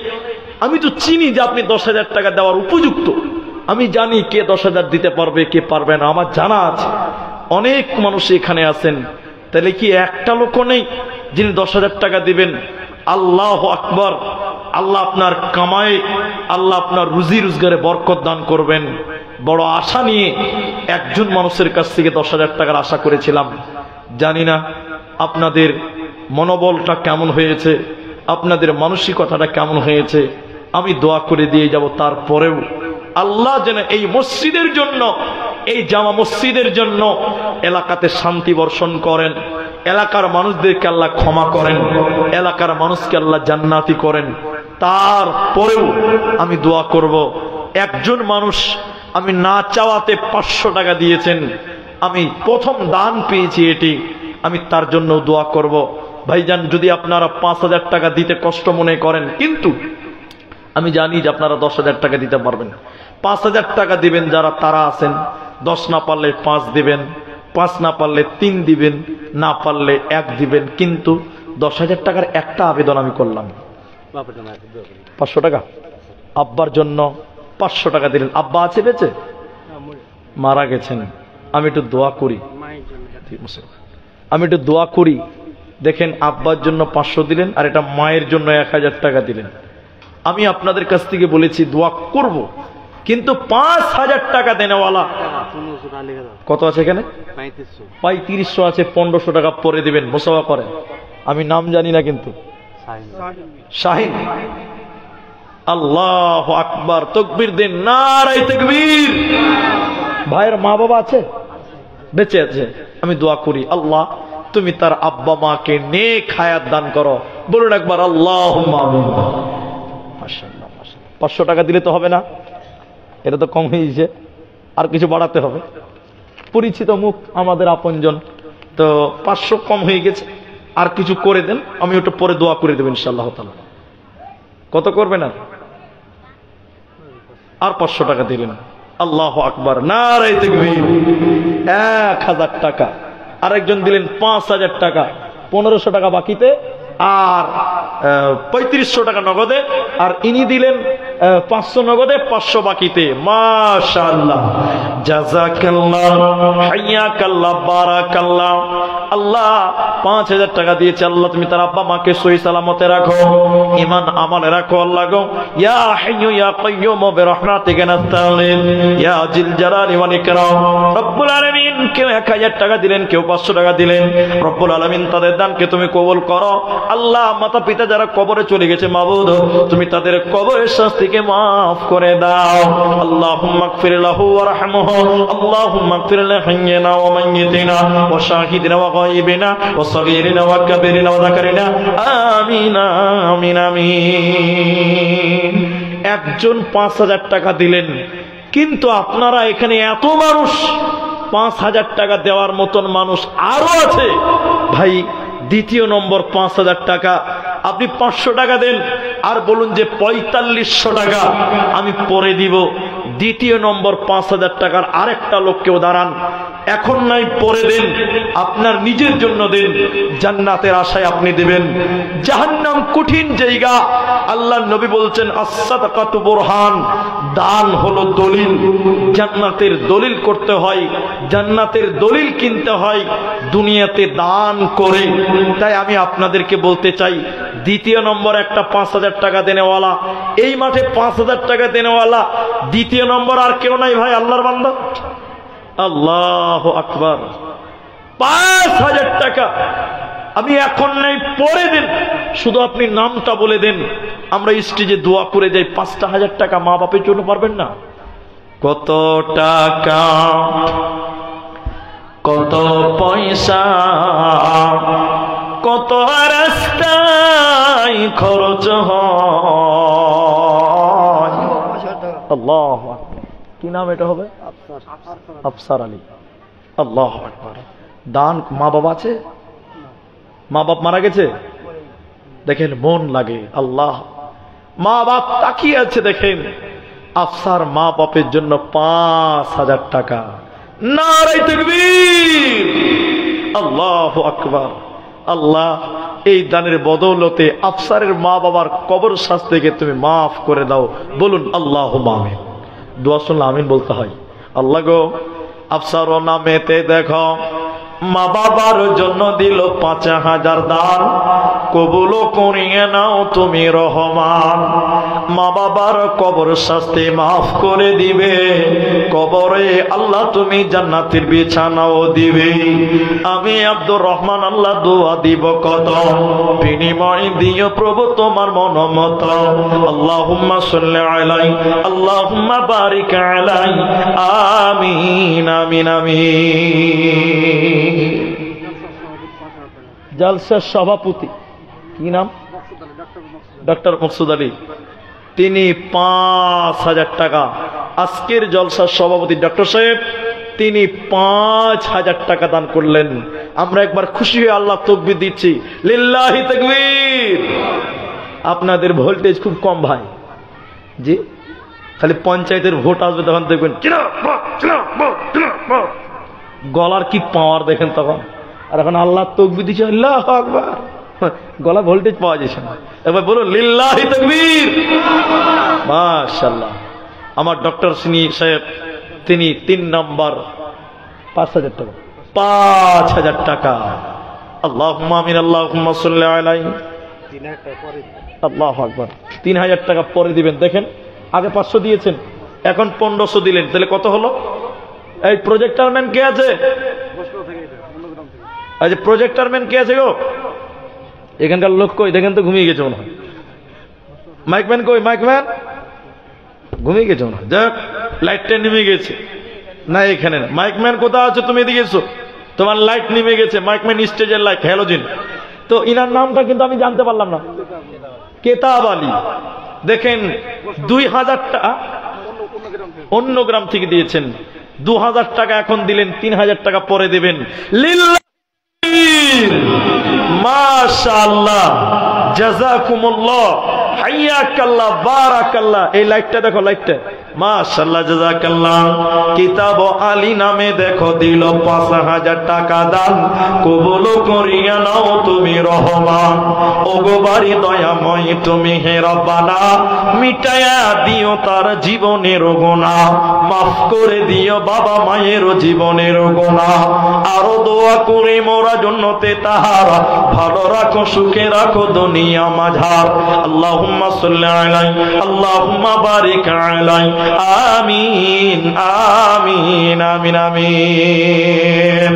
আমি তো চিনি যে আপনি 10,000 টাকা দেওয়ার উপযুক্ত, আমি জানি কে 10,000 দিতে পারবে, কে পারবে না, আমার জানা আছে। অনেক মানুষ এখানে আছেন, তাহলে কি একটা লোকও নেই যিনি 10,000 টাকা দিবেন? আল্লাহু আকবার। আল্লাহ আপনার কামাই, আল্লাহ আপনার রুজি রোজগারে বরকত দান করবেন। বড় আশা নিয়ে একজন মানুষের কাছ থেকে 10,000 টাকার আশা করেছিলাম। জানি না আপনাদের মনোবলটা কেমন হয়েছে, আপনাদের মানসিকতাটা কেমন হয়েছে। আমি দোয়া করে দিয়ে যাব। তারপরেও আল্লাহ যেন এই মসজিদের জন্য, এই জামা মসজিদের জন্য এলাকাতে শান্তি বর্ষণ করেন, এলাকার মানুষদেরকে আল্লাহ ক্ষমা করেন, এলাকার মানুষকে আল্লাহ জান্নাতি করেন। তারপরেও আমি দোয়া করব, একজন মানুষ আমি না চাওয়াতে 500 টাকা দিয়েছেন, আমি প্রথম দান পেয়েছি এটি, আমি তার জন্য দোয়া করব। ভাইজান, যদি আপনারা 5,000 টাকা দিতে কষ্ট মনে করেন, কিন্তু আমি জানি যে আপনারা 10,000 টাকা দিতে পারবেন। 5,000 টাকা দিবেন যারা, তারা আছেন। 10 না পারলে 5 দিবেন, 5 না পারলে 3 দিবেন, না পারলে 1 দিবেন। কিন্তু 10,000 টাকার একটা আবেদন আমি করলাম, 500 টাকা আব্বার জন্য 500 টাকা দিলেন। আব্বা আছে বেঁচে? মারা গেছেন। আমি একটু দোয়া করি, আমি একটু দোয়া করি। দেখেন, আব্বার জন্য 500 দিলেন, আর এটা মায়ের জন্য 1,000 টাকা দিলেন। আমি আপনাদের কাছ থেকে বলেছি দোয়া করব, কিন্তু 5,000 টাকা দেনেওয়ালা কত আছে এখানে? 3500 আছে। 1500 টাকা পরে দিবেন, মোসাফা করেন। আমি নাম জানি না, কিন্তু শাহিন। আল্লাহু আকবার, তাকবীর দেন, নারায়ে তাকবীর। ভাইয়ের মা বাবা আছে? বেঁচে আছে। আমি দোয়া করি, আল্লাহ তুমি তার আব্বা মাকে নেক হায়াত দান করো। বলুন একবার আল্লাহুম্মা আমিন। মাশাআল্লাহ, মাশাআল্লাহ। 500 টাকা দিলে তো হবে না, এটা তো কম হয়েছে, আর কিছু বাড়াতে হবে। পরিচিত মুখ, আমাদের আপনজন, তো 500 কম হয়ে গেছে, আর কিছু করে দেন, আমি ওটা পরে দোয়া করে দেব ইনশাআল্লাহ তাআলা। কত করবেন? আর 500 টাকা দিলেন। আল্লাহু আকবার, নারায়ে তাকবীর। 1,000 টাকা। আরেকজন দিলেন 5,000 টাকা, 1500 টাকা বাকিতে, আর 3500 টাকা নগদে। আর ইনি দিলেন 500 নগদে 500 বাকিতে। মাশাআল্লাহ, জাযাকাল্লাহ, হাইয়াকাল্লাহ, বারাকাল্লাহ। আল্লাহ 5000 টাকা দিয়েছে। আল্লাহ তুমি তার আব্বা মাকে সহি সালামতে রাখো, ঈমান আমলে রাখো। আল্লাহ গো, ইয়া হাইয়্যু ইয়া কাইয়্যুম বিরহমাতিকা নাস্তাগীথ ইয়া জিল জালালি ওয়াল ইকরাম। রব্বুল আলামিন, কেউ 1000 টাকা দিলেন, কেউ 500 টাকা দিলেন। রব্বুল আলামিন তাদের দানকে তুমি কবুল করো। আল্লাহ মাতা পিতা যারা কবরে চলে গেছে মাবুদ, তুমি তাদের কবরের শাস্তিকে মাফ করে দাও। আল্লাহুম্মা গফির লাহু ওয়ারহামহু, আল্লাহুম্মা গফির লিহাইয়িনা ওয়া মাইয়িতিনা ওয়া শাহিদিনা ওয়া গায়িবিনা ওয়া সাগীরিনা ওয়া কাবীরিনা ওয়া যাকারিনা। আমিন আমিন আমিন। একজন 5000 টাকা দিলেন, কিন্তু আপনারা এখানে এত মানুষ, 5000 টাকা দেওয়ার মতন মানুষ আরো আছে। ভাই, দ্বিতীয় নম্বর 5000 টাকা, আপনি 500 টাকা দেন আর বলুন যে 4500 টাকা আমি পরে দিব। দ্বিতীয় নম্বর 5000 টাকার আরেকটা লোককেও দাঁড়ান, এখন নাই পরে দেন, আপনার নিজের জন্য দেন, জান্নাতের আশায় আপনি দেবেন। জাহান্নাম কঠিন জায়গা। আল্লাহর নবী বলছেন আস-সাদাকাতু বুরহান, দান হলো দলিল। জান্নাতের দলিল করতে হয়, জান্নাতের দলিল কিনতে হয় দুনিয়াতে দান করে। তাই আমি আপনাদেরকে বলতে চাই, দ্বিতীয় নম্বর একটা 5000 টাকা দেনেওয়ালা, এই মাঠে 5000 টাকা দেনেওয়ালা দ্বিতীয় নম্বর আর কেউ নাই ভাই, আল্লাহর বান্দা। আল্লাহু আকবার। 5000 টাকা আমি এখন নাই পরে দেন, শুধু আপনি নামটা বলে দেন, আমরা স্টেজে দোয়া করে যাই। 5000 টাকা মা বাপের জন্য পারবেন না? কত টাকা, কত পয়সা, কত রাস্তায় খরচ হয়। আল্লাহু আকবার। কি নাম এটা হবে? আফসার আলী। আল্লাহু আকবার। দান, মা বাবা আছে? মা বাপ মারা গেছে? দেখেন মন লাগে। আল্লাহ, মা বাপ তাকিয়ে আছে, দেখেন আফসার মা বাপের জন্য 5000 টাকা। নারে তাকবীর, আল্লাহু আকবার। আল্লাহ, এই দানের বদৌলতে আফসারের মা বাবার কবর শাস্তিকে তুমি মাফ করে দাও। বলুন আল্লাহুম্মা আমিন। দোয়া শুনলে আমিন বলতে হয়। আল্লাহ গো, আফসার নামেতে দেখো মা বাবার জন্য দিল 5000 দান, কবুল করিয়ে নাও তুমি রহমান। মা বাবার কবর শাস্তি মাফ করে দিবে, কবরে আল্লাহ তুমি জান্নাতের বিছানাও দিবে। আমি আব্দুর রহমান আল্লাহ দোয়া দিব কত, বিনিময় দিও প্রভু তোমার মনোমত। আল্লাহুম্মা সাল্লি আলাইহি, আল্লাহুম্মা বারিক আলাইহি। আমিন আমিন আমিন। জলসার সভাপতি কি নাম? ডক্টর মকসুদ আলী। তিনি 5000 টাকা। আজকের জলসার সভাপতি ডক্টর সাহেব, তিনি 5000 টাকা দান করলেন। আমরা একবার খুশি হয়ে আল্লাহ তাকবীর দিচ্ছি, লিল্লাহি তাকবীর। আপনাদের ভোল্টেজ খুব কম ভাই, জি, খালি পঞ্চায়েতের ভোট আসবে তখন দেখবেন গলার কি পাওয়ার দেখেন তখন। আর এখন আল্লাহ তাকবীর দিচ্ছে, আল্লাহু আকবার, গলা ভোল্টেজ পাওয়া যাচ্ছে না। এবার বলো লিল্লাহি তাকবীর। মাশাআল্লাহ। আমার ডক্টর সিনি সাহেব, তিনি 3 নম্বর 5000 টাকা। 5000 টাকা। আল্লাহুম্মা আমিন, আল্লাহুম্মা সাল্লি আলাইহি। আল্লাহু আকবার। 3000 টাকা পরে দিবেন। দেখেন আগে 500 দিয়েছেন, এখন 1500 দিলেন, তাহলে কত হলো? এই প্রজেক্টর ম্যান কে আছে? আচ্ছা, প্রজেক্টর ম্যান কে আছে গো? এখানকার লোক কই? দেখেন তো, ঘুমিয়ে গেছে মনে হয়। মাইকম্যান কই? মাইকম্যান ঘুমিয়ে গেছে মনে হয়। যাক, লাইটটা নেমে গেছে না, এখানে না। মাইকম্যান কোথাও আছে? তুমি এদিকে এসো, তোমার লাইট নেমে গেছে। মাইকম্যান স্টেজের লাইট হ্যালোজিন। তো ইনার নামটা কিন্তু আমি জানতে পারলাম না। কেতাব আলী। দেখেন 2000 টাকা অন্য গ্রাম থেকে দিয়েছেন, 2000 টাকা এখন দিলেন, 3000 টাকা পরে দেবেন। মাশাআল্লাহ, জাযাকুমুল্লাহ, হাইয়াকাল্লাহ, বারাকাল্লাহ। এই লাইটটা দেখো, লাইটটা মাশাআল্লাহ, জাযাকাল্লাহ। কিতাব আলী নামে দেখো দিল ৫,০০০ টাকা দান, কবুল করিয়া নাও তুমি রহমান। ওগো বাড়ি দয়াময় তুমি হে রব্বানা, মিটায়া দিও তার জীবনের গুনাহ, মাফ করে দিও বাবা মায়ের জীবনের গুনাহ। আরো দোয়া করি মোরা জন্নতে তাহারা, ভালো রাখো সুখে রাখো দুনিয়া মাঝার। আল্লাহুম্মা সাল্লি আলাইহি আল্লাহুম্মা বারিক আলাইহি, আমিন আমিন আমিন আমিন।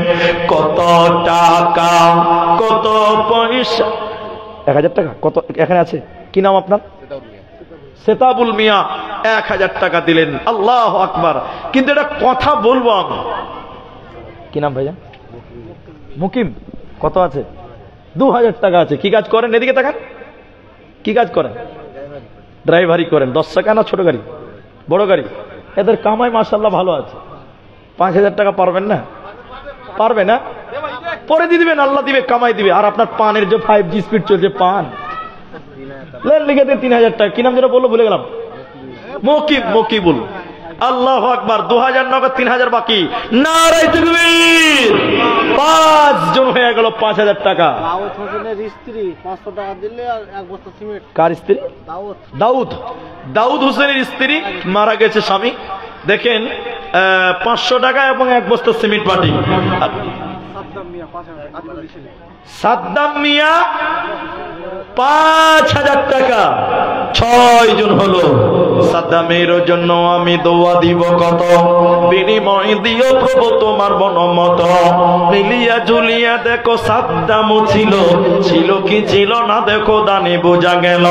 কত টাকা কত পয়সা, ১,০০০ টাকা কত এখানে আছে? কি নাম আপনার? সেতাবুল মিয়া ১,০০০ টাকা দিলেন। আল্লাহু আকবার। কিন্তু এটা কথা বলবো আমি, কি নাম ভাইয়া? মুকিম। কত আছে? ২,০০০ টাকা আছে। কি কাজ করেন? এদিকে তাকান। কি কাজ করেন? ড্রাইভারি করেন। ১০ টাকা না ছোট গাড়ি? বড় গাড়ি। এদের কামাই মাশাআল্লাহ ভালো আছে। ৫,০০০ টাকা পারবেন না? পারবে না? পরে দিয়ে দিবেন, আল্লাহ দিবে, কামাই দিবে। আর আপনার পানের যে 5G স্পিড চলছে, পান লিখে দেন ৩,০০০ টাকা। কি নাম যেটা বললো ভুলে গেলাম। মকিব, মকিবুল। আল্লাহু আকবার। ২,০০০ নগদ, ৩,০০০ বাকি। নারায়ে তাকবীর। ৫ জন হয়ে গেল ৫,০০০ টাকা। দাউদ হোসেনের স্ত্রী ৫০০ টাকা দিলে আর ১ বস্তা সিমেন্ট। কার স্ত্রী? দাউদ। দাউদ। দাউদ হোসেনের স্ত্রী মারা গেছে স্বামী। দেখেন ৫০০ টাকা এবং ১ বস্তা সিমেন্ট বাটি। সাদ্দাম মিয়া ৫,০০০ টাকা। ৬ জন হলো। সাদ্দামের জন্য আমি দোয়া দিব কত, বিনিময় দিও প্রভু তোমার বনমত। মিলিয়া জুলিয়া দেখো সাদ্দামও ছিল, ছিল কি ছিল না দেখো দানে বোঝা গেল।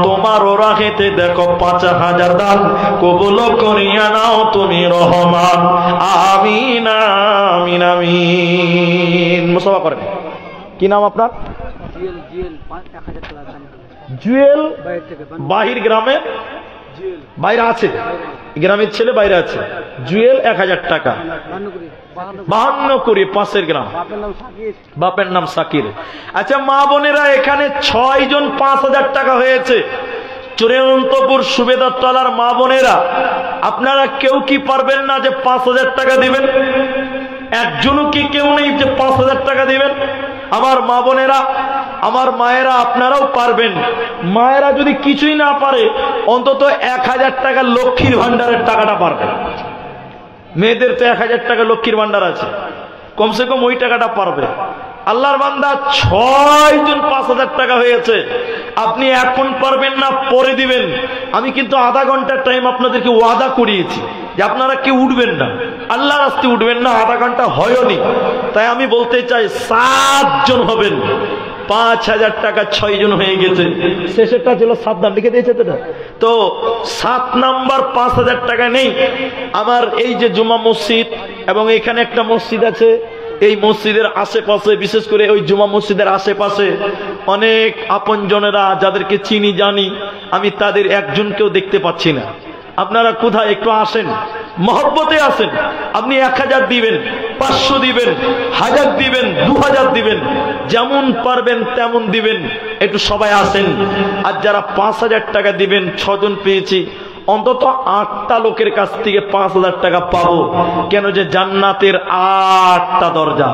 তোমার ওরা হেতে দেখো ৫,০০০ দান, কবুল করিয়া নাও তুমি রহমান। আমিন আমিন আমিন। মুসাফা করেন। কি নাম আপনার? জুয়েল। বাহির গ্রামে বাইরে আছে, গ্রামের ছেলে বাইরে আছে। জুয়েল ১,০০০ টাকা। ৫২ কুড়ি, পাশের গ্রাম। বাপের নাম সাকির। আচ্ছা মা বোনেরা, এখানে ৬ জন ৫,০০০ টাকা হয়েছে। চূড়ান্তপুর সুবেদার তলার মা বোনেরা, আপনারা কেউ কি পারবেন না যে ৫,০০০ টাকা দিবেন? একজনও কি কেউ নেই যে ৫,০০০ টাকা দিবেন? আমার মা বোনেরা, আমার মায়েরা, আপনারাও পারবেন। মায়েরা যদি কিছুই না পারে, অন্তত ১,০০০ টাকা লক্ষ্মীর ভান্ডারের টাকাটা পারবে। মেয়েদের তো ১,০০০ টাকা লক্ষ্মীর ভান্ডার আছে, কমসে কম ওই টাকাটা পারবে। আল্লাহর বান্দা ৬ জন ৫,০০০ টাকা হয়েছে। আপনি এখন পারবেন না, পরে দিবেন। আমি কিন্তু আধা ঘন্টার টাইম আপনাদেরকে ওয়াদা করিয়েছি যে আপনারা কেউ উঠবেন না, আল্লাহর রাস্তে উঠবেন না। আধা ঘন্টা হয়নি। তাই আমি বলতে চাই ৭ জন হবেন। ৫,০০০ টাকা ৬ জন হয়ে গেছে। শেষেরটা ছিল সাদ্দাম, লিখে দিয়েছে তো ৭ নাম্বার ৫,০০০ টাকা নেই। আমার এই যে জুমা মসজিদ এবং এখানে একটা মসজিদ আছে, এই মসজিদের আশেপাশে, বিশেষ করে ওই জুমা মসজিদের আশেপাশে অনেক আপনজনেরা যাদেরকে চিনি জানি, আমি তাদের একজনকেও দেখতে পাচ্ছি না। আপনারা কোথায়? একটু আসেন, মহব্বতে আসেন। আপনি ১,০০০ দিবেন, ৫০০ দিবেন, ১,০০০ দিবেন, ২,০০০ দিবেন, যেমন পারবেন তেমন দিবেন। একটু সবাই আসেন। আর যারা ৫,০০০ টাকা দিবেন, ৬ জন পেয়েছি, অন্তত ৮টা লোকের কাছ থেকে ৫,০০০ টাকা পাবো। কেন? যে জান্নাতের ৮টা দরজা।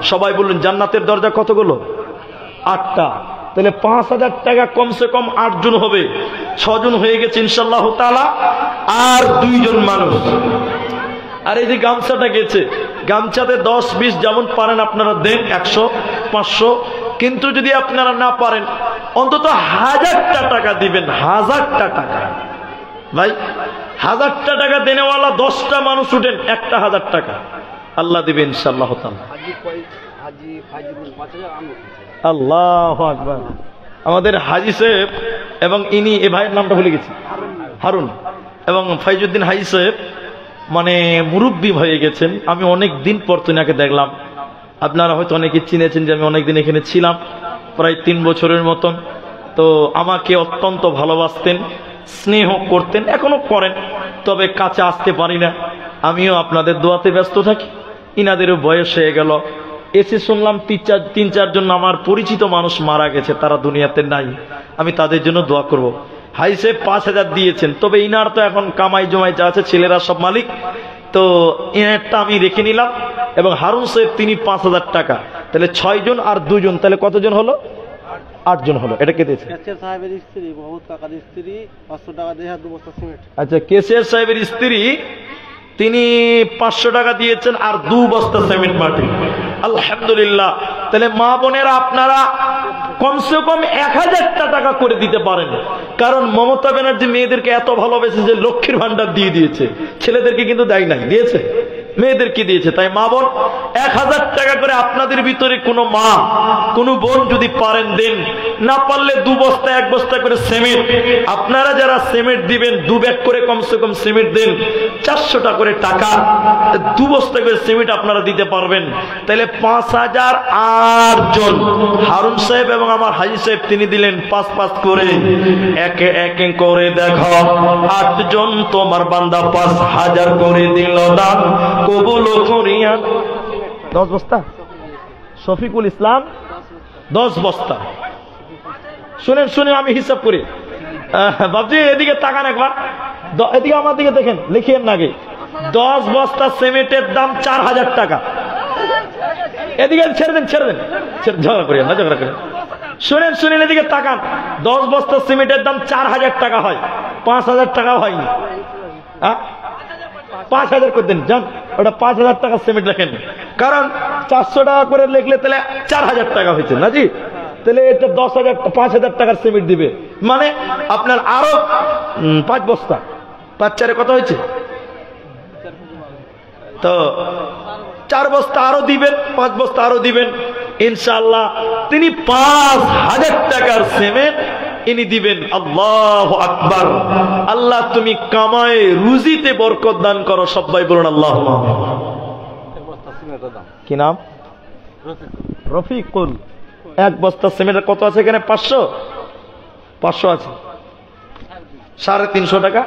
সবাই বলুন জান্নাতের দরজা কতগুলো? ৮টা। তাহলে ৫,০০০ টাকা কমসে কম ৮ জন হবে। ৬ জন হয়ে গেছে ইনশাআল্লাহ তাআলা। আর ২ জন মানুষ। আর এই যে গামছাটা গেছে, গামছাতে ১০-২০ যেমন পারেন আপনারা দেন, ১০০, ৫০০। কিন্তু যদি আপনারা না পারেন, অন্তত ১,০০০টা টাকা দিবেন। ১,০০০টা টাকা ভাই, ১,০০০টা টাকা দেনেওয়ালা 10টা মানুষ উঠেন, একটা ১,০০০ টাকা আল্লাহ দিবে ইনশাআল্লাহ তাআলা। আল্লাহু আকবার। আমাদের হাজী সাহেব এবং ইনি, এ ভাইয়ের নামটা ভুলে গেছি, হারুন এবং ফাইজউদ্দিন হাজী সাহেব, মানে মুরব্বী হয়ে গেছেন। আমি অনেক দিন পর তিনাকে দেখলাম। আপনারা হয়তো অনেকে চিনেছেন যে আমি অনেকদিন এখানে ছিলাম, প্রায় ৩ বছরের মতন। তো আমাকে অত্যন্ত ভালোবাসতেন, স্নেহ করতেন, এখনো করেন। তবে কাছে আসতে পারি না। আমিও আপনাদের দোয়াতে ব্যস্ত থাকি। ইনাদেরও বয়স হয়ে গেল। এসে শুনলাম ৩-৪ জন আমার পরিচিত মানুষ মারা গেছে, তারা দুনিয়াতে নাই। আমি তাদের জন্য দোয়া করব। হাই সাহেব 5,000 দিয়েছেন, তবে ইনার তো এখন কামাই জমাই যা আছে ছেলেরা সব মালিক, তো ইনারটা আমি রেখে নিলাম। এবং হারুন সাহেব তিনি 5,000 টাকা, তাহলে 6 জন আর 2 জন, তাহলে কতজন হলো? 8 জন হলো। এটা কে দিয়েছে? কেসিয়ার সাহেবের স্ত্রী, বহুত কাকার স্ত্রী, 500 টাকা দিয়ে 2 বস্তা সিমেন্ট। আচ্ছা, কেসিয়ার সাহেবের স্ত্রী তিনি 500 টাকা দিয়েছেন আর 2 বস্তা সিমেন্ট মাটি। আলহামদুলিল্লাহ। তাহলে মা বোনেরা আপনারা কমসে কম 1000 টাকা করে দিতে পারেন, কারণ মমতা ব্যানার্জি মেয়েদেরকে এত ভালোবেসে যে লক্ষ্মীর ভান্ডার দিয়ে দিয়েছে, ছেলেদেরকে কিন্তু দেয় নাই, দিয়েছে মেয়েদেরকে দিয়েছে। তাই মা বোন 1000 টাকা করে আপনাদের ভিতরে কোনো মা কোনো বোন যদি পারেন দেন, না পারলে 2 বস্তা 1 বস্তা করে সিমেন্ট। আপনারা যারা সিমেন্ট দিবেন 2 ব্যাগ করে কমসে কম সিমেন্ট দেন, 400 টাকা করে টাকা, 2 বস্তা করে সিমেন্ট আপনারা দিতে পারবেন। তাহলে 5008 জন। হারুন সাহেব এবং আমার হাজি সাহেব তিনি দিলেন 5-5 করে, একে একে করে দেখো 8 জন তোমার বান্দা 5000 করে দিল দান কবুল করিয়া। 10 বস্তা শফিকুল ইসলাম 10 বস্তা। শুনেন শুনেন আমি হিসাব করি। বাবজি এদিকে তাকান একবার, এদিকে আমার দিকে দেখেন, লিখিয়েন না আগে। 10 বস্তা সিমেন্টের দাম 4000 টাকা। এদিকে ছেড়ে দেন ঝগড়া করিয়েন না, ঝগড়া করেন। শুনেন শুনেন এদিকে তাকান, 10 বস্তা সিমেন্টের দাম 4000 টাকা হয়, 5000 টাকা হয়নি। 5000 করে দেন যান, ওটা 5000 টাকা সিমেন্ট লেখেন, কারণ 400 টাকা করে লিখলে তাহলে 4000 টাকা হয়েছে না জি। তাহলে এটা 5000 টাকার সিমেন্ট দিবে, মানে আপনার আরো 5 বস্তা, 5-4 কত হয়েছে? তো 4 বস্তা আরো দিবেন, 5 বস্তা আরো দিবেন, ইনশাআল্লাহ তিনি 5000 টাকার সিমেন্ট ইনি দিবেন। আল্লাহু আকবার। আল্লাহ তুমি কামায়ে রুজিতে বরকত দান করো, সবাই বলুন আল্লাহুম্মা আমিন। কি নাম? রফিকুল। 1 বস্তা সিমেন্টের কত আছে এখানে? 500 আছে, 350 টাকা।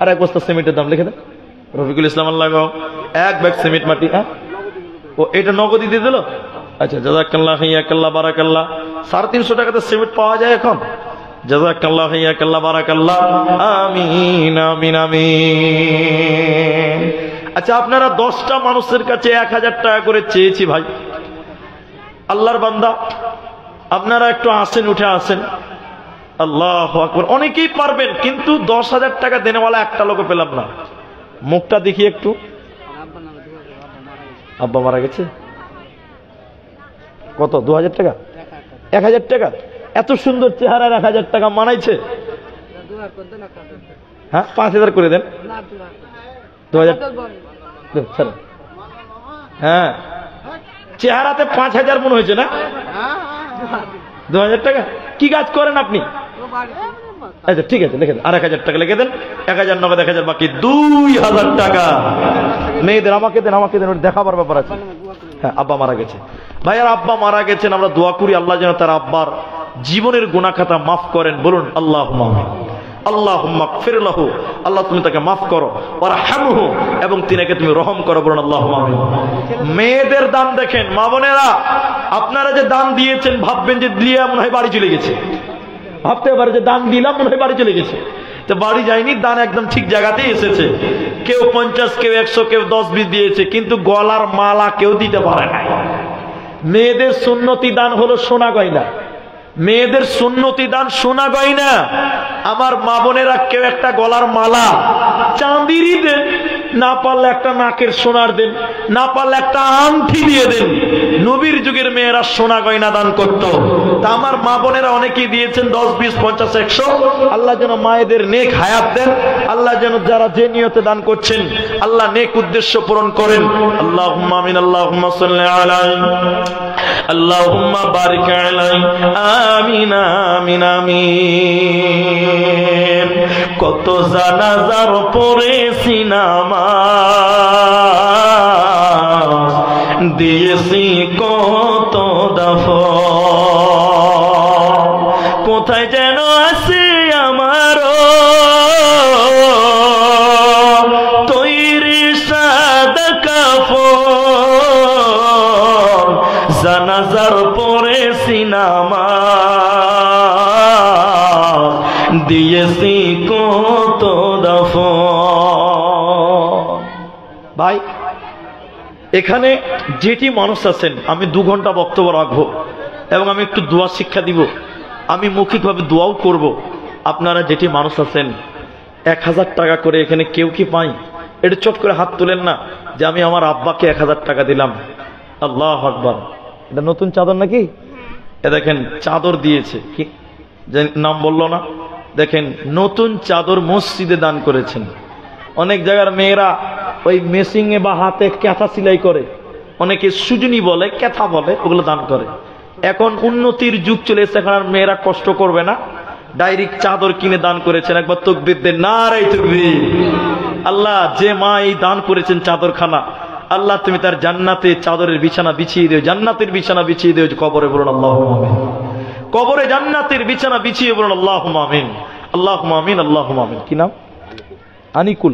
আর 1 বস্তা সিমেন্টের দাম লিখে দেন। রফিকুল ইসলাম আল্লাহ 1 ব্যাগ সিমেন্ট মাটি। ও এটা নগদি দিয়ে দিল। আচ্ছা, জাযাকাল্লাহ হাইয়াকাল্লাহ বারাকাল্লাহ। 350 টাকাতে সিমেন্ট পাওয়া যায় এখন। জাযাকাল্লাহ হাইয়াকাল্লাহ বারাকাল্লাহ। আমিন আমিন আমিন। আচ্ছা, আপনারা 10টা মানুষের কাছে 1000 টাকা করে চেয়েছি ভাই। আল্লাহর বান্দা আপনারা একটু আসেন, উঠে আসেন। আল্লাহু আকবার। অনেকেই পারবেন, কিন্তু 10,000 টাকা দেনেওয়ালা একটা লোক পেলাম না। মুখটা দেখি একটু। আব্বা মারা গেছে। কত? 2000 টাকা? 1000 টাকা? এত সুন্দর চেহারা 1000 টাকা মানাইছে? হ্যাঁ, 5000 করে দেন। 2000। হ্যাঁ, চেহারাতে 5000 মনে হয়েছে না? 2000 টাকা। কি কাজ করেন আপনি? আচ্ছা ঠিক আছে, লিখে দেন। আর 1000 টাকা লিখে দেন। 1000 নগদ, 1000 বাকি, 2000 টাকা। মেয়েদের আমাকে দেন, আমাকে দেন, ওটা দেখাবার ব্যাপার আছে। হ্যাঁ, আব্বা মারা গেছে ভাইয়ার, আব্বা মারা গেছেন। আমরা দোয়া করি আল্লাহ যেন তার আব্বার জীবনের গুনাহ খাতা মাফ করেন। বলুন আল্লাহুম্মা আমিন। আল্লাহুম্মা গফির লাহু। আল্লাহ তুমি তাকে মাফ করো, ওয়ারহামহু, এবং তিনাকে তুমি রহম করো। বলুন আল্লাহুম্মা আমিন। মেয়েদের দান দেখেন মা বোনেরা, আপনারা যে দান দিয়েছেন ভাববেন যে দিয়ে মনে হয় বাড়ি চলে গেছে, ভাবতে পারে যে দান দিলাম মনে হয় বাড়ি চলে গেছে। তো বাড়ি যায়নি, দান একদম ঠিক জায়গাতেই এসেছে। কেউ 50, কেউ 100, কেউ 10-20 দিয়েছে, কিন্তু গলার মালা কেউ দিতে পারে না। মেয়েদের সুন্নতি দান হলো সোনা গয়না। মেয়েদের সুন্নতি দান সোনা গয়না। আমার মা বোনেরা কেউ একটা গলার মালা চাঁদিরই দেন, না পারলে একটা নাকের সোনার দেন, না পারলে একটা আংটি দিয়ে দেন। নবীর যুগের মেয়েরা সোনা গয়না দান করত। তা আমার মা বোনেরা অনেকেই দিয়েছেন 10, 20, 50, 100। আল্লাহ যেন মায়েদের নেক হায়াত দেন। আল্লাহ যেন যারা যে নিয়তে দান করছেন আল্লাহ নেক উদ্দেশ্য পূরণ করেন। আল্লাহুম্মা আমিন। আল্লাহুম্মা সাল্লি আলাইহি, আল্লাহুম্মা বারিক আলাইহি। আমিন আমিন আমিন। কত জানাজার পড়েছি নামাজ, দিয়েছি কত দাফন, কোথায় যেন আছে আমার তৈরি সাদা কাফন, জানাজার পড়েছি নামাজ, দিয়েছি কত দাফন। ভাই এখানে যেটি মানুষ আছেন, আমি 2 ঘন্টা বক্তব্য রাখবো এবং আমি একটু দোয়া শিক্ষা দিব, আমি মৌখিকভাবে দোয়াও করব। আপনারা যেটি মানুষ আছেন 1000 টাকা করে এখানে কেউ কি পাই? এটা চট করে হাত তুলেন না যে আমি আমার আব্বাকে 1000 টাকা দিলাম। আল্লাহু আকবার। এটা নতুন চাদর নাকি? এ দেখেন চাদর দিয়েছে, কি নাম বললো না? দেখেন নতুন চাদর মসজিদে দান করেছেন। অনেক জায়গার মেয়েরা ওই মেশিনে বা হাতে ক্যাথা সেলাই করে, অনেকে সুজনি বলে, ক্যাথা বলে, ওগুলো দান করে। এখন উন্নতির যুগ চলে এসেছে, এখন আর মেয়েরা কষ্ট করবে না, ডাইরেক্ট চাদর কিনে দান করেছেন। একবার তাকবীর দেন, নারে তাকবীর। আল্লাহ যে মা এই দান করেছেন চাদরখানা, আল্লাহ তুমি তার জান্নাতে চাদরের বিছানা বিছিয়ে দিও, জান্নাতের বিছানা বিছিয়ে দিও। কবরে বলুন আল্লাহুম্মা আমিন। কবরে জান্নাতের বিছানা বিছিয়ে বলুন আল্লাহুম্মা আমিন, আল্লাহুম্মা আমিন, আল্লাহুম্মা আমিন। কি নাম? আনিকুল।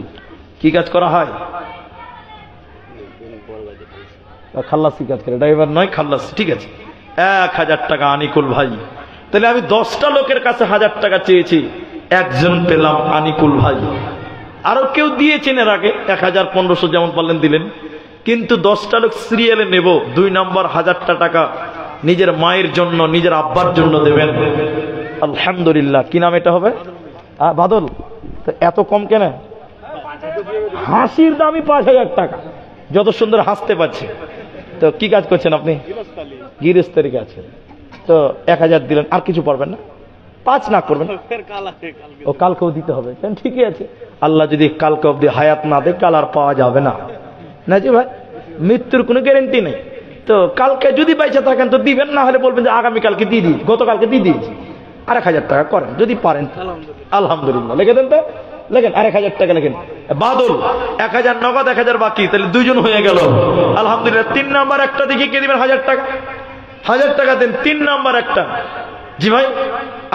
কি কাজ করা হয়? খাল্লাসি কাজ করে, ড্রাইভার নয়, খাল্লাসি। ঠিক আছে, 1000 টাকা আনিকুল ভাই। তাহলে আমি 10টা লোকের কাছে 1000 টাকা চেয়েছি, একজন পেলাম আনিকুল ভাই। আরো কেউ দিয়েছেন এর আগে 1000, 1500 যেমন পারলেন দিলেন, কিন্তু 10টা লোক সিরিয়ালে নেব। 2 নম্বর 1000টা টাকা নিজের মায়ের জন্য, নিজের আব্বার জন্য দেবেন। আলহামদুলিল্লাহ। কি নাম এটা হবে? বাদল। তো এত কম কেন? হাসির দামই 5000 টাকা। যত সুন্দর হাসতে পারছে। তো কি কাজ করছেন আপনি? গৃহস্থের কাছে। তো 1000 দিলেন, আর কিছু পারবেন না? 5 না করবেন, ও কালকেও দিতে হবে। ঠিকই আছে, আল্লাহ যদি কালকে অব্দি হায়াত না দেয়, কাল আর পাওয়া যাবে না। না জি ভাই, মৃত্যুর কোনো গ্যারেন্টি নেই। তো কালকে যদি বাইচা থাকেন তো দিবেন, না হলে বলবেন যে আগামীকালকে দিয়ে দিই, গতকালকে দিয়ে দিয়েছি। 1000 টাকা করেন যদি পারেন। আলহামদুলিল্লাহ। লিখে দেন তো, লেখেন 1000 টাকা লেখেন। বাদল 1000 নগদ, 1000 বাকি, তাহলে 2 জন হয়ে গেল। আলহামদুলিল্লাহ। 3 নাম্বার একটা দিকে কে দিবেন? 1000 টাকা। 1000 টাকা দেন। 3 নাম্বার একটা। জি ভাই,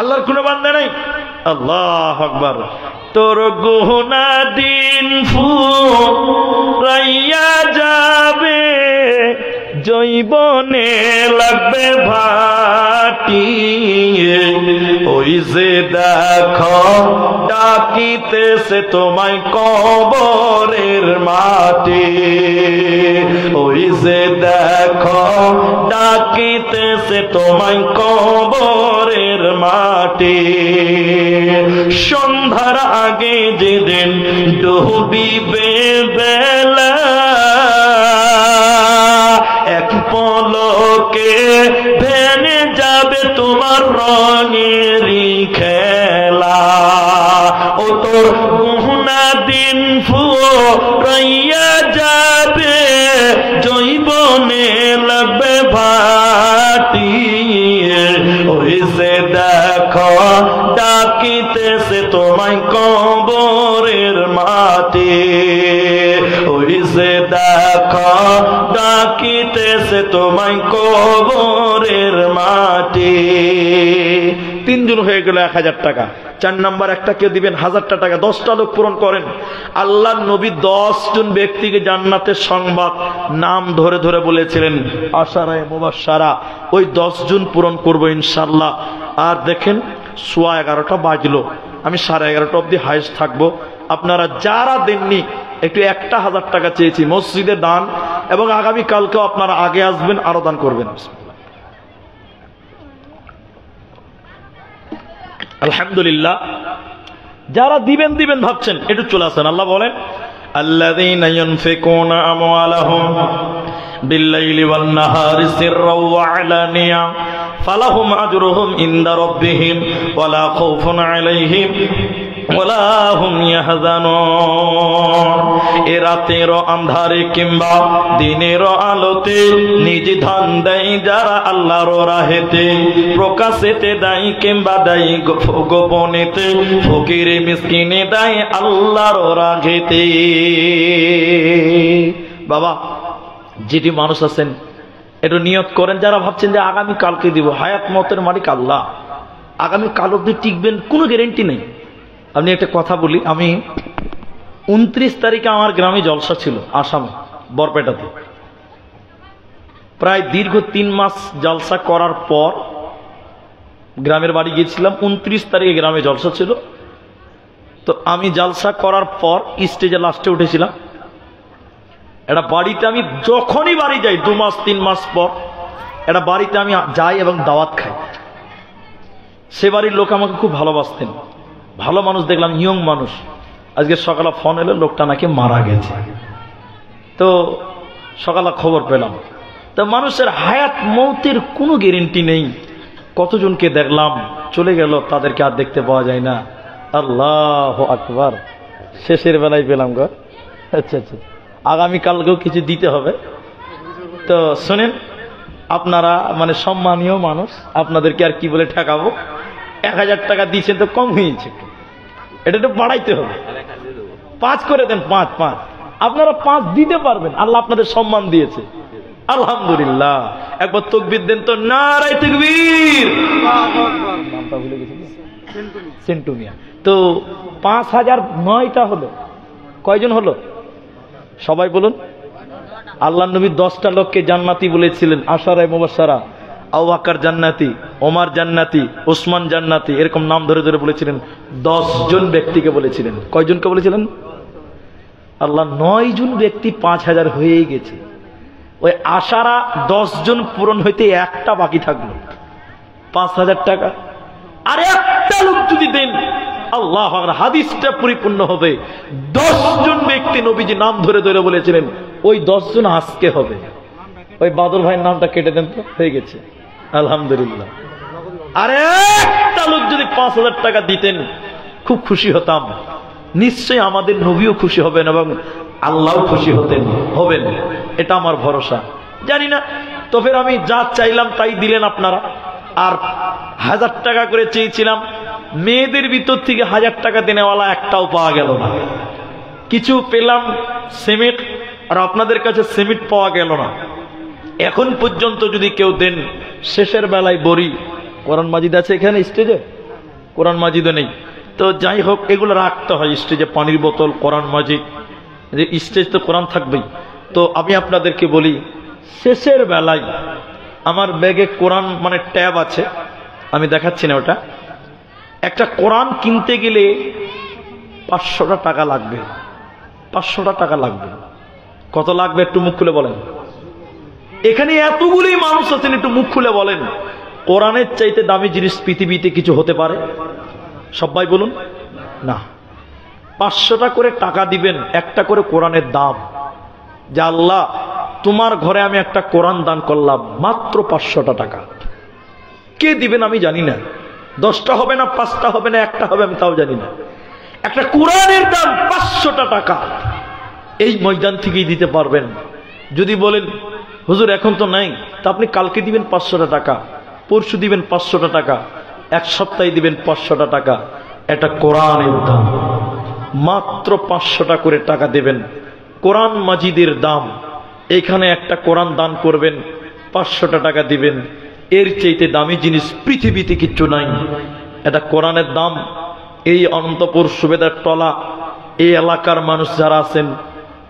আল্লাহর কোনো বান্দা নাই? আল্লাহু আকবার। তোর গুনাহ দিন ফুরাইয়া যাবে, জৈবনে লাগবে ভাটি। ওই যে দেখো ডাকিতেছে তোমায় কবরের মাটি। ওই যে দেখো ডাকিতেছে তোমায় কবরের মাটি। সন্ধ্যার আগে যেদিন ডুবিবে বেলা, এক পলকে ভেঙে যাবে তোমার রঙেরই খেলা। ও তোর গুনাহ দিন ফুরাইয়া যাবে, জৈবনে লাগবে ভাটি। ওই যে দেখো ডাকিতেছে তোমায় কবরের মাটি। ওই যে দেখো ডাকিতেছে তোমায় কবরের মাটি। 3 জন হয়ে গেল 1000 টাকা। 4 নাম্বার একটা কেউ দিবেন 1000 টাকা। 10টা লোক পূরণ করেন। আল্লাহ নবী 10 জন ব্যক্তিকে জান্নাতের সংবাদ নাম ধরে ধরে বলেছিলেন, আশারায়ে মুবাশশারা। ওই 10 জন পূরণ করবো ইনশাআল্লাহ। আর দেখেন 11:15 বাজলো, আমি 11:30 অব্দি হাইস থাকবো। আপনারা যারা দেননি একটু 1000 টাকা চেয়েছি, মসজিদে দান, এবং আগামী কালকেও আপনারা আগে আসবেন, আরো দান করবেন। আলহামদুলিল্লাহ। যারা দিবেন দিবেন ভাবছেন, একটু চলে আসেন। আল্লাহ বলেন, আল্লাযীনা ইউনফিকুনা আমওয়ালাহুম বিল-লাইলি ওয়ান-নাহারি সিররাও ওয়া আলানিয়া ফালাহুম আজরুহুম ইনদা রাব্বিহিম ওয়ালা খাউফুন আলাইহিম ওয়ালা হুম ইয়াহজানুন। এ রাতের আন্ধারে কিংবা দিনের আলোতে নিজ ধন দেয় যারা আল্লাহর রাহেতে, প্রকাশেতে দেয় কিংবা দেয় গোপনেতে, ফকিরে মিসকিনে দেয় আল্লাহর রাহেতে। বাবা যেটি মানুষ আছেন একটু নিয়ত করেন, যারা ভাবছেন যে আগামী কালকে দিব, হায়াত মতের মালিক আল্লাহ। আগামী কাল অবধি টিকবেন কোনো গ্যারেন্টি নেই। আপনি একটা কথা বলি, আমি 29 তারিখে আমার গ্রামে জলসা ছিল, আসামে বরপেটাতে। প্রায় দীর্ঘ 3 মাস জলসা করার পর গ্রামের বাড়ি গিয়েছিলাম, 29 তারিখে গ্রামে জলসা ছিল। তো আমি জালসা করার পর স্টেজে লাস্টে উঠেছিলাম। এটা বাড়িতে আমি যখনই বাড়ি যাই 2 মাস 3 মাস পর এটা বাড়িতে আমি যাই এবং দাওয়াত খাই। সে বাড়ির লোক আমাকে খুব ভালোবাসতেন, ভালো মানুষ দেখলাম, ইয়ং মানুষ। আজকে সকালে ফোন এলো লোকটা নাকি মারা গেছে। তো সকালে খবর পেলাম। তো মানুষের হায়াত মৌতের কোনো গ্যারেন্টি নেই। কতজনকে দেখলাম চলে গেল, তাদেরকে আর দেখতে পাওয়া যায় না। আল্লাহু আকবার, শেষের বেলায় পেলাম গো। আচ্ছা আচ্ছা, আগামীকালকেও কিছু দিতে হবে। তো শোনেন, আপনারা মানে সম্মানীয় মানুষ, আপনাদেরকে আর কি বলে ঠেকাবো। 1000 টাকা দিয়েছেন তো কম হয়েছে, এটা একটু বাড়াইতে হবে। 5 করে দেন, 5 আপনারা 5 দিতে পারবেন, আল্লাহ আপনাদের সম্মান দিয়েছে, আলহামদুলিল্লাহ। একবার তাকবীর দেন তো, নারায়ে তাকবীর। নামটা ভুলে গেছি, সেন্টু মিয়া। তো 5009টা হলো, কয়জন হলো সবাই বলুন। আল্লাহ নবী 10টা লোককে জান্নাতি বলেছিলেন, আশারায়ে মুবাশশারা। আবু বকর জান্নাতি, ওমর জান্নাতি, ওসমান জান্নাতি, এরকম নাম ধরে ধরে বলেছিলেন। 10 জন ব্যক্তিকে বলেছিলেন। কয়জনকে বলেছিলেন? আল্লাহ 9 জন ব্যক্তি 5000 হয়ে গেছে। ওই আশারা 10 জন পূরণ হইতে একটা বাকি থাকলো, 5000 টাকা। আর একটা লোক যদি দেন, আল্লাহ হাদিসটা পরিপূর্ণ হবে। 10 জন ব্যক্তি নবীজি নাম ধরে ধরে বলেছিলেন, ওই 10 জন আজকে হবে। ওই বাদল ভাইয়ের নামটা কেটে দেন তো, হয়ে গেছে, আলহামদুলিল্লাহ। আর একটা লোক যদি 5000 টাকা দিতেন, খুব খুশি হতাম। নিশ্চয়ই আমাদের নবীও খুশি হবেন এবং আল্লাহও খুশি হবেন, এটা আমার ভরসা। জানি না, তো ফের আমি যা চাইলাম তাই দিলেন আপনারা। আর 1000 টাকা করে চেয়েছিলাম, মেয়েদের ভিতর থেকে 1000 টাকা দেনেওয়ালা একটাও পাওয়া গেল না। কিছু পেলাম সিমেন্ট, আর আপনাদের কাছে সিমেন্ট পাওয়া গেল না। এখন পর্যন্ত যদি কেউ দেন, শেষের বেলায় বড়ি, কোরআন মাজিদ আছে এখানে স্টেজে, কোরআন মাজিদও নেই। তো যাই হোক, এগুলো রাখতে হয় স্টেজে, পানির বোতল, কোরআন মাজিদ, যে স্টেজ তো কোরআন থাকবেই। তো আমি আপনাদেরকে বলি, শেষের বেলায় আমার ব্যাগে কোরআন মানে ট্যাব আছে, আমি দেখাচ্ছি না ওটা। একটা কোরআন কিনতে গেলে 500 টাকা লাগবে, 500 টাকা লাগবে। কত লাগবে একটু মুখ খুলে বলেন। এখানে এতগুলি মানুষ আছেন, একটু মুখ খুলে বলেন, কোরআনের চাইতে দামি জিনিস পৃথিবীতে কিছু হতে পারে? সবাই বলুন না। 500 করে টাকা দিবেন, একটা করে কোরআনের দাম। যে আল্লাহ, তোমার ঘরে আমি একটা কোরআন দান করলাম, মাত্র 500 টাকা। কে দিবেন আমি জানি না, 10টা হবে না, 5টা হবে না, একটা হবে আমি তাও জানি না। একটা কোরআনের দাম 500 টাকা। এই ময়দান থেকেই দিতে পারবেন। যদি বলেন হুজুর এখন তো নাই, তা আপনি কালকে দিবেন 500 টাকা, পরশু দিবেন 500 টাকা, এক সপ্তাহে দিবেন 500 টাকা। এটা কোরআনের দাম, মাত্র 500 করে টাকা দেবেন। কোরআন মাজিদের দাম। এখানে একটা কোরআন দান করবেন, 500 টাকা দিবেন। এর চাইতে দামি জিনিস পৃথিবীতে কিচ্ছু নাই। এটা কোরআনের দাম। এই অনন্তপুর সুবেদার টলা, এই এলাকার মানুষ যারা আছেন,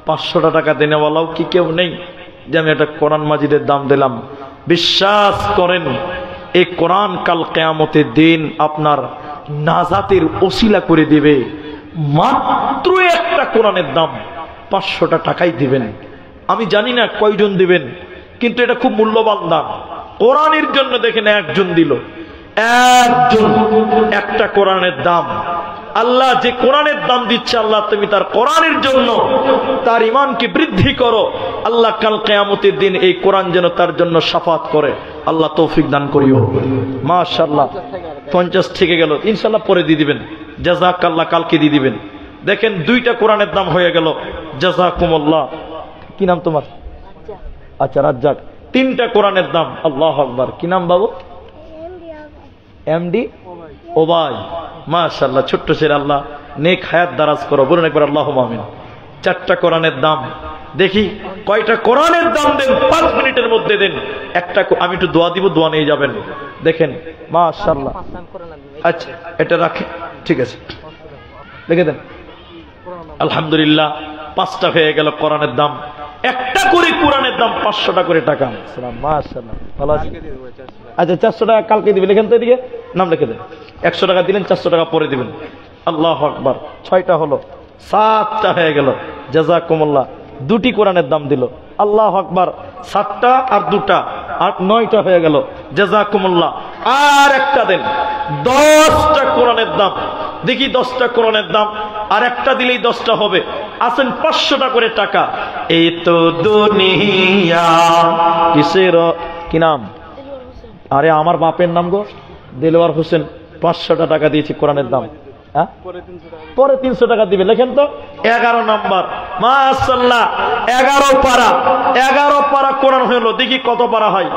500 টাকা দেনেওয়ালাও কি কেউ নেই যে আমি একটা কোরআন মাজিদের দাম দিলাম? বিশ্বাস করেন, এই কোরআন কাল কিয়ামতের দিন আপনার নাজাতের ওসিলা করে দিবে। মাত্র একটা কোরআনের দাম 500 টাকাই দিবেন। আমি জানি না কয়জন দিবেন, কিন্তু এটা খুব মূল্যবান দাম। কোরআনের জন্য দেখেন একজন দিল, একজন, একটা কোরআনের দাম। আল্লাহ যে কোরআনের দাম দিচ্ছে, আল্লাহ তুমি তার কোরআনের জন্য তার ঈমানকে বৃদ্ধি করো। আল্লাহ কাল কিয়ামতের দিন এই কোরআন যেন তার জন্য শাফাত করে। আল্লাহ তৌফিক দান করিও। মাশাআল্লাহ, 50 থেকে গেল, ইনশাআল্লাহ পরে দিয়ে দিবেন। জাযাকাল্লাহ, কালকে দিয়ে দিবেন। দেখেন 2টা কোরআনের দাম হয়ে গেল। জাযাকুমুল্লাহ। কি নাম তোমার? আচ্ছা, রাজ্জাক। 3টা কোরআনের দাম। আল্লাহু আকবার। কি নাম বাবু? এমডি ওবাই। মাশাআল্লাহ, ছোট্ট ছেলে, আল্লাহ নেক হায়াত দারাজ করো। বলুন একবার আল্লাহুম্মা আমিন। 4টা কোরআনের দাম। দেখি কয়টা কোরআনের দাম দেন, 5 মিনিটের মধ্যে দেন একটা। আমি একটু দোয়া দিব, দোয়া নিয়ে যাবেন। দেখেন মাশাআল্লাহ। আচ্ছা, এটা রাখে, ঠিক আছে, লিখে দেন। আলহামদুলিল্লাহ, 5টা হয়ে গেল কোরআনের দাম। একটা করে কোরআনের দাম 500 করে টাকা। মাশাআল্লাহ, ভালো আছে। আচ্ছা, 400 টাকা কালকে দিবে। লিখেন তো এদিকে। নাম লিখে দেন। 100 টাকা দিলেন, 400 টাকা পরে দিবেন। আল্লাহু আকবার। 6টা হলো, 7টা হয়ে গেল। জাযাকুমুল্লাহ। 2টি কোরআনের দাম দিল। আল্লাহু আকবার। 7টা আর 2টা, 9টা হয়ে গেল। জাযাকুমুল্লাহ। আর একটা দেন। 10টা কোরআনের দাম। দেখি 10টা কোরআনের দাম। আর একটা দিলেই 10টা হবে। আসেন 500টা করে টাকা। এই তো দুনিয়া। কিসের কি নাম? আরে আমার বাপের নাম গো, দেলোয়ার হোসেন। 500টা টাকা দিয়েছি কোরআনের দাম। হ্যাঁ, পরে 300 টাকা দিবে। লেখেন তো 11 নাম্বার। মাশাআল্লাহ, 11 পারা। 11 পারা কোরআন হলো। দেখি কত পারা হয়।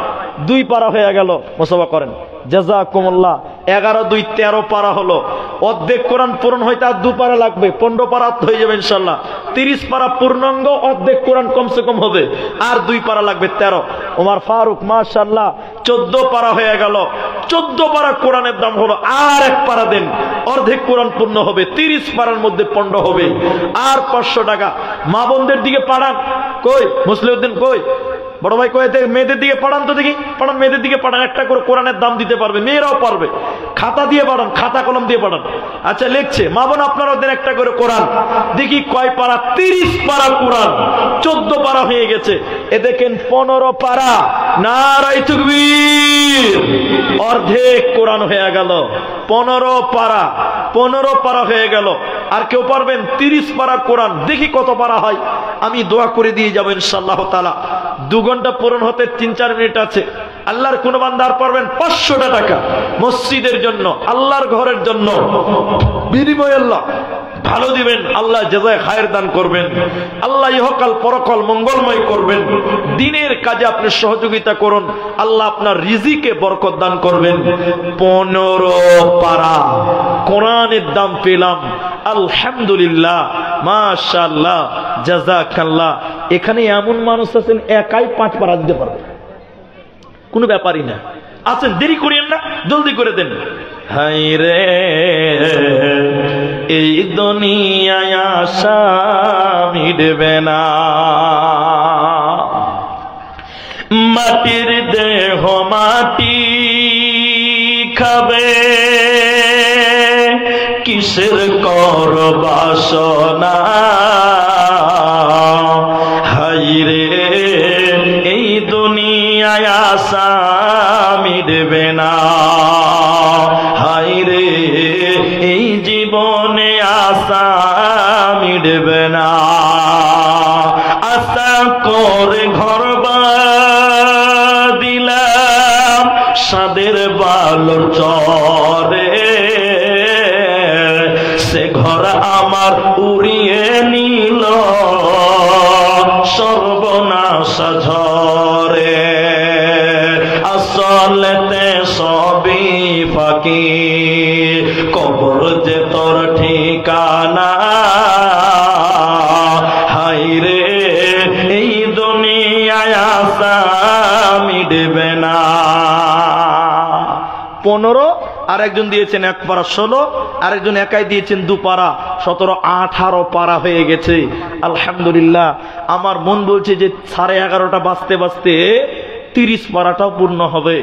2 পারা হয়ে গেল। মুসাফা করেন। জাযাকুমুল্লাহ। 11 2 13 পারা হলো। অর্ধেক কোরআন পূরণ হইতে আর 2 পারা লাগবে। 15 পারা হয়ে যাবে ইনশাআল্লাহ। 30 পারা পূর্ণাঙ্গ, অর্ধেক কোরআন কমসে কম হবে। আর 2 পারা লাগবে 13। ওমর ফারুক মাশাআল্লাহ 14 পারা হয়ে গেল। 14 পারা কোরআনের দাম হলো। আর 1 পারা দেন, অর্ধেক কোরআন পূর্ণ হবে। 30 পারার মধ্যে 15 হবে। আর 500 টাকা। মা বোনদের দিকে পাঠান। কই মুসলিউদ্দিন কই? বড় ভাই কই? মেয়েদের দিকে পাঠান তো দেখি। পাঠান, মেয়েদের দিকে পাঠান। একটা করে কোরআনের দাম দিতে পারবে, মেয়েরাও পারবে। খাতা দিয়ে পাঠান, খাতা কলম দিয়ে পাঠান। আচ্ছা লিখছে। মা বোন আপনারাও দেন একটা করে কোরআন। দেখি কয় পারা? 30 পারা কোরআন। 14 পারা হয়ে গেছে। এ দেখেন 15 পারা। নারায়ে তাকবীর। অর্ধেক কোরআন হয়ে গেল। 15 পারা। 15 পারা হয়ে গেল। আর কেউ পারবেন 30 পারা কোরআন? দেখি কত পারা হয়। আমি দোয়া করে দিয়ে যাবো ইনশাআল্লাহ তাআলা। 2 ঘন্টা পূরণ হতে 3-4 মিনিট আছে। আল্লাহর কোন বান্দা আর পারবেন 500টা টাকা মসজিদের জন্য, আল্লাহর ঘরের জন্য বিনিময় আল্লাহ ভালো দিবেন। আল্লাহ জাযায়ে খায়ের দান করবেন। আল্লাহ ইহকাল পরকাল মঙ্গলময় করবেন। দ্বীনের কাজে আপনি সহযোগিতা করুন, আল্লাহ আপনার রিজিকে বরকত দান করবেন। 15 পারা কোরআনের দাম পেলাম। আলহামদুলিল্লাহ, মাশাআল্লাহ, জাযাকাল্লাহ। এখানে এমন মানুষ আছেন একাই 5 পারা দিতে পারবে, কোনো ব্যাপারই না। আছেন, দেরি করিয়েন না, জলদি করে দেন। হাই রে এই দুনিয়ায় আশা মিটবে না, মাটির দেহ মাটি খাবে, কিসের কর বাসনা। হাই রে এই দুনিয়ায় আশা মিটবে না, হাই রে এই জীবনে আশা মিটবে না। আশা করে ঘর দিলাম সাদের বালুর চরে, সে ঘর আমার উড়িয়ে নিল সর্বনাশ ঝরে। আসলেতে সবই ফাঁকি, কবর যে তোর ঠিকানা। হাই রে এই দুনিয়ায় আশা মিটবে না। 15, আর একজন দিয়েছেন 1 পারা 16, আরেকজন একাই দিয়েছেন 2 পারা 17, 18 পারা হয়ে গেছে। আলহামদুলিল্লাহ। আমার মন বলছে যে 11:30 বাজতে বাজতে 30 পারাটাও পূর্ণ হবে।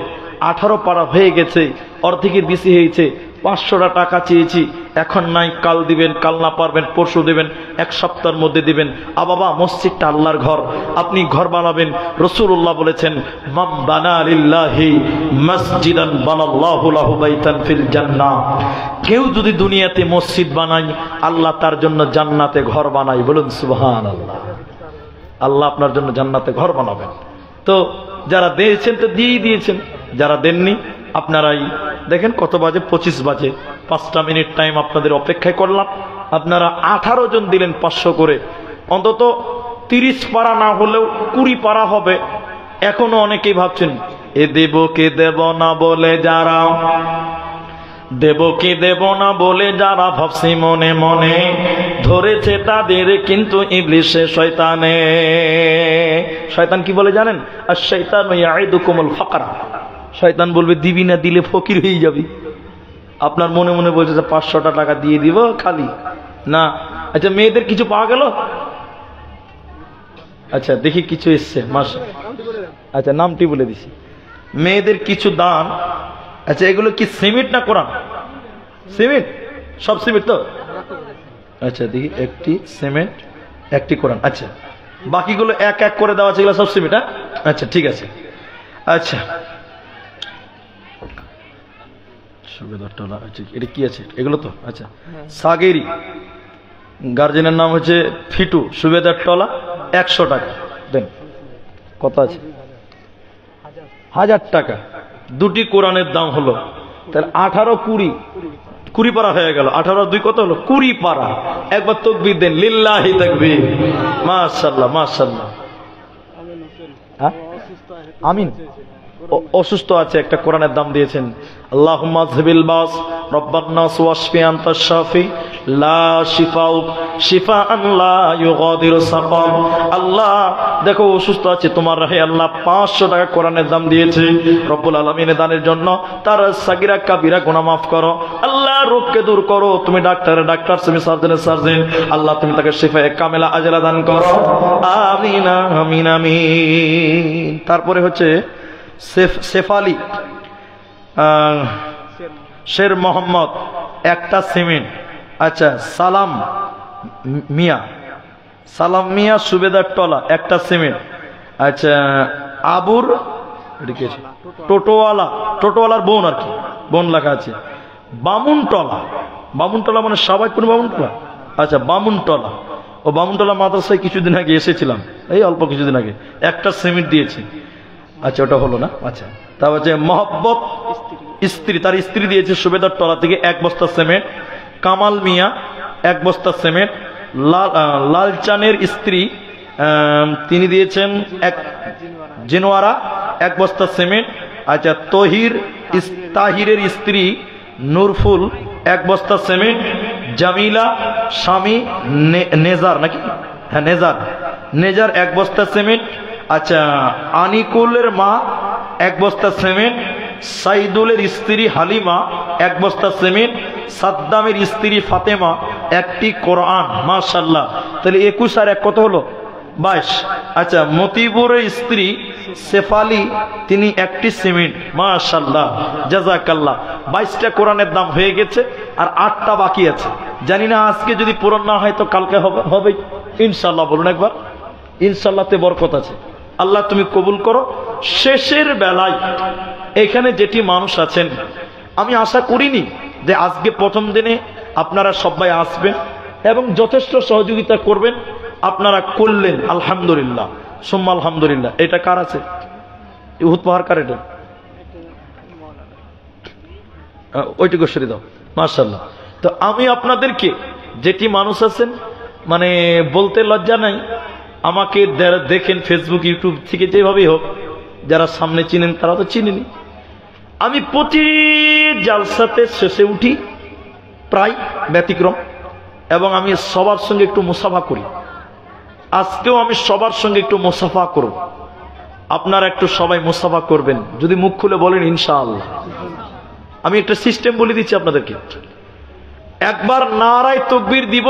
18 পারা হয়ে গেছে, অর্ধেকের বেশি হয়েছে। 500টা টাকা চেয়েছি, এখন নাই, কাল দিবেন, কাল না পারবেন পরশু দিবেন, 1 সপ্তাহের মধ্যে দিবেন। বাবা, মসজিদটা আল্লাহর ঘর, আপনি ঘর বানাবেন। রাসূলুল্লাহ বলেছেন, মান বানা লিল্লাহি মসজিদান বানাল্লাহু লাহু বাইতান ফিল জান্নাহ। কেউ যদি দুনিয়াতে মসজিদ বানায়, আল্লাহ তার জন্য জান্নাতে ঘর বানায়। বলুন সুবহানাল্লাহ। আল্লাহ আপনার জন্য জান্নাতে ঘর বানাবেন। তো যারা দিয়েছেন তো দিয়েই দিয়েছেন, যারা দেননি আপনারাই দেখেন কত বাজে, 25 বাজে। 5টা মিনিট টাইম আপনাদের অপেক্ষায় করলাম। আপনারা 18 জন দিলেন 500 করে। অন্তত 30 পারা না হলেও 20 পারা হবে। এখনো অনেকেই ভাবছেন এ দেব কে দেব না বলে যারা, দেব কি দেব না বলে যারা ভাবছি মনে মনে, ধরেছে তাদের কিন্তু ইবলিসে শয়তানে। শয়তান কি বলে জানেন? আর শয়তানু ইয়াইদুকুমুল ফাকরা। শয়তান বলবে দিবি না, দিলে ফকির হয়ে যাবি। আপনার মনে মনে বলছে যে 500টা টাকা দিয়ে দিব খালি না। আচ্ছা, মেয়েদের কিছু পাওয়া গেল? আচ্ছা দেখি কিছু এসছে। মাশাআল্লাহ। আচ্ছা নামটি বলে দিছি। মেয়েদের কিছু দান আচ্ছা, এগুলো কি সিমেন্ট না কোরআন? সিমেন্ট, সব সিমেন্ট তো? আচ্ছা দেখি, একটি সিমেন্ট, একটি কোরআন। আচ্ছা, বাকিগুলো এক এক করে দেওয়া আছে, এগুলো সব সিমেন্ট? হ্যাঁ, আচ্ছা ঠিক আছে। আচ্ছা, সুবেদারতলা, আচ্ছা এটা কি আছে? এগুলো তো আচ্ছা। সাগেরি, গার্জেনের নাম হচ্ছে ফিটু, সুবেদারতলা, 100 টাকা দেন। কত আছে? 1000 টাকা। দুটি কোরআনের দাম হলো তাহলে 18 20 পারা হয়ে গেল। 18 আর 2 কত হলো? 20 পারা। একবার তাকবীর দেন, লিল্লাহি তাকবীর, মাশাআল্লাহ মাশাআল্লাহ। হ্যাঁ, আমিন। অসুস্থ আছে, একটা কোরআনের দাম দিয়েছেন, আল্লাহুম্মা আযহিবিল বাস রব্বান নাস ওয়াশফি আনতাশ শাফি লা শিফাউ শিফাআন লা ইউগাদিরু সাকাম। আল্লাহ দেখো অসুস্থ আছে, তোমার রাহে আল্লাহ 500 টাকা কোরআনের দাম দিয়েছে রব্বুল আলামিনের দানের জন্য। তার সাগিরা কাবিরা গুনাহ মাফ করো আল্লাহ, রোগকে দূর করো। তুমি ডাক্তারের ডাক্তার, তুমি সার্জনের সার্জন, আল্লাহ তুমি তাকে শিফায়ে কামেলা আজলা দান করো, আমিন আমিন আমিন। তারপরে হচ্ছে শেফালি শের মোহাম্মদ, একটা সিমেন্ট। আচ্ছা, সালাম মিয়া সুবেদারতলা, একটা সিমেন্ট। আচ্ছা, আবুর টোটোওয়ালার বোন আর কি, বোন লেখা আছে। বামুনটলা মানে সবাইপুর বামুনটলা। আচ্ছা, বামুনটলা, ও বামুনটলা মাদ্রাসায় কিছুদিন আগে এসেছিলাম, এই অল্প কিছুদিন আগে, একটা সিমেন্ট দিয়েছি। আচ্ছা, ওটা হলো না। আচ্ছা, তারপর হচ্ছে মহব্বত স্ত্রী, তার স্ত্রী দিয়েছে সুবেদারতলা থেকে 1 বস্তা সিমেন্ট। কামাল মিয়া 1 বস্তা সিমেন্ট। লালচানের স্ত্রী তিনি দিয়েছেন জিনওয়ারা 1 বস্তা সিমেন্ট। আচ্ছা, তাহিরের স্ত্রী নূরফুল 1 বস্তা সিমেন্ট। জামিলা স্বামী নেজার, নাকি? হ্যাঁ, নেজার 1 বস্তা সিমেন্ট। আচ্ছা, আনিকুলের মা 1 বস্তা সিমেন্ট। সাইদুলের স্ত্রী হালিমা 1 বস্তা সিমেন্ট। সাদ্দামের স্ত্রী ফাতেমা 1টি কোরআন, মাশাআল্লাহ। তাহলে 21 আর 1 কত হলো? 22। আচ্ছা, মতিবুরের স্ত্রী শেফালি, তিনি 1টি সিমেন্ট, মাশাআল্লাহ জাযাকাল্লাহ। 22টা কোরআনের দাম হয়ে গেছে, আর 8টা বাকি আছে। জানি না আজকে যদি পূরণ না হয় তো কালকে হবে ইনশাআল্লাহ। বলুন একবার, ইনশাআল্লাহতে বরকত আছে। আল্লাহ তুমি কবুল করো। শেষের বেলায় এখানে যেটি মানুষ আছেন, আমি আশা করিনি যে আজকে প্রথম দিনে আপনারা সবাই আসবেন এবং যথেষ্ট সহযোগিতা করবেন। আপনারা করলেন, আলহামদুলিল্লাহ সুম্মা আলহামদুলিল্লাহ। এটা কার আছে? উহুদ পাহাড় কার? এটা ওইটুকু সরিয়ে দাও, মাশাআল্লাহ। তো আমি আপনাদেরকে, যেটি মানুষ আছেন, মানে বলতে লজ্জা নাই, আমাকে দেখেন ফেসবুক ইউটিউব থেকে, যেভাবেই হোক, যারা সামনে চিনেন তারা তো চিনেনি। আমি প্রতি জালসাতে শেষে উঠি, প্রায় ব্যতিক্রম, এবং আমি সবার সঙ্গে একটু মুসাফা করি। আজকেও আমি সবার সঙ্গে একটু মুসাফা করব। আপনারা একটু সবাই মুসাফা করবেন, যদি মুখ খুলে বলেন ইনশাআল্লাহ। আমি একটা সিস্টেম বলে দিচ্ছি আপনাদেরকে। একবার নারায়ে তাকবীর দিব।